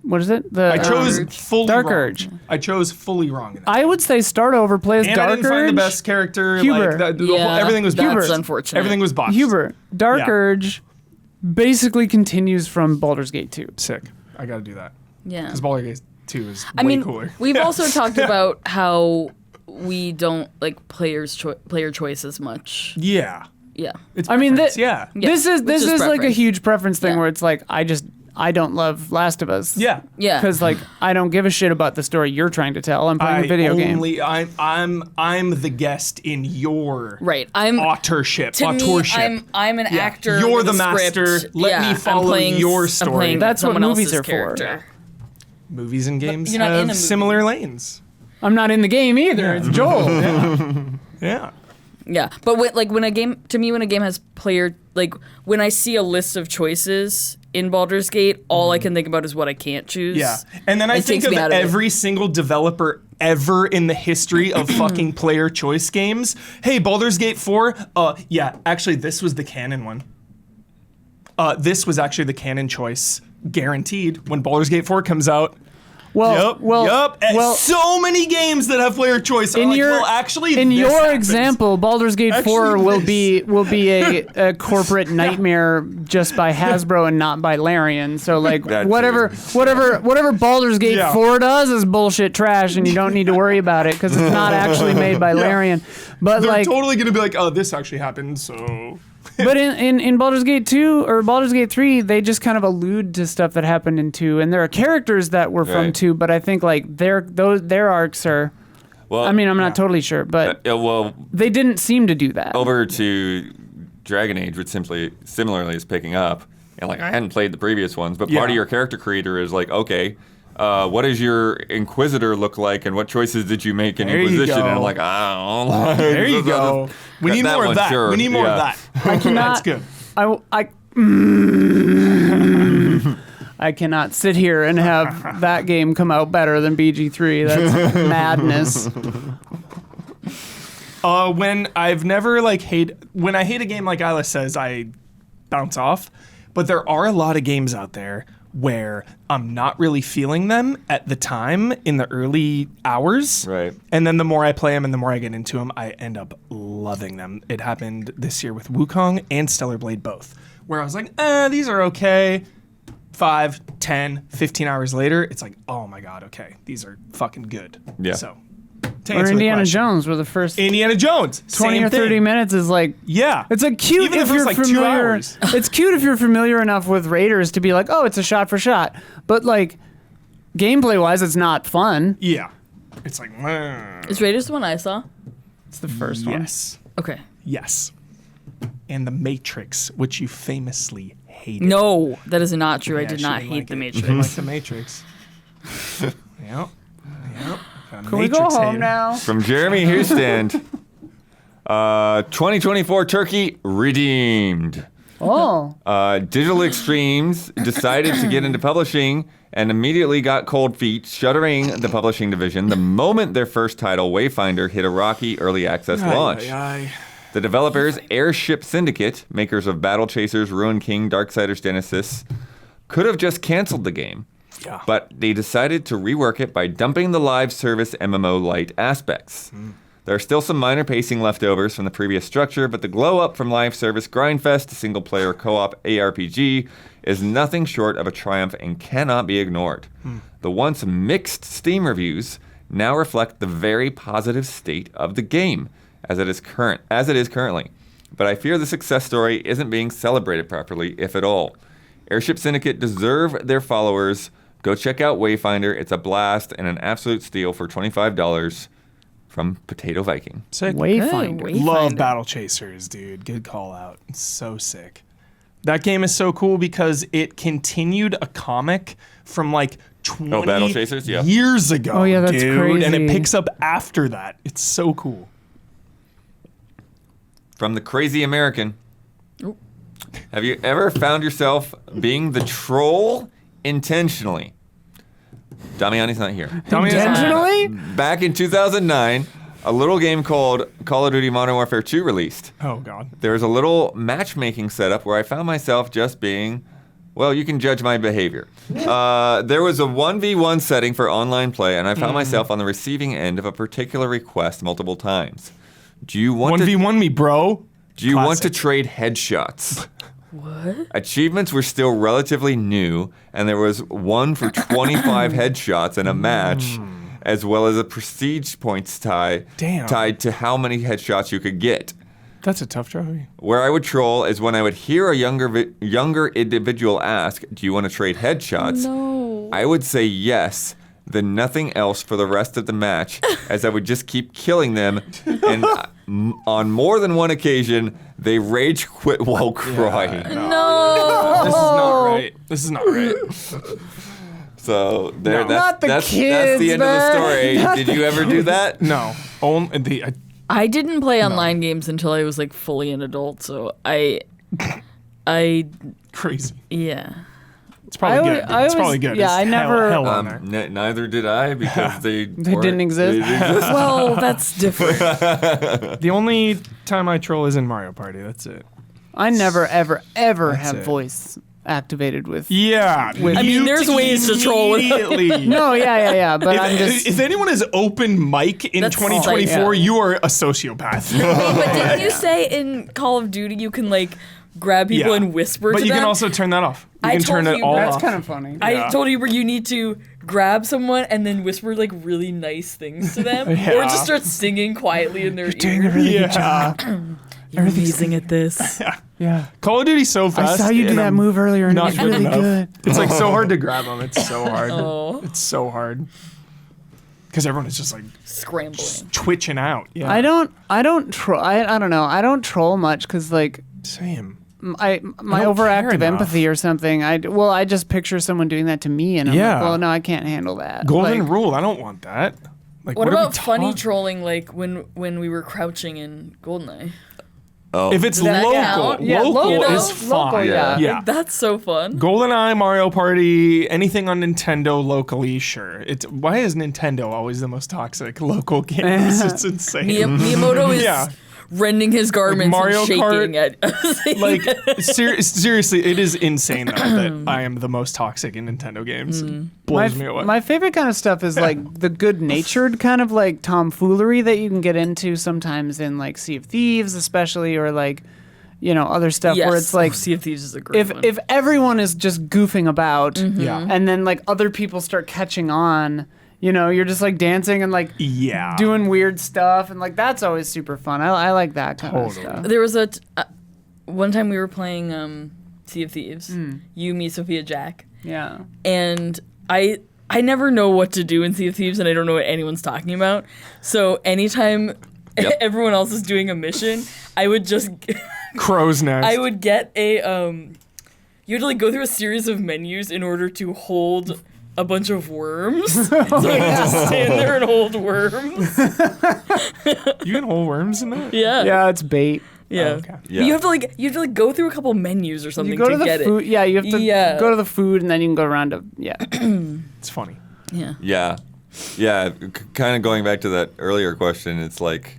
What is it? The I chose Urge. fully Dark wrong. Urge. I chose fully wrong in that. I would say start over. Play as And Dark I didn't Urge. find the best character. Huber. Everything was that's botched. unfortunate. Everything was botched. Huber. Dark Yeah. Urge basically continues from Baldur's Gate 2. Sick. I gotta do that. Yeah. Because Baldur's Gate 2 is I way mean, cooler. we've Yeah. also talked about how we don't like player choice as much. Yeah. Yeah. It's I mean, preference, yeah. Yeah, this is it's just like a preference. huge preference thing Yeah. where it's I don't love Last of Us. Yeah. Yeah. Because I don't give a shit about the story you're trying to tell. I'm playing a video game. I'm the guest in your Right. I'm authorship. to me, authorship. I'm an Yeah. actor. You're with the a master. script. Let me I'm follow playing- your I'm story. playing That's what someone movies else's are for. character. Movies and games you're not in a have movie. similar lanes. I'm not in the game either. It's Joel. Yeah. Yeah, but when a game has player, when I see a list of choices in Baldur's Gate, all I can think about is what I can't choose. Yeah. And then I It think takes of me out of it. every single developer ever in the history of fucking player choice games. Hey, Baldur's Gate 4? Yeah, actually this was the canon one. This was actually the canon choice. Guaranteed when Baldur's Gate 4 comes out. So many games that have player choice are actually, in this your happens. example, Baldur's Gate 4 will be a corporate nightmare just by Hasbro and not by Larian. So like whatever Baldur's Gate 4 does is bullshit trash, and you don't need to worry about it because it's not actually made by Larian. But they're like totally gonna be like, oh, this actually happened, so. But in Baldur's Gate 2 or Baldur's Gate 3, they just kind of allude to stuff that happened in 2, and there are characters that were from 2, but I think like their arcs are. Well, I mean, I'm not totally sure, but they didn't seem to do that. Over to Dragon Age, which similarly is picking up, and like I hadn't played the previous ones, but part of your character creator is like, okay. What does your Inquisitor look like, and what choices did you make in Inquisition? And I'm like, I don't know. There you go. We need more of that. Sure. We need more of that. I cannot. That's good. I cannot sit here and have that game come out better than BG3. That's madness. When I've never when I hate a game like Isla says, I bounce off. But there are a lot of games out there where I'm not really feeling them at the time in the early hours. Right. And then the more I play them and the more I get into them, I end up loving them. It happened this year with Wukong and Stellar Blade both, where I was like, these are okay. 5, 10, 15 hours later, it's like, oh my God, okay, these are fucking good. Yeah. So, or Indiana Jones, where the first Indiana Jones, 20 or 30 minutes is like, it's like cute even if it's you're like familiar. 2 hours. It's cute if you're familiar enough with Raiders to be like, oh, it's a shot for shot. But like, gameplay wise, it's not fun. Yeah, it's like. Is Raiders the one I saw? It's the first one. Yes. Okay. Yes. And The Matrix, which you famously hated. No, that is not true. I did not actually hate like The it. Matrix. I like The Matrix. Yep. Can we go home now? From Jeremy Hustand, 2024 Turkey redeemed. Oh. Digital Extremes decided to get into publishing and immediately got cold feet, shuttering the publishing division the moment their first title, Wayfinder, hit a rocky early access launch. The developers, Airship Syndicate, makers of Battle Chasers, Ruin King, Darksiders Genesis, could have just canceled the game. Yeah. But they decided to rework it by dumping the live service MMO light aspects. There are still some minor pacing leftovers from the previous structure, but the glow up from live service grindfest to single player co-op ARPG is nothing short of a triumph and cannot be ignored. The once mixed Steam reviews now reflect the very positive state of the game as it is currently. But I fear the success story isn't being celebrated properly, if at all. Airship Syndicate deserve their followers. Go check out Wayfinder. It's a blast and an absolute steal for $25 from Potato Viking. Sick. Wayfinder. Love Battle Chasers, dude. Good call out. It's so sick. That game is so cool because it continued a comic from like 20 Battle Chasers? Yeah. years ago. Oh, yeah, that's dude. crazy. And it picks up after that. It's so cool. From the Crazy American. Have you ever found yourself being the troll intentionally? Damiani's not here. Intentionally? Back in 2009, a little game called Call of Duty Modern Warfare 2 released. Oh, God. There was a little matchmaking setup where I found myself just being, well, you can judge my behavior. There was a 1v1 setting for online play, and I found myself on the receiving end of a particular request multiple times. Do you want 1v1 me, bro. Do you want to Classic. trade headshots? What? Achievements were still relatively new, and there was one for 25 headshots in a match, as well as a prestige points tied to how many headshots you could get. That's a tough trophy. Where I would troll is when I would hear a younger individual ask, do you want to trade headshots? No. I would say yes, then nothing else for the rest of the match, as I would just keep killing them, and on more than one occasion, they rage quit while crying. No. This is not right. This is not right. So there, No. Not the that's kids, the end man. of the story. Not Did you ever do that? No. Only the I didn't play online games until I was like fully an adult, so I crazy. yeah. It's probably good. It's probably good. Yeah, It's I never. hell on there. Neither did I because they didn't exist. Well, that's different. The only time I troll is in Mario Party. That's it. I never, ever, ever That's have it. voice activated with. Yeah. I mean, there's ways to troll with immediately. No, yeah. But I'm just. If anyone has open mic in That's 2024, yeah. you are a sociopath. But didn't you say in Call of Duty you can like grab people and whisper but to you them? can also turn that off. You I can turn told it you all That's off. kind of funny. I told you where you need to grab someone and then whisper like really nice things to them, or Yeah. just start singing quietly in their Doing a ear. really Yeah. good job. You're amazing at this. Yeah. Call of Duty's so I fast. saw you do and that I'm move earlier, and it not was good really enough. good. It's like so hard to grab them. It's so hard. Oh. It's so hard. Because everyone is just like Scrambling. twitching out. Yeah. I don't troll. I don't know. I don't troll much because like Same. my don't overactive care enough. empathy or something. I just picture someone doing that to me, and I'm Yeah. like, well, no, I can't handle that. Golden Like, rule. I don't want that. Like, What are we about funny talking- trolling like when we were crouching in GoldenEye? Oh, If it's Does that local, count? Yeah, local local, is fine. local, yeah. Yeah. Like, that's so fun. GoldenEye, Mario Party, anything on Nintendo locally, sure. It's why is Nintendo always the most toxic local games? It's insane. Miyamoto is Yeah. rending his garments Mario and shaking Kart, at Like seriously, it is insane though that I am the most toxic in Nintendo games. It blows me away. my favorite kind of stuff is like the good-natured kind of like tomfoolery that you can get into sometimes in like Sea of Thieves, especially, or like other stuff yes. where it's like Sea of Thieves is a great one. if everyone is just goofing about, Yeah. and then like other people start catching on, you're just like dancing and like Yeah. doing weird stuff, and like that's always super fun. I like that kind of Totally. stuff. There was one time we were playing Sea of Thieves. You, me, Sophia, Jack, Yeah. and I never know what to do in Sea of Thieves, and I don't know what anyone's talking about. So anytime Yep. everyone else is doing a mission, I would just Crow's Nest. I would get a you had to like go through a series of menus in order to hold a bunch of worms. So I would just stand there and hold worms. You can hold worms in that? Yeah. Yeah, it's bait. Yeah. Oh, okay. Yeah. You have to like go through a couple menus or something You go to the get food. Yeah, you have to Yeah. go to the food, and then you can go around to It's funny. it. Yeah. Kind of going back to that earlier question, it's like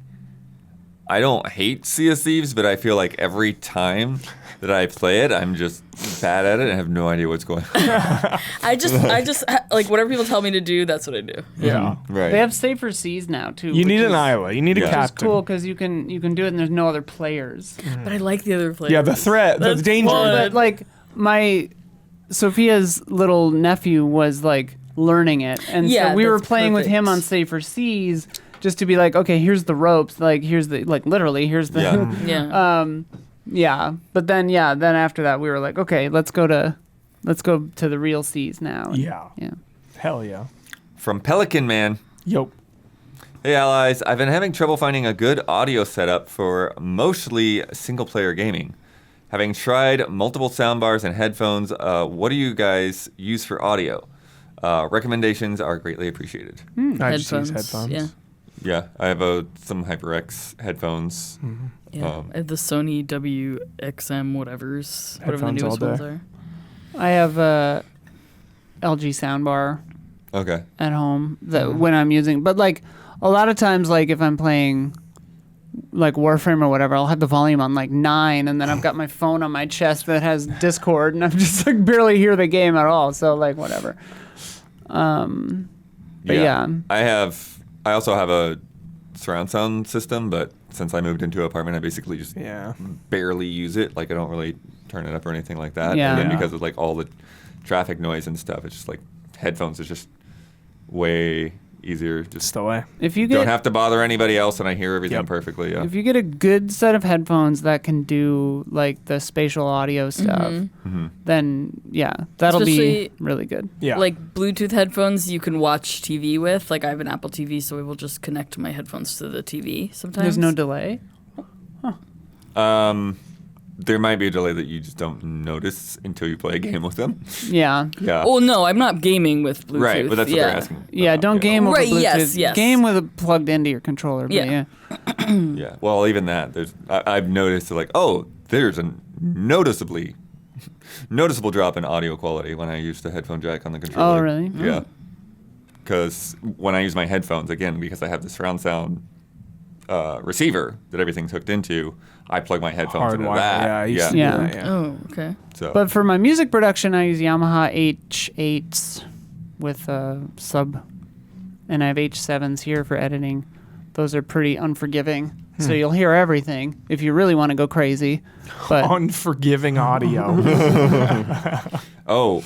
I don't hate Sea of Thieves, but I feel like every time that I play it, I'm just bad at it and have no idea what's going on. I just like whatever people tell me to do, that's what I do. Yeah. Right. They have safer seas now too. You which need an is- Iowa. You need a Yeah. Which is captain. cool because you can do it, and there's no other players. But I like the other players. Yeah, the threat, the That's danger. fun. But like my Sophia's little nephew was like learning it, and Yeah, so we were that's playing with him perfect. on safer seas just to be like, okay, here's the ropes, like here's the literally here's the Yeah. Yeah. yeah. But then after that we were like, okay, let's go to the real seas now. And, Yeah. yeah. Hell yeah. From Pelican Man. Yo. Hey allies, I've been having trouble finding a good audio setup for mostly single-player gaming. Having tried multiple soundbars and headphones, what do you guys use for audio? Recommendations are greatly appreciated. I just use headphones. Yeah. Yeah, I have some HyperX headphones. Yeah. I have the Sony WXM whatever the Headphones newest all ones day. are. I have a LG soundbar Okay. at home that when I'm using, but like a lot of times, like if I'm playing like Warframe or whatever, I'll have the volume on like 9, and then I've got my phone on my chest that has Discord, and I'm just like barely hear the game at all. So like whatever. But yeah. I also have a surround sound system, but since I moved into an apartment, I basically just Yeah. barely use it. Like I don't really turn it up or anything like that. Yeah. And then Yeah. because of like all the traffic noise and stuff, it's just like headphones is just way easier. Just Just the way. If you don't get have to bother anybody else, and I hear everything Yep. perfectly. Yeah. if you get a good set of headphones that can do like the spatial audio stuff, then yeah, that'll be Especially- really good. Yeah. Like Bluetooth headphones you can watch TV with. Like I have an Apple TV, so I will just connect my headphones to the TV sometimes. There's no delay. There might be a delay that you just don't notice until you play a game with them. Yeah. Yeah. Oh no, I'm not gaming with Bluetooth. Right, but that's what yeah. they're asking. Yeah, about, don't yeah. game with Right, a Bluetooth. yes. Game with it plugged into your controller. But Yeah. yeah. Yeah. Well, even that, I've noticed like, oh, there's a noticeable drop in audio quality when I use the headphone jack on the controller. Oh, really? Yeah. Because when I use my headphones, again, because I have the surround sound receiver that everything's hooked into, I plug my headphones into Hardwire. that. Yeah, I used to Yeah. do that, yeah. Oh, okay. So But for my music production, I use Yamaha H8s with sub, and I have H7s here for editing. Those are pretty unforgiving, so you'll hear everything if you really want to go crazy. But Unforgiving audio. Oh,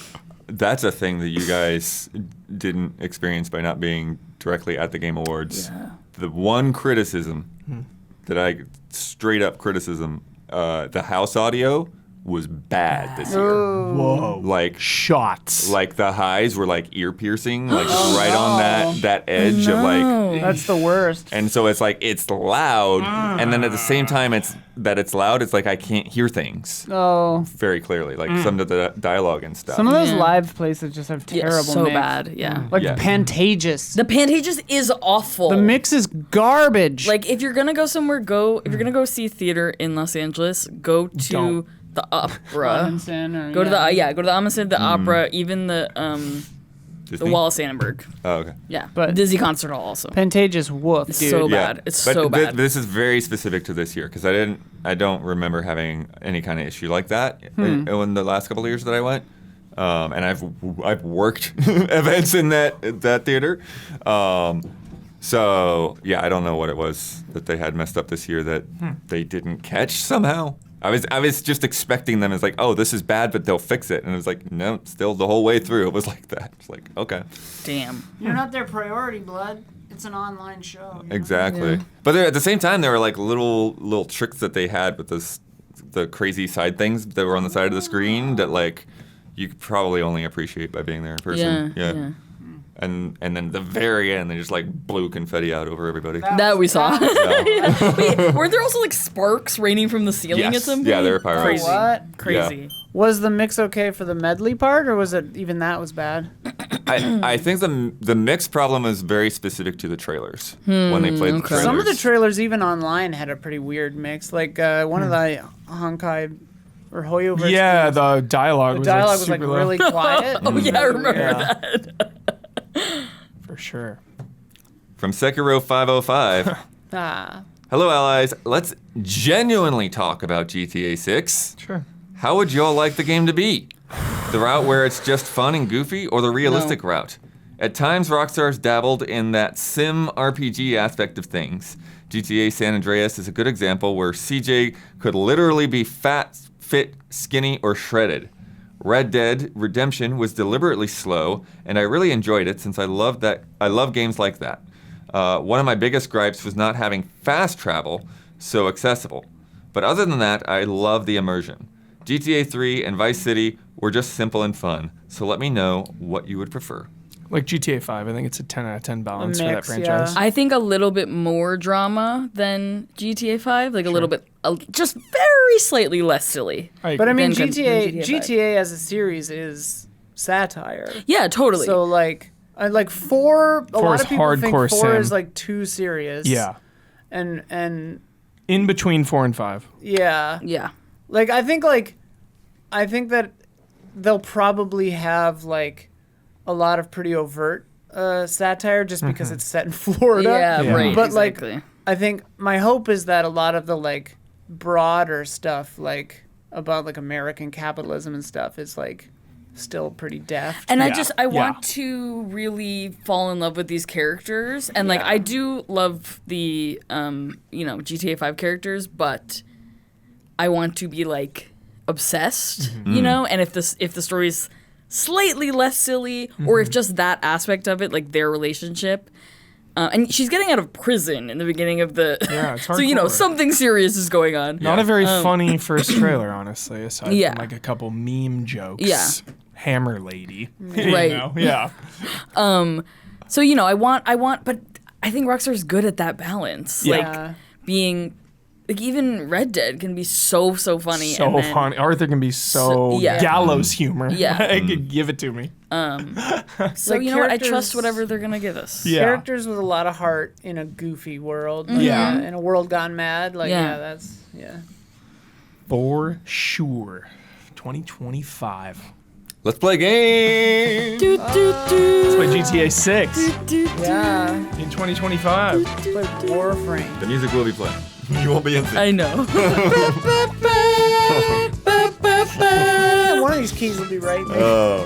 that's a thing that you guys didn't experience by not being directly at the Game Awards. Yeah. The one criticism straight up criticism, the house audio was bad this year. Whoa. Like Shots. like the highs were like ear piercing, like right on that edge of like. that's the worst. And so it's like it's loud, and then at the same time it's loud. It's like I can't hear things Oh, very clearly, like some of the dialogue and stuff. some of those Yeah. live places just have Yeah, terrible so mix. bad. Yeah. Like Yeah. Pantages. The Pantages is awful. The mix is garbage. Like, if you're gonna go somewhere, if you're gonna go see theater in Los Angeles, go to Don't. the opera. Amundsen or, Go to the Amundsen, the opera, even the Disney? Wallace Annenberg. Oh, okay. Yeah, But- Disney Concert Hall also. Pantages woof, dude. so bad. It's but so bad. This is very specific to this year because I don't remember having any kind of issue like that in the last couple of years that I went. And I've worked events in that theater. So yeah, I don't know what it was that they had messed up this year that they didn't catch somehow. I was just expecting them as like, oh, this is bad, but they'll fix it, and it was like, no, still the whole way through it was like that. It's like, okay, Damn. You're not their priority, blood. It's an online show. exactly. Yeah. But there, at the same time, there were like little tricks that they had with the crazy side things that were on the side of the screen that like you could probably only appreciate by being there in person. Yeah. And then the very end, they just like blew confetti out over everybody. That we saw. Yeah. Wait, weren't there also like sparks raining from the ceiling Yes. at some point? Yeah, there were pyros. Crazy. What? Crazy. Was the mix okay for the medley part, or was it even that was bad? I think the mix problem is very specific to the trailers when they played the okay. trailers. Some of the trailers, even online, had a pretty weird mix. Like one of the Honkai or Hoyo versions. Yeah, the dialogue the was dialogue like was super like low. really quiet. Oh yeah, I remember Yeah. that. For sure. From Sekiro 505. Ah. Hello, allies. Let's genuinely talk about GTA 6. Sure. How would y'all like the game to be? The route where it's just fun and goofy, or the realistic No. route? At times, Rockstar's dabbled in that sim RPG aspect of things. GTA San Andreas is a good example where CJ could literally be fat, fit, skinny, or shredded. Red Dead Redemption was deliberately slow, and I really enjoyed it since I love games like that. One of my biggest gripes was not having fast travel so accessible. But other than that, I love the immersion. GTA 3 and Vice City were just simple and fun, so let me know what you would prefer. Like GTA 5, I think it's a 10 out of 10 balance for that mix, franchise. yeah. I think a little bit more drama than GTA 5, like a little bit, just very slightly less silly. But I mean, Than GTA GTA 5. GTA as a series is satire. Yeah, totally. So like 4. A lot is of people think hardcore 4 sim. is like too serious. Yeah. And In between 4 and 5. yeah. yeah. Like I think that they'll probably have like a lot of pretty overt satire just because it's set in Florida. Yeah, Yeah. right. But exactly. like I think my hope is that a lot of the like broader stuff like about like American capitalism and stuff is like still pretty deft. And Yeah, I yeah. want to really fall in love with these characters. And like, Yeah. I do love the, GTA 5 characters, but I want to be like obsessed, you know? And if the story's slightly less silly, or if just that aspect of it, like their relationship, and she's getting out of prison in the beginning of the, Yeah, it's so hardcore. something serious is going on. Not a very funny first trailer, honestly, aside Yeah. from like a couple meme jokes. Yeah. Hammer lady. Right. You know? Yeah. So I want, but I think Rockstar's good at that balance. Yeah. Like being, like even Red Dead can be so funny. So and then, funny. Arthur can be so yeah. gallows humor. Yeah. Like, give it to me. So Like you know what? I characters- trust whatever they're gonna give us. Yeah. Characters with a lot of heart in a goofy world. Like, Yeah. In a world gone mad. Like Yeah. yeah. For sure. 2025. Let's play a game. Do, do, Let's do. play GTA 6 Yeah. in 2025. Play Warframe. The music will be playing. You won't be in sync. I know. One of these keys will be right there.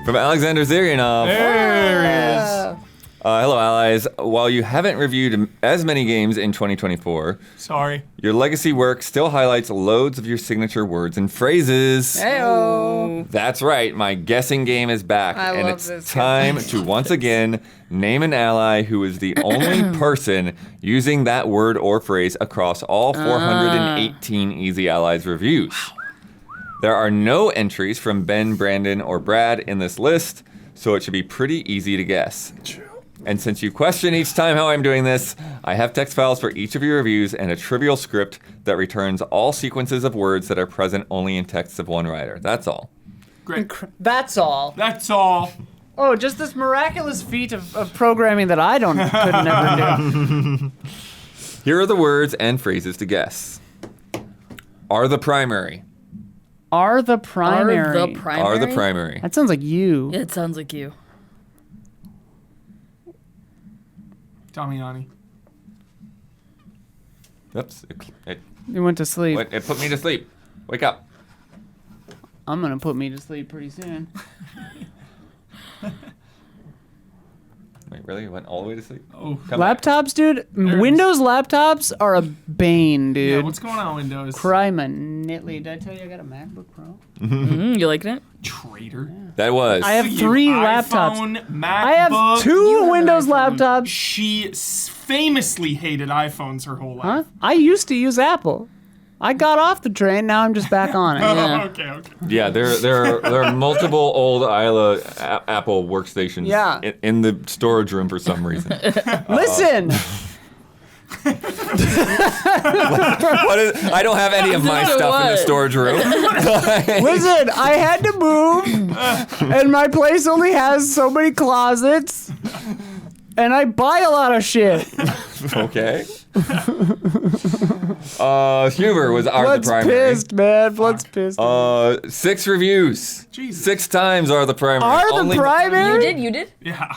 From Alexander Zirianov. There he is. Hello, allies. While you haven't reviewed as many games in 2024, Sorry. your legacy work still highlights loads of your signature words and phrases. Heyo. That's right, my guessing game is back, I and love it's this time to once again name an ally who is the only person using that word or phrase across all 418 Easy Allies reviews. There are no entries from Ben, Brandon, or Brad in this list, so it should be pretty easy to guess. And since you question each time how I'm doing this, I have text files for each of your reviews and a trivial script that returns all sequences of words that are present only in texts of one writer. That's all. Great. That's all. That's all. Oh, just this miraculous feat of programming that I could never do. Here are the words and phrases to guess. Are the primary. Are the primary. Are the primary? Are the primary. That sounds like you. It sounds like you. Damiani. Oops. It You went to sleep. put me to sleep. Wake up. I'm gonna put me to sleep pretty soon. Wait, really? You went all the way to sleep? Oh. Come back. Laptops, dude. Windows laptops are a bane, Yeah, dude. what's going on, Windows? Cry minutely. Did I tell you I got a MacBook Pro? You liking it? Traitor. That was. I have You 3 laptops. iPhone, MacBook. I have 2 Windows laptops. She famously hated iPhones her whole Huh? life. I used to use Apple. I got off the train. Now I'm just back on it. Yeah. Okay. Yeah, there are multiple old Isla Apple workstations Yeah. in the storage room for some reason. Listen. What is, I don't have any of my Listen to stuff in the what? storage room. Listen, I had to move, and my place only has so many closets, and I buy a lot of shit. Okay. Humor was Are Blood's the primary. pissed, man. Blood's pissed. 6 reviews. Jesus. 6 times Are the primary. Are the Only- primary? You did? Yeah.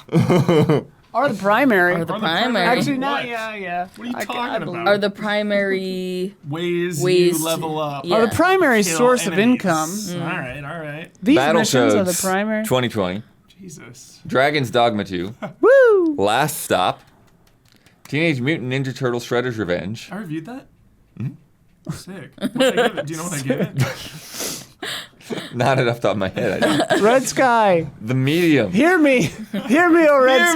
Are the primary? Are the Are the primary? Actually, What? not. Yeah. What are you I talking believe- about? Are the primary Ways Ways you level up. yeah. Are the primary Kill source of enemies. income? All right, all right. These missions are the Battletoads primary. 2020. Jesus. Dragon's Dogma 2. Woo! Last Stop. Teenage Mutant Ninja Turtle Shredder's Revenge. I reviewed that? Sick. What did I give it? Do you know what I gave it? Not off the top of my head. I don't. Red Sky. The Medium. Hear me, oh Red Hear me,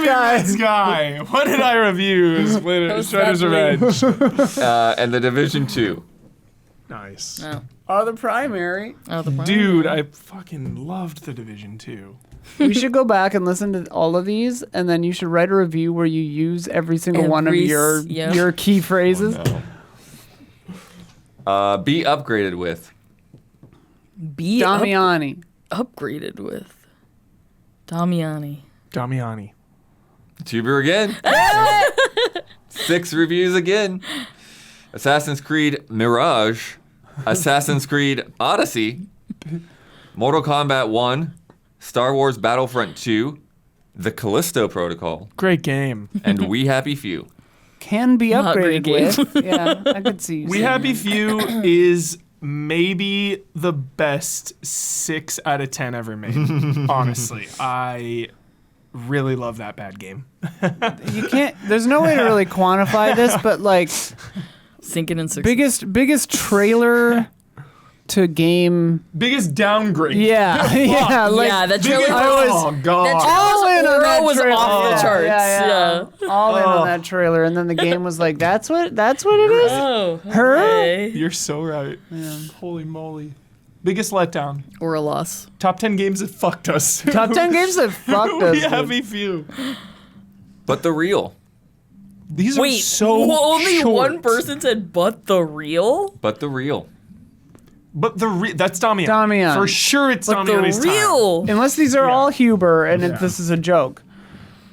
Sky. Red Sky. What did I review? What's Shredder's that Revenge. And The Division 2. Nice. Oh. Are the primary. Oh, the primary. Dude, I fucking loved The Division 2. We should go back and listen to all of these, and then you should write a review where you use every single one of Yep. your key phrases. Be upgraded with. Be Damiani. upgraded with. Damiani. Damiani. Tuber again. 6 reviews again. Assassin's Creed Mirage. Assassin's Creed Odyssey. Mortal Kombat 1. Star Wars Battlefront 2. The Callisto Protocol. Great game. And We Happy Few. Can be Not great upgraded game. with. Yeah, I could see. You We saying Happy that. Few is maybe the best 6 out of 10 ever made. Honestly, I really love that bad game. You can't. There's no way to really quantify this, but like Sinking in 6. biggest trailer to game. Biggest downgrade. Yeah, yeah. Like yeah, that trailer Biggest, I was- oh god. that all trailer in on that was trailer. off the Yeah, charts. yeah. All in on that trailer, and then the game was like, "That's what it is." Oh, Her? okay. You're so right. Holy moly. Biggest letdown. Or a loss. Top 10 games that fucked us. Top 10 games that fucked us. We dude. Happy Few. But the real. These are Wait, so only short. one person said, but the real? But the real. But that's Damian. Damian. For sure it's But the Damian's time. real? Unless these are Yeah. all Huber, and Yeah. this is a joke.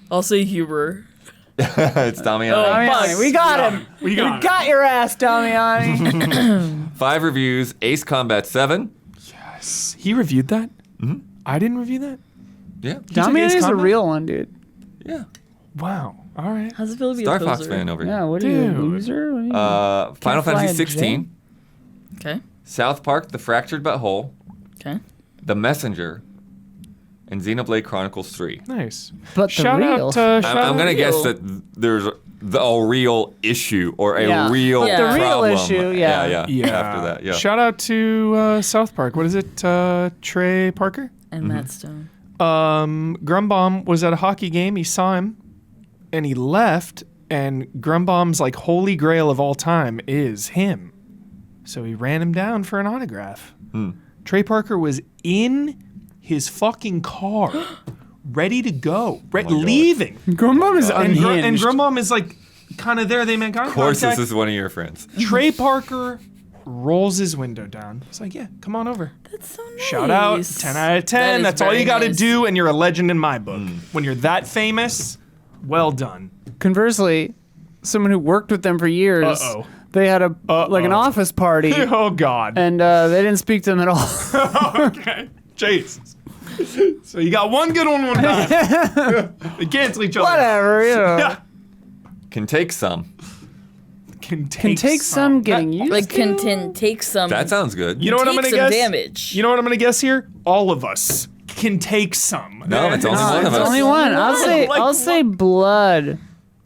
I'll say Huber. It's Damiani. Oh, Damiani, fuck. we got him. We got it. Your ass, Damiani. 5 reviews. Ace Combat 7. He reviewed that? I didn't review that? Yeah. took Ace Damiani's a Combat? real one, dude. Yeah. Wow. All right. How's it feel to be Star a poser? Fox fan over Yeah, here. what are you, a Dude. loser? What are you? Final Can't fly Fantasy a 16, Okay. South Park: The Fractured But Whole, Okay. The Messenger, and Xenoblade Chronicles 3. Nice. But the Shout real. out. I'm Shout gonna out. guess that there's a real issue or a Yeah. real But the real problem. issue, yeah. Yeah. After that, yeah. Shout out to South Park. What is it? Trey Parker. And Matt Stone. Grumbaum was at a hockey game. He saw him, and he left. And Grumbaum's like holy grail of all time is him. So he ran him down for an autograph. Trey Parker was in his fucking car, ready to go, leaving. Grumbum is And unhinged. Grumbaum is like kind of there. They make Of course, contact. this is one of your friends. Trey Parker rolls his window down. He's like, yeah, come on over. That's so nice. Shout out, 10 out of 10. That is That's all very you got to nice. do, and you're a legend in my book. When you're that famous, well done. Conversely, someone who worked with them for years, Uh-oh. they had an office party, Oh, God. and they didn't speak to them at all. Okay. Jesus. So you got one good one time. They cancel each other. Whatever, you know. Yeah. Can take some. Can Can take some getting used Like, to. can take some. That sounds good. You know what I'm take going to some guess? damage. You know what I'm going to guess here? All of us can take some. No, it's only No, one of it's us. only one. I'll Like say blood.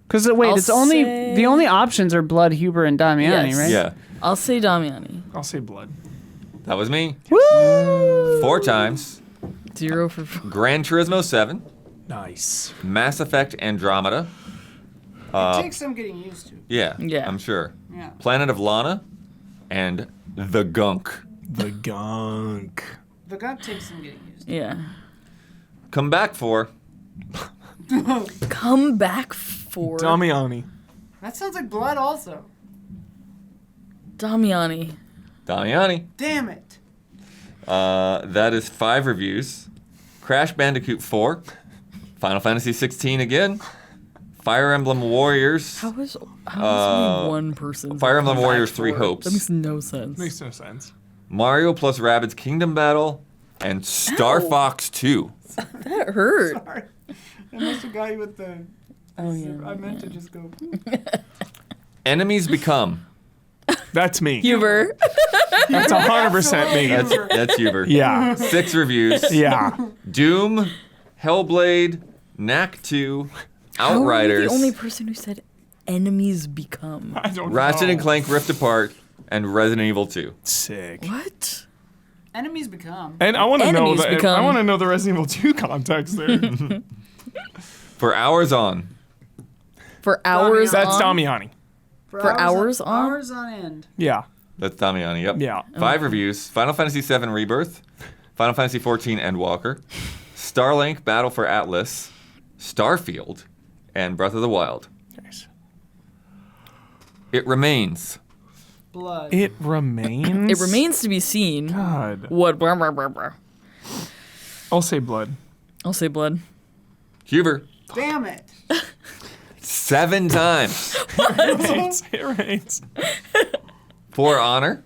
Because wait, I'll it's only say- the only options are blood, Huber, and Damiani, Yes. right? Yeah, I'll say Damiani. I'll say blood. that was me. Woo! 4 times. 0 for 4. Gran Turismo 7, Nice. Mass Effect Andromeda. It takes some getting used to. Yeah, Yeah. I'm sure. Yeah. Planet of Lana, and The Gunk. The gunk. The gut takes some getting used Yeah. Come back for Come back for Damiani. That sounds like blood also. Damiani. Damiani. Damn it. That is 5 reviews. Crash Bandicoot 4, Final Fantasy 16 again, Fire Emblem Warriors, How is only one person? Fire Emblem Warriors 3 That Hopes, makes no sense. Makes no sense. Mario plus Rabbids Kingdom Battle, and Star Ow. Fox 2. That hurt. Sorry. I must have got you with the. Oh, yeah. I meant to just go. Enemies Become. That's me. Huber. That's 100% me. That's Huber. Yeah. 6 reviews. Yeah. Doom, Hellblade, Knack 2, How are you Outriders, the only person who said enemies become? I don't Ratchet know. and Clank Rift Apart, and Resident Evil 2. Sick. What? Enemies become. And I want to know Enemies the become- I want to know the Resident Evil 2 context there. For Hours On, For hours That's on? Damiani. For hours on? Hours on end. Yeah. that's Damiani, yep. Yeah. 5 reviews, Final Fantasy VII Rebirth, Final Fantasy XIV Endwalker, Starlink Battle for Atlas, Starfield, and Breath of the Wild. Nice. It remains. Blood. It remains. It remains to be seen. God. What? Blah, blah, blah, blah. I'll say blood. I'll say blood. Huber, Damn it. 7 times. It remains. For Honor,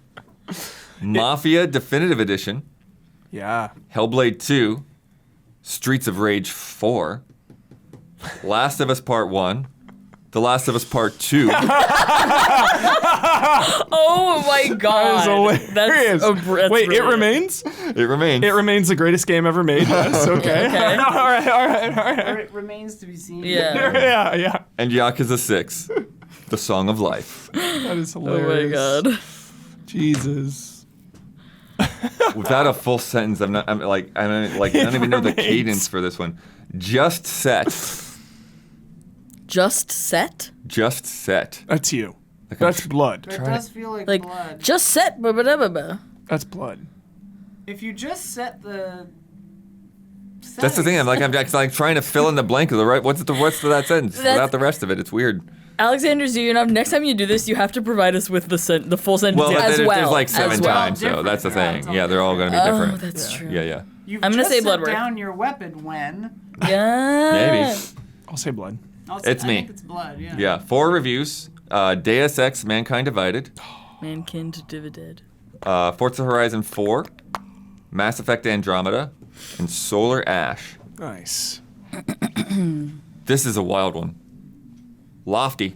Mafia Definitive Edition, Yeah. Hellblade 2, Streets of Rage 4, Last of Us Part 1, The Last of Us Part 2, Oh my god. Hilarious. That's Wait, really it remains? It Remains, It remains the greatest game ever made. Yes, okay. Okay. all right. It remains to be seen. Yeah. Yeah. and Yakuza 6, The Song of Life. That is Oh my hilarious. god. Jesus. Without a full sentence, I don't even know the remains. cadence for this one. Just Set. Just set? Just Set. That's you. Like I'm That's blood. It does feel like, Like, blood. just set. Blah, blah, blah, blah, blah. That's blood. If you just set the. That's the thing. I'm like trying to fill in the blank of the right. What's to that sentence without the rest of it? It's weird. Alexander Zuyunov, next time you do this, you have to provide us with the full sentence Well, as well. there's like as 7 well. times, so Different. that's the Yeah, thing. it's all Yeah, they're all going to be Oh, different. that's true. Yeah. You've I'm gonna just say set Bloodworth. down your weapon when. Yeah. Maybe. I'll say blood. It's I me. think it's blood, yeah. Yeah. 4 reviews. Deus Ex: Mankind Divided. Mankind divided. Forza Horizon 4. Mass Effect Andromeda. and Solar Ash. Nice. This is a wild one. Lofty.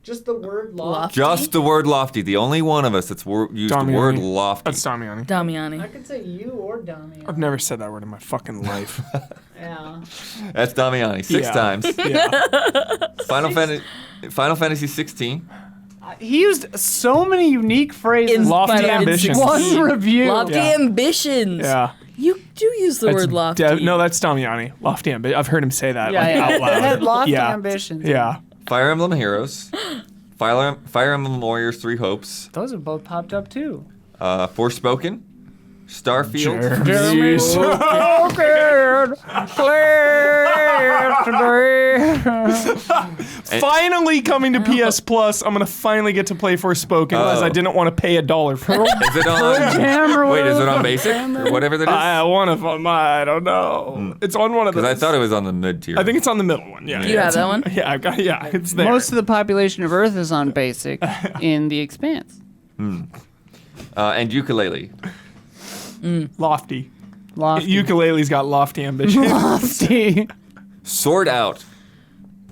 Just the word Lofty? Just the word lofty. The only one of us that's used the word Damiani. lofty. That's Damiani. Damiani. could say you or Dami. I've never said that word in my fucking life. Yeah. That's Damiani. 6 Yeah. times. Yeah. Final Fantasy 16. He used so many unique phrases. In Lofty Final ambitions. Fantasy One review. Lofty Yeah. ambitions. Yeah. You do use the word lofty. No, that's Damiani. Lofty ambition. I've heard him say that Yeah, yeah. out loud. They had lofty Yeah. ambitions. Yeah. Fire Emblem Heroes. Fire Emblem Warriors 3 Hopes. Those have both popped up too. Forspoken. Starfield. Jeremy Spoken, Finally coming to PS Plus, I'm gonna finally get to play Forspoken because I didn't want to pay $1 for it. Is it on? Wait, is it on basic or whatever that is? One of them, I don't know. It's on one of those. Because I thought it was on the mid tier. I think it's on the middle one. Yeah. Do you have that one? Yeah, I've got. Yeah, it's there. Most of the population of Earth is on basic in the Expanse. and ukulele. Lofty. Lofty. Ukulele's got lofty ambition. Lofty. Sword out.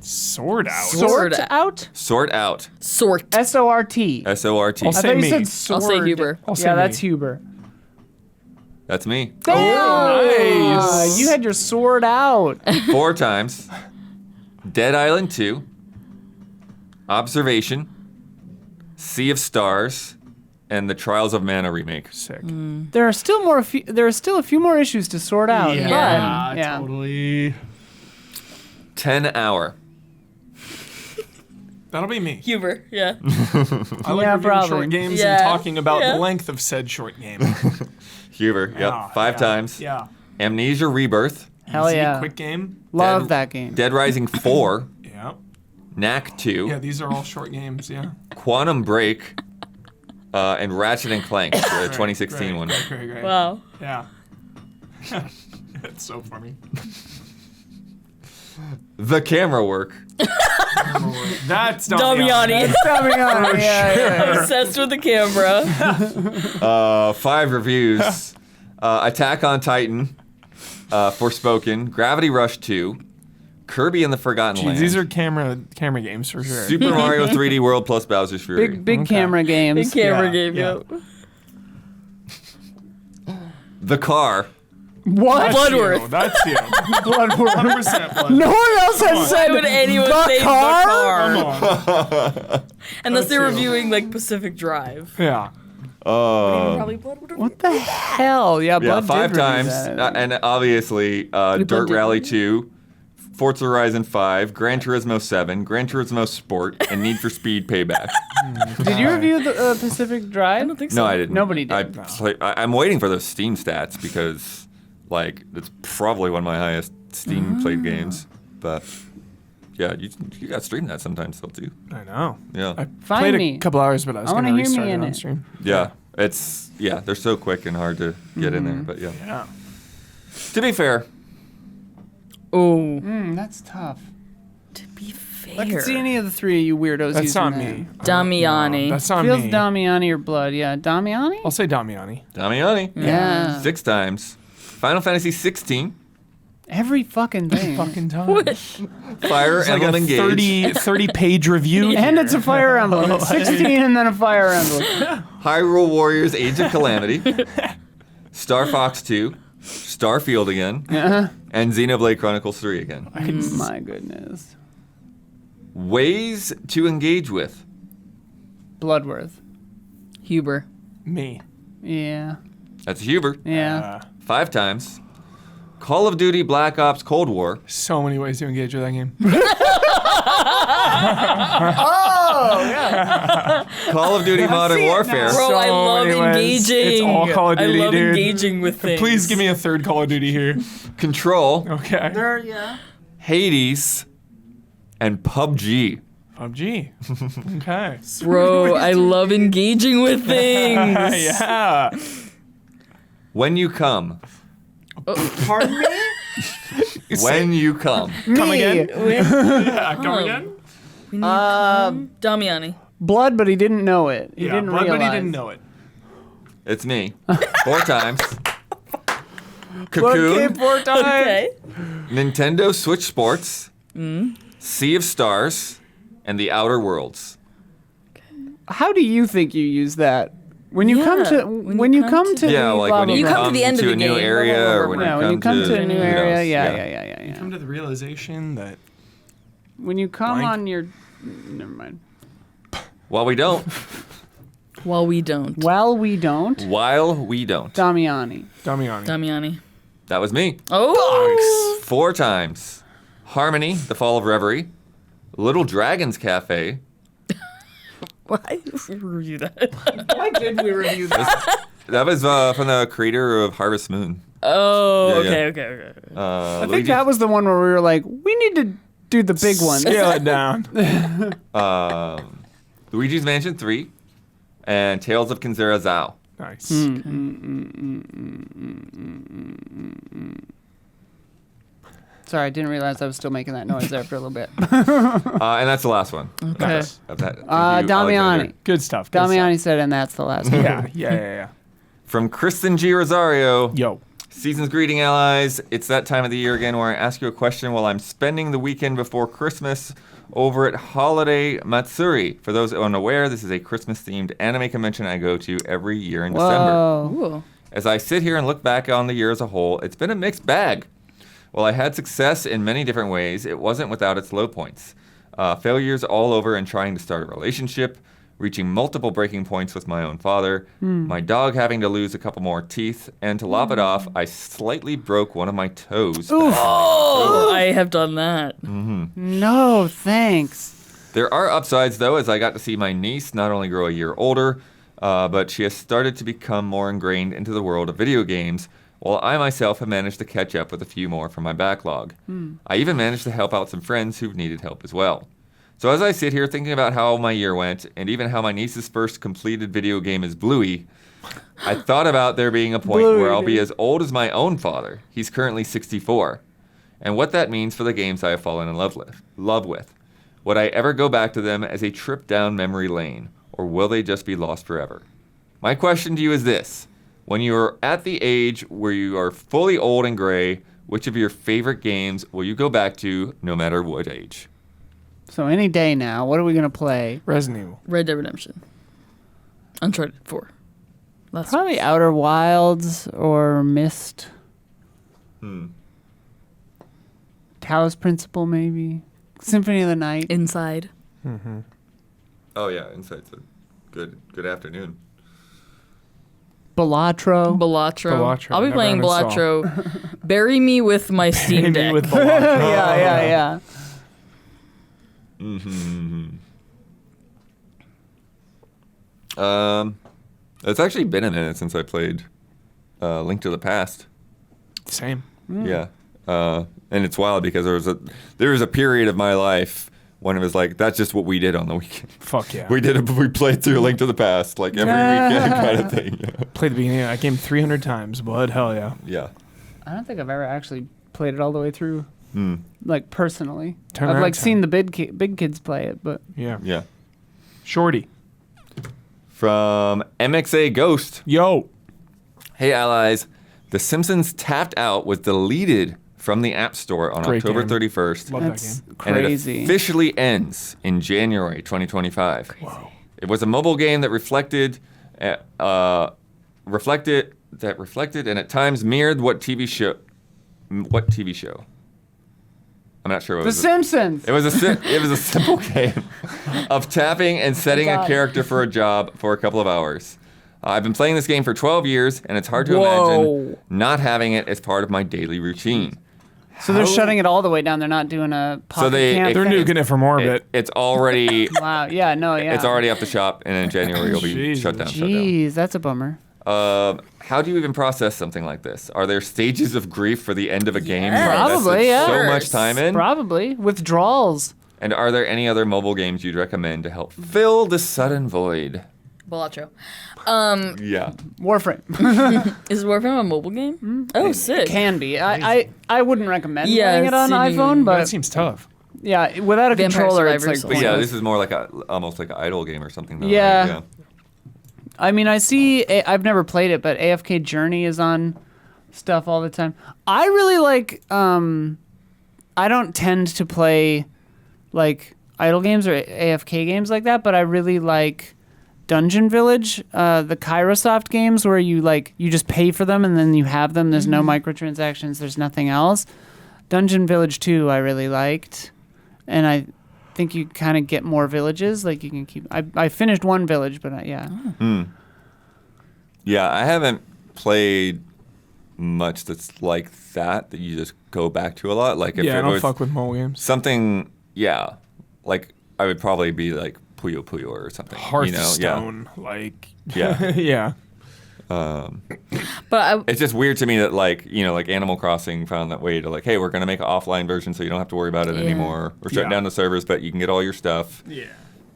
Sword out. Sort Sword. out? Sort out. Sort. S-O-R-T. S-O-R-T. I'll I say thought you me. said sword. I'll say Huber. I'll say Yeah, me. that's Huber. That's me. nice. You had your sword out. 4 times. Dead Island 2. Observation. Sea of Stars. And the Trials of Mana remake. Sick. There are still a few more issues to sort out. Yeah, but, yeah. totally. 10 Hour. That'll be me. Huber. Yeah. I like Yeah, reviewing probably. short games Yeah. and talking about Yeah. the length of said short game. Huber. Yep. Yeah, 5 yeah, times. Yeah. Amnesia Rebirth. Hell Easy, yeah. Quick game. Love Dead- that game. Dead Rising 4. Yeah. Knack 2. Yeah, these are all short games. Yeah. Quantum Break. And Ratchet and Clank, the 2016 one. Great. Wow. Yeah. It's so funny. The Camera Work. That's Damiani. Damiani, yeah. Obsessed with the camera. 5 reviews. Attack on Titan. Forspoken. Gravity Rush 2. Kirby and the Forgotten Jeez, Land. these are camera games for sure. Super Mario 3D World plus Bowser's Fury. Big camera games. Big camera Yeah, game. yeah. Yep. The Car. What? Bloodworth. That's you. Bloodworth. 100% Bloodworth. No one else has said Why would anyone the say car? the car? Unless they're That's you. reviewing like Pacific Drive. Yeah. Probably Bloodworth. What the hell? Yeah, Yeah, Blood 5 did review times. that. And obviously, Dirt did Rally review. 2. Forza Horizon 5, Gran Turismo 7, Gran Turismo Sport, and Need for Speed Payback. Did you review the Pacific Drive? I don't think so. No, I didn't. Nobody did. I'm waiting for those Steam stats because, like, it's probably one of my highest Steam played games. But yeah, you got to stream that sometimes still too. I know. Yeah, I Find played me. a couple hours, but I was I going to wanna hear me restart it in on it. stream. yeah. They're so quick and hard to get in there. But yeah. Yeah. To be fair, Oh. That's tough. To be fair. I can see any of the three of you weirdos That's using not that. me. Damiani. That's not Feels me. Damiani or Blood. Yeah, Damiani? I'll say Damiani. Damiani. Yeah. 6 times. Final Fantasy 16. Every fucking thing. Fucking time. Fire It's like Emblem a Engage. 30 page review. And here. it's a Fire Emblem. It's 16 and then a Fire Emblem. Hyrule Warriors Age of Calamity. Star Fox 2. Starfield again. And Xenoblade Chronicles 3 again. My goodness. Ways to engage with. Bloodworth. Huber. Me. Yeah. That's Huber. Yeah. 5 times. Call of Duty Black Ops Cold War. So many ways to engage with that game. Call of Duty Modern Warfare. Bro, I So love many ways. engaging. It's all Call of Duty, I love dude. engaging with things. Please give me a third Call of Duty here. Control. Okay. Yeah. Hades. And PUBG. PUBG. Okay. Bro, I love engaging with things. Yeah. When You Come. Pardon me? When You Come. Come again? Yeah, come Oh. again? Damiani. Blood, but he didn't know it. He Yeah, didn't but realize. he didn't know it. It's me. 4 times. Cocoon, four times. Okay. Nintendo Switch Sports, Sea of Stars, and The Outer Worlds. How do you think you use that? When you Yeah, come to when you come to- Yeah, the like blah, when blah, you blah. come to the end of to the a new game. area, or when Yeah, you come to a new who area, knows? yeah. Come to the realization that When you come Blank. on your, never mind. Well, we don't. Well, we don't. While we don't, While we don't. Damiani. Damiani. Damiani. That was me. Oh. 4 times. Harmony, The Fall of Reverie, Little Dragons Cafe. Why did we review that? Why did we review that? That was from the creator of Harvest Moon. Oh, Yeah, yeah. okay. I think that was the one where we were like, we need to do the big one. Scale it down. Luigi's Mansion 3 and Tales of Kinzera Zao. Nice. Sorry, I didn't realize I was still making that noise there for a little bit. And that's the last one. Okay. Of that. Thank you, Damiani. Alexander. Good stuff. Good Damiani said, and that's the last one. stuff. Yeah. From Kristen G. Rosario. Yo. Season's greeting, allies. It's that time of the year again where I ask you a question while I'm spending the weekend before Christmas over at Holiday Matsuri. For those unaware, this is a Christmas-themed anime convention I go to every year in December. Whoa. Ooh. As I sit here and look back on the year as a whole, it's been a mixed bag. While I had success in many different ways, it wasn't without its low points. Failures all over in trying to start a relationship, reaching multiple breaking points with my own father, my dog having to lose a couple more teeth, and to lop it off, I slightly broke one of my toes. Oh, I have done that. No, thanks. There are upsides, though, as I got to see my niece not only grow a year older, but she has started to become more ingrained into the world of video games, while I myself have managed to catch up with a few more from my backlog. I even managed to help out some friends who've needed help as well. So as I sit here thinking about how my year went, and even how my niece's first completed video game is Bluey, I thought about there being a point where I'll be as old as my own father. He's currently 64. And what that means for the games I have fallen in love with. Would I ever go back to them as a trip down memory lane, or will they just be lost forever? My question to you is this. When you are at the age where you are fully old and gray, which of your favorite games will you go back to no matter what age? So any day now, what are we going to play? Resident Evil. Red Dead Redemption. Uncharted 4. That's Probably Outer Wilds or Myst. Talos Principle, maybe. Symphony of the Night. Inside. Oh yeah, Insight's a good afternoon. Balatro. Balatro, I'll be never playing uninstall. Balatro. Bury me with my Steam Deck. With Balatro. yeah. It's actually been a minute since I played Link to the Past. Same. Yeah, and it's wild because there was a period of my life when it was like that's just what we did on the weekend. Fuck yeah. We played through Link to the Past like every weekend kind of thing. Played the beginning of that game 300 times, bud. Hell yeah. Yeah. I don't think I've ever actually played it all the way through, like personally. Turn I've around like time. seen the big kids play it, but Yeah. Yeah. Shorty. From MXA Ghost. Yo. Hey allies, The Simpsons Tapped Out was deleted from the App Store on Great October game. 31st. Love that's that game. And it crazy. officially ends in January 2025. Whoa. It was a mobile game that reflected and at times mirrored what TV show? I'm not sure what The it was. Simpsons. It was a simple game of tapping and setting a God. character for a job for a couple of hours. I've been playing this game for 12 years, and it's hard to Whoa. imagine not having it as part of my daily routine. So they're shutting it all the way down. They're not doing a pocket camp They're thing? nuking it from orbit. It's already Wow. Yeah. No. Yeah. it's already up the shop, and in January it'll be Jesus. shut down. Jeez, that's a bummer. How do you even process something like this? Are there stages of grief for the end of a game? you invested Probably, yeah. So much time in. Probably withdrawals. And are there any other mobile games you'd recommend to help fill the sudden void? Balatro. Yeah. Warframe Is Warframe a mobile game? Oh, sick. can be. I wouldn't recommend Yeah, playing it on seeming- iPhone, That but seems tough. yeah, without a Vampire controller, it's Survivors like. But yeah, pointless. this is more like almost like an idle game or something. Though, Yeah. right? I mean, I see. I've never played it, but AFK Journey is on stuff all the time. I really like. I don't tend to play like idle games or AFK games like that, but I really like Dungeon Village, the Kairosoft games where you just pay for them and then you have them. There's no microtransactions. There's nothing else. Dungeon Village 2 I really liked, and I think you kind of get more villages. Like you can keep. I finished one village, but yeah. Yeah, I haven't played much that's like that you just go back to a lot. Like if Yeah, I it don't was fuck with mobile games. something, yeah, like I would probably be like Puyo Puyo or something. Hearthstone, like Yeah. yeah. But It's just weird to me that like Animal Crossing found that way to like, hey, we're gonna make an offline version so you don't have to worry about it Yeah. anymore. We're shutting Yeah. down the servers, but you can get all your stuff. Yeah.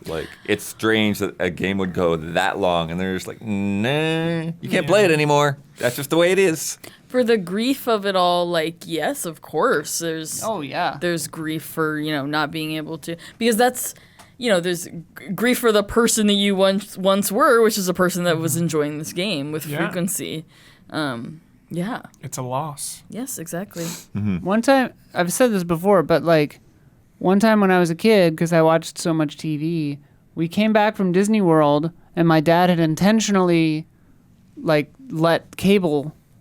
Like it's strange that a game would go that long and they're just like, nah, you can't play it anymore. That's just the way it is. for the grief of it all, like, yes, of course, there's Yeah. there's grief for not being able to, because that's there's grief for the person that you once were, which is a person that was enjoying this game with Yeah. frequency. Yeah. It's a loss. Yes, exactly. One time, I've said this before, but like one time when I was a kid, because I watched so much TV, we came back from Disney World and my dad had intentionally like let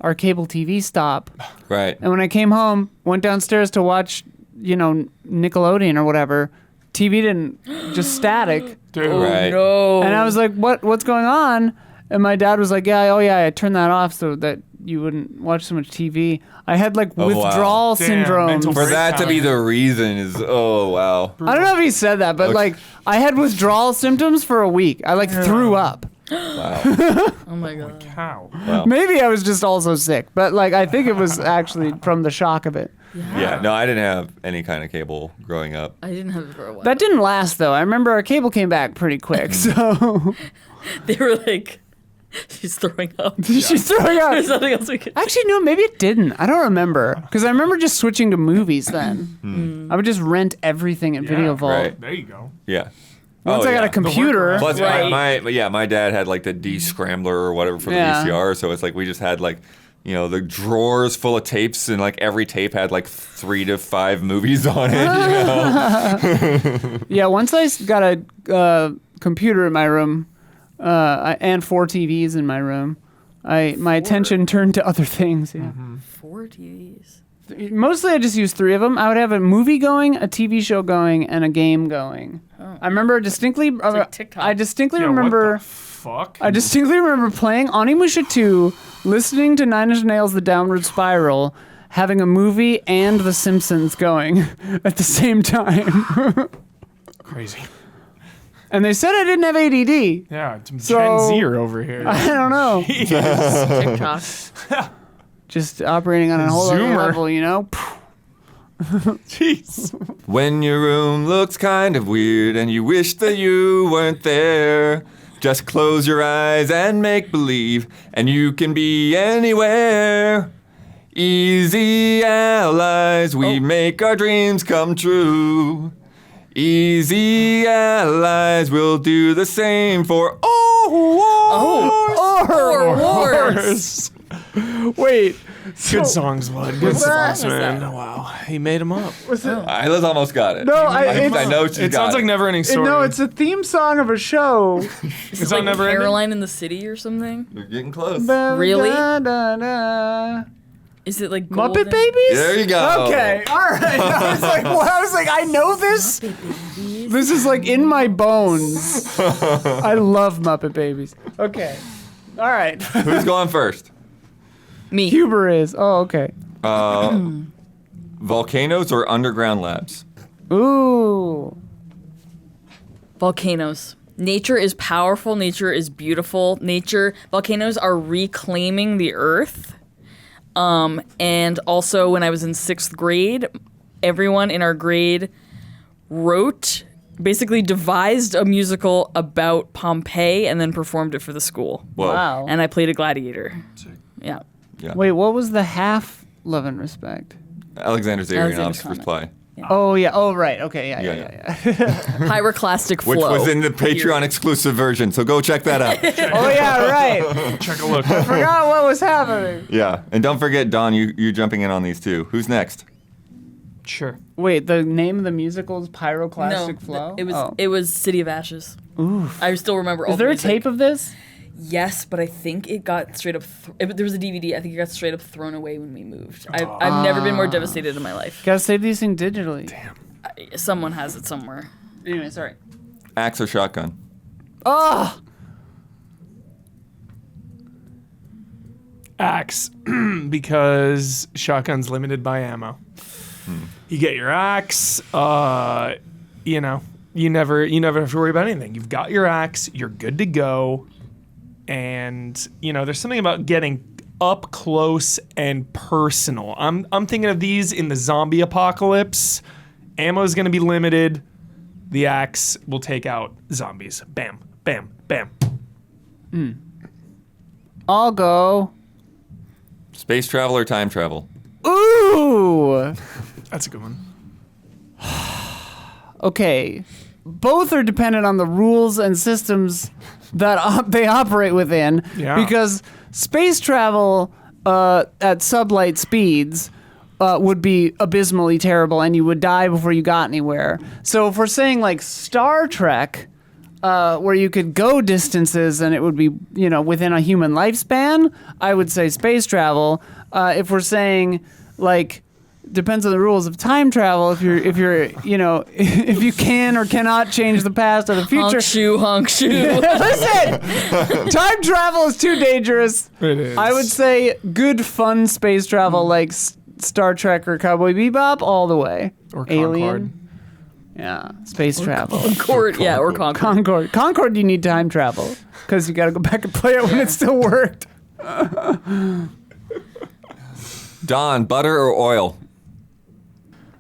our cable TV stop. Right. And when I came home, went downstairs to watch, Nickelodeon or whatever, TV didn't, just static. Dude. Oh Right. no. And I was like, what's going on? And my dad was like, I turned that off so that you wouldn't watch so much TV. I had like Oh, wow. withdrawal Damn, syndrome. mental For that to be the reason is wow. I don't know if he said that, but Okay. like I had withdrawal symptoms for a week. I like threw up. Wow. Oh my god. Cow. Wow. Maybe I was just also sick, but like I think it was actually from the shock of it. Yeah, no, I didn't have any kind of cable growing up. I didn't have it for a while. That didn't last though. I remember our cable came back pretty quick, so They were like, she's throwing up. she's throwing There's up. nothing else we could. Actually, no, maybe it didn't. I don't remember because I remember just switching to movies then. I would just rent everything at Video Vault. right. There you go. Yeah. Once I got a computer, Plus, Right. my dad had like the D-scrambler or whatever for the Yeah. VCR, so it's like we just had like, the drawers full of tapes, and like every tape had like 3 to 5 movies on it. yeah. Once I got a computer in my room and 4 TVs in my room, my attention turned to other things. Yeah. 4 TVs. Mostly I just used 3 of them. I would have a movie going, a TV show going, and a game going. I remember distinctly. like TikTok. I distinctly Yeah, remember. What the fuck? I distinctly remember playing Onimusha 2, listening to Nine Inch Nails' The Downward Spiral, having a movie and The Simpsons going at the same time. Crazy. And they said I didn't have ADD. Yeah, it's So- Gen Zer over here. I don't know. TikTok. Just operating on a whole other Zoomer. level, Jeez. When your room looks kind of weird and you wish that you weren't there, just close your eyes and make believe, and you can be anywhere. Easy Allies, we make our dreams come true. Easy Allies will do the same for Or wars. Wait. Good songs, bud. Good that? songs, man. Wow. He made them up. Isla's almost got it. No, I know she's It got sounds like Never Ending Story. No, it's a theme song of a show. Is It's it on like Never Ending? Caroline in the City or something? You're getting close. Really? Da, da, da. Is it like Muppet Golden? Babies? There you go. Okay, all right. I was like, I know this. This is like in my bones. I love Muppet Babies. Okay, all right. Who's going first? Me. Huber is. Oh, okay. Volcanoes or underground labs? Ooh. Volcanoes. Nature is powerful. Nature is beautiful. Volcanoes are reclaiming the earth. And also, when I was in 6th grade, everyone in our grade basically devised a musical about Pompeii and then performed it for the school. Whoa. Wow. And I played a gladiator. Yeah. Yeah. Wait, what was the half Love and Respect? Alexander's Alexander's Arianov's Comet. reply. Oh yeah. Oh right. Okay. Yeah. Yeah, Pyroclastic Which flow. was in the Patreon exclusive version, so go check that out. Oh yeah. Right. Check a look. Forgot what was happening. Yeah, and don't forget, Don, you jumping in on these too. Who's next? Sure. Wait. The name of the musical is no, Pyroclastic Flow. it was City of Ashes. Oof. I still remember all Is there the a music. tape of this? Yes, but I think it got straight up. There was a DVD. I think it got straight up thrown away when we moved. I've never been more devastated in my life. Gotta save these things digitally. Damn. Someone has it somewhere. Anyway, sorry. Axe or shotgun? Oh. Axe, because shotgun's limited by ammo. You get your axe, you know, you never have to worry about anything. You've got your axe, you're good to go, and you know, there's something about getting up close and personal. I'm thinking of these in the zombie apocalypse. Ammo's gonna be limited. The axe will take out zombies. Bam, bam, bam. I'll go. Space travel or time travel? Ooh. That's a good one. Okay. Both are dependent on the rules and systems that they operate within. Yeah. Because space travel at sublight speeds would be abysmally terrible, and you would die before you got anywhere. So if we're saying like Star Trek, where you could go distances and it would be, you know, within a human lifespan, I would say space travel. If we're saying like depends on the rules of time travel, if you're you know, if you can or cannot change the past or the future. Honk shoe. Listen, time travel is too dangerous. It is. I would say good fun space travel like Star Trek or Cowboy Bebop all the way. Or Alien. Yeah, space travel. Concorde, yeah, or Concorde. Concord, you need time travel because you got to go back and play it when it still worked. Don, butter or oil?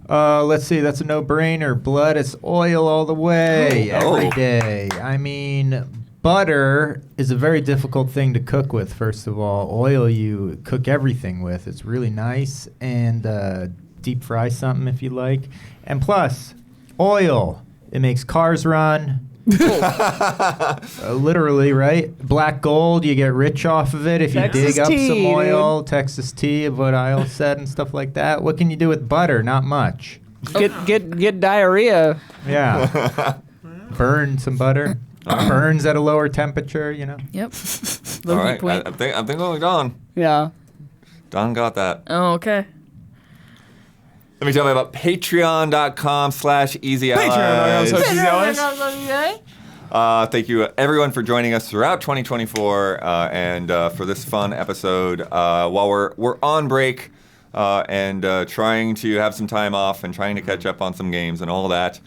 Let's see. That's a no-brainer. Blood, it's oil all the way, every Oh. day. I mean, butter is a very difficult thing to cook with, first of all. Oil, you cook everything with. It's really nice. And deep fry something if you like. And plus, oil, it makes cars run. Literally, right? Black gold, you get rich off of it if you Texas dig up tea, some oil. dude. Texas tea, what I said and stuff like that. What can you do with butter? Not much. Get diarrhea. Yeah. Burn some butter. Burns at a lower temperature, you know. Yep. All Low right, heat point. I'm thinking Don. Yeah. Don got that. Oh, okay. Let me tell you about patreon.com/easy Thank you, everyone, for joining us throughout 2024 and for this fun episode. While we're on break and trying to have some time off and trying to catch up on some games and all that,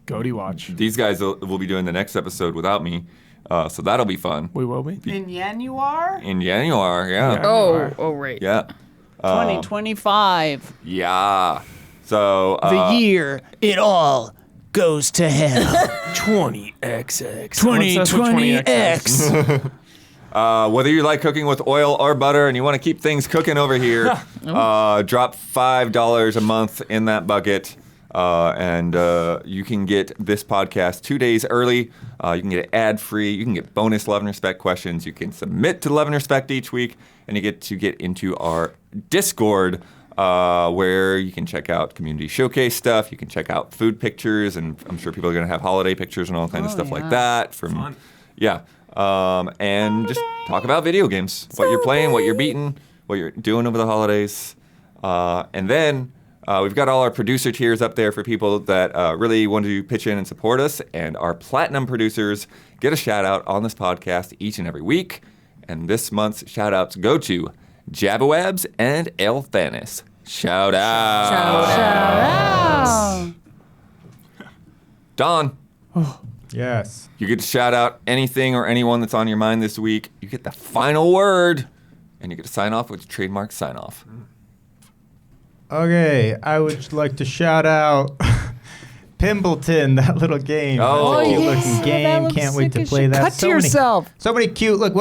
Goaty watch. these guys will be doing the next episode without me, so that'll be fun. We will be. In January? In January, yeah. Oh, right. Yeah. 2025. Yeah. So The year it all goes to hell. 20XX. 2020X. whether you like cooking with oil or butter and you want to keep things cooking over here, drop $5 a month in that bucket. And you can get this podcast 2 days early. You can get it ad-free. You can get bonus Love and Respect questions. You can submit to Love and Respect each week. And you get to get into our Discord, where you can check out community showcase stuff. You can check out food pictures. And I'm sure people are going to have holiday pictures and all kinds of stuff like that. Fun. Yeah. And just talk about video games. What you're playing, what you're beating, what you're doing over the holidays. And then... we've got all our producer tiers up there for people that really want to pitch in and support us. And our platinum producers get a shout out on this podcast each and every week. And this month's shout outs go to Jabawabs and Elthanis. Shout out. Don, Yes. you get to shout out anything or anyone that's on your mind this week. You get the final word. And you get to sign off with your trademark sign off. Okay, I would like to shout out Pimbleton, that little game. Oh, That's a cute yes. looking game. Can't wait to play that. Cut to yourself. So many cute so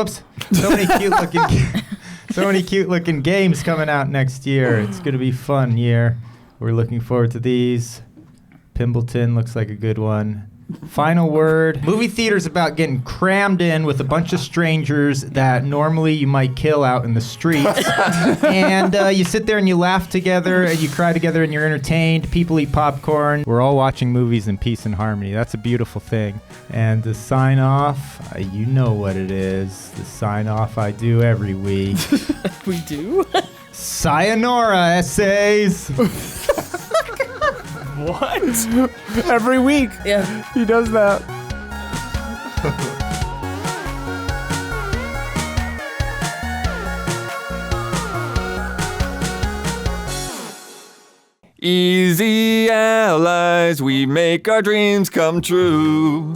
many cute looking games coming out next year. It's gonna be a fun year. We're looking forward to these. Pimbleton looks like a good one. Final word. Movie theater's about getting crammed in with a bunch of strangers that normally you might kill out in the streets. And you sit there and you laugh together and you cry together and you're entertained. People eat popcorn. We're all watching movies in peace and harmony. That's a beautiful thing. And the sign off, you know what it is. The sign off I do every week. We do? Sayonara, essays. What? Every week. Yeah. He does that. Easy allies, we make our dreams come true.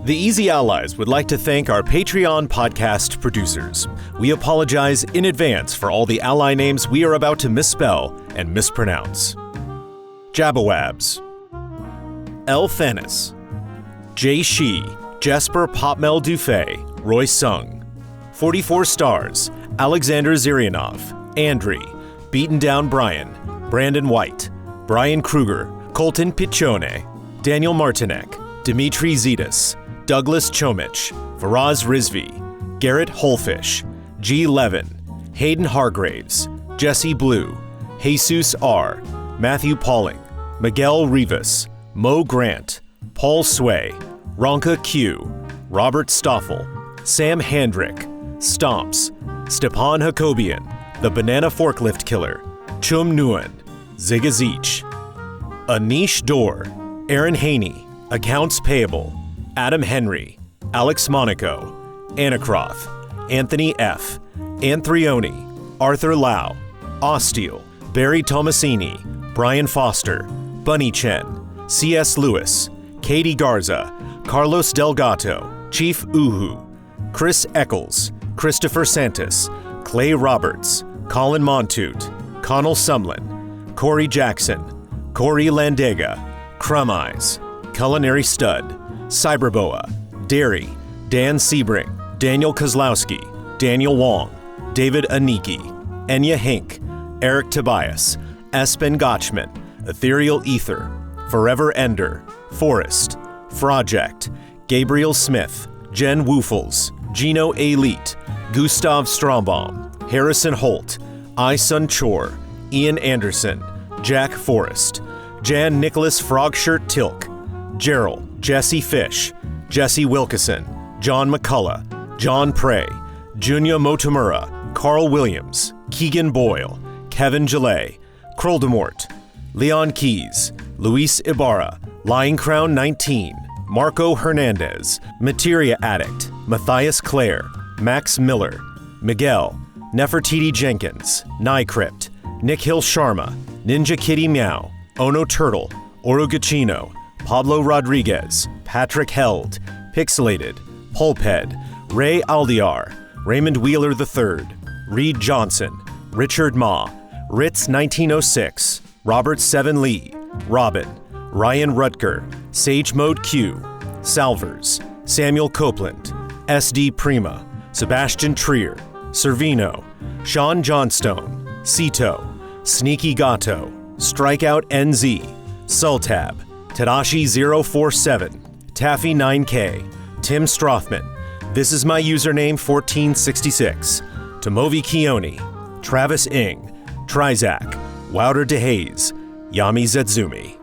The Easy Allies would like to thank our Patreon podcast producers. We apologize in advance for all the ally names we are about to misspell and mispronounce. Jabawabs, L. Thanis, Jay Shee, Jesper Popmel Dufay, Roy Sung, 44 Stars, Alexander Zirianov, Andri, Beaten Down Brian, Brandon White, Brian Kruger, Colton Pichone, Daniel Martinek, Dimitri Zetas, Douglas Chomich, Faraz Rizvi, Garrett Holfish, G. Levin, Hayden Hargraves, Jesse Blue, Jesus R., Matthew Pauling, Miguel Rivas, Mo Grant, Paul Sway, Ronka Q, Robert Stoffel, Sam Handrick, Stomps, Stepan Hakobian, The Banana Forklift Killer, Chum Nguyen, Zigazich, Anish Dor, Aaron Haney, Accounts Payable, Adam Henry, Alex Monaco, Anacroth, Anthony F., Anthrioni, Arthur Lau, Osteal, Barry Tomasini, Brian Foster, Bunny Chen, C.S. Lewis, Katie Garza, Carlos Delgato, Chief Uhu, Chris Eccles, Christopher Santos, Clay Roberts, Colin Montoot, Connell Sumlin, Corey Jackson, Corey Landega, Crumb Eyes, Culinary Stud, Cyberboa, Derry, Dan Sebring, Daniel Kozlowski, Daniel Wong, David Aniki, Enya Hink, Eric Tobias, Espen Gotchman, Ethereal Ether, Forever Ender, Forrest, Project, Gabriel Smith, Jen Woofles, Gino Elite, Gustav Strombaum, Harrison Holt, Isun Chor, Ian Anderson, Jack Forrest, Jan Nicholas Frogshirt Tilk, Gerald, Jesse Fish, Jesse Wilkeson, John McCullough, John Prey, Junya Motomura, Carl Williams, Keegan Boyle, Kevin Gillet, Kroldemort, Leon Keys, Luis Ibarra, Lying Crown 19, Marco Hernandez, Materia Addict, Matthias Clare, Max Miller, Miguel, Nefertiti Jenkins, Nycrypt, Nick Hill Sharma, Ninja Kitty Meow, Ono Turtle, Orugachino, Pablo Rodriguez, Patrick Held, Pixelated, Pulped, Ray Aldiar, Raymond Wheeler III, Reed Johnson, Richard Ma, Ritz 1906, Robert Seven Lee, Robin, Ryan Rutger, Sage Mode Q, Salvers, Samuel Copeland, SD Prima, Sebastian Trier, Servino, Sean Johnstone, Cito, Sneaky Gato, Strikeout NZ, Sultab, Tadashi 047, Taffy 9K, Tim Strothman, This Is My Username 1466, Tomovi Kioni, Travis Ing, Trizak, Wouter DeHaze, Yami Zetsumi.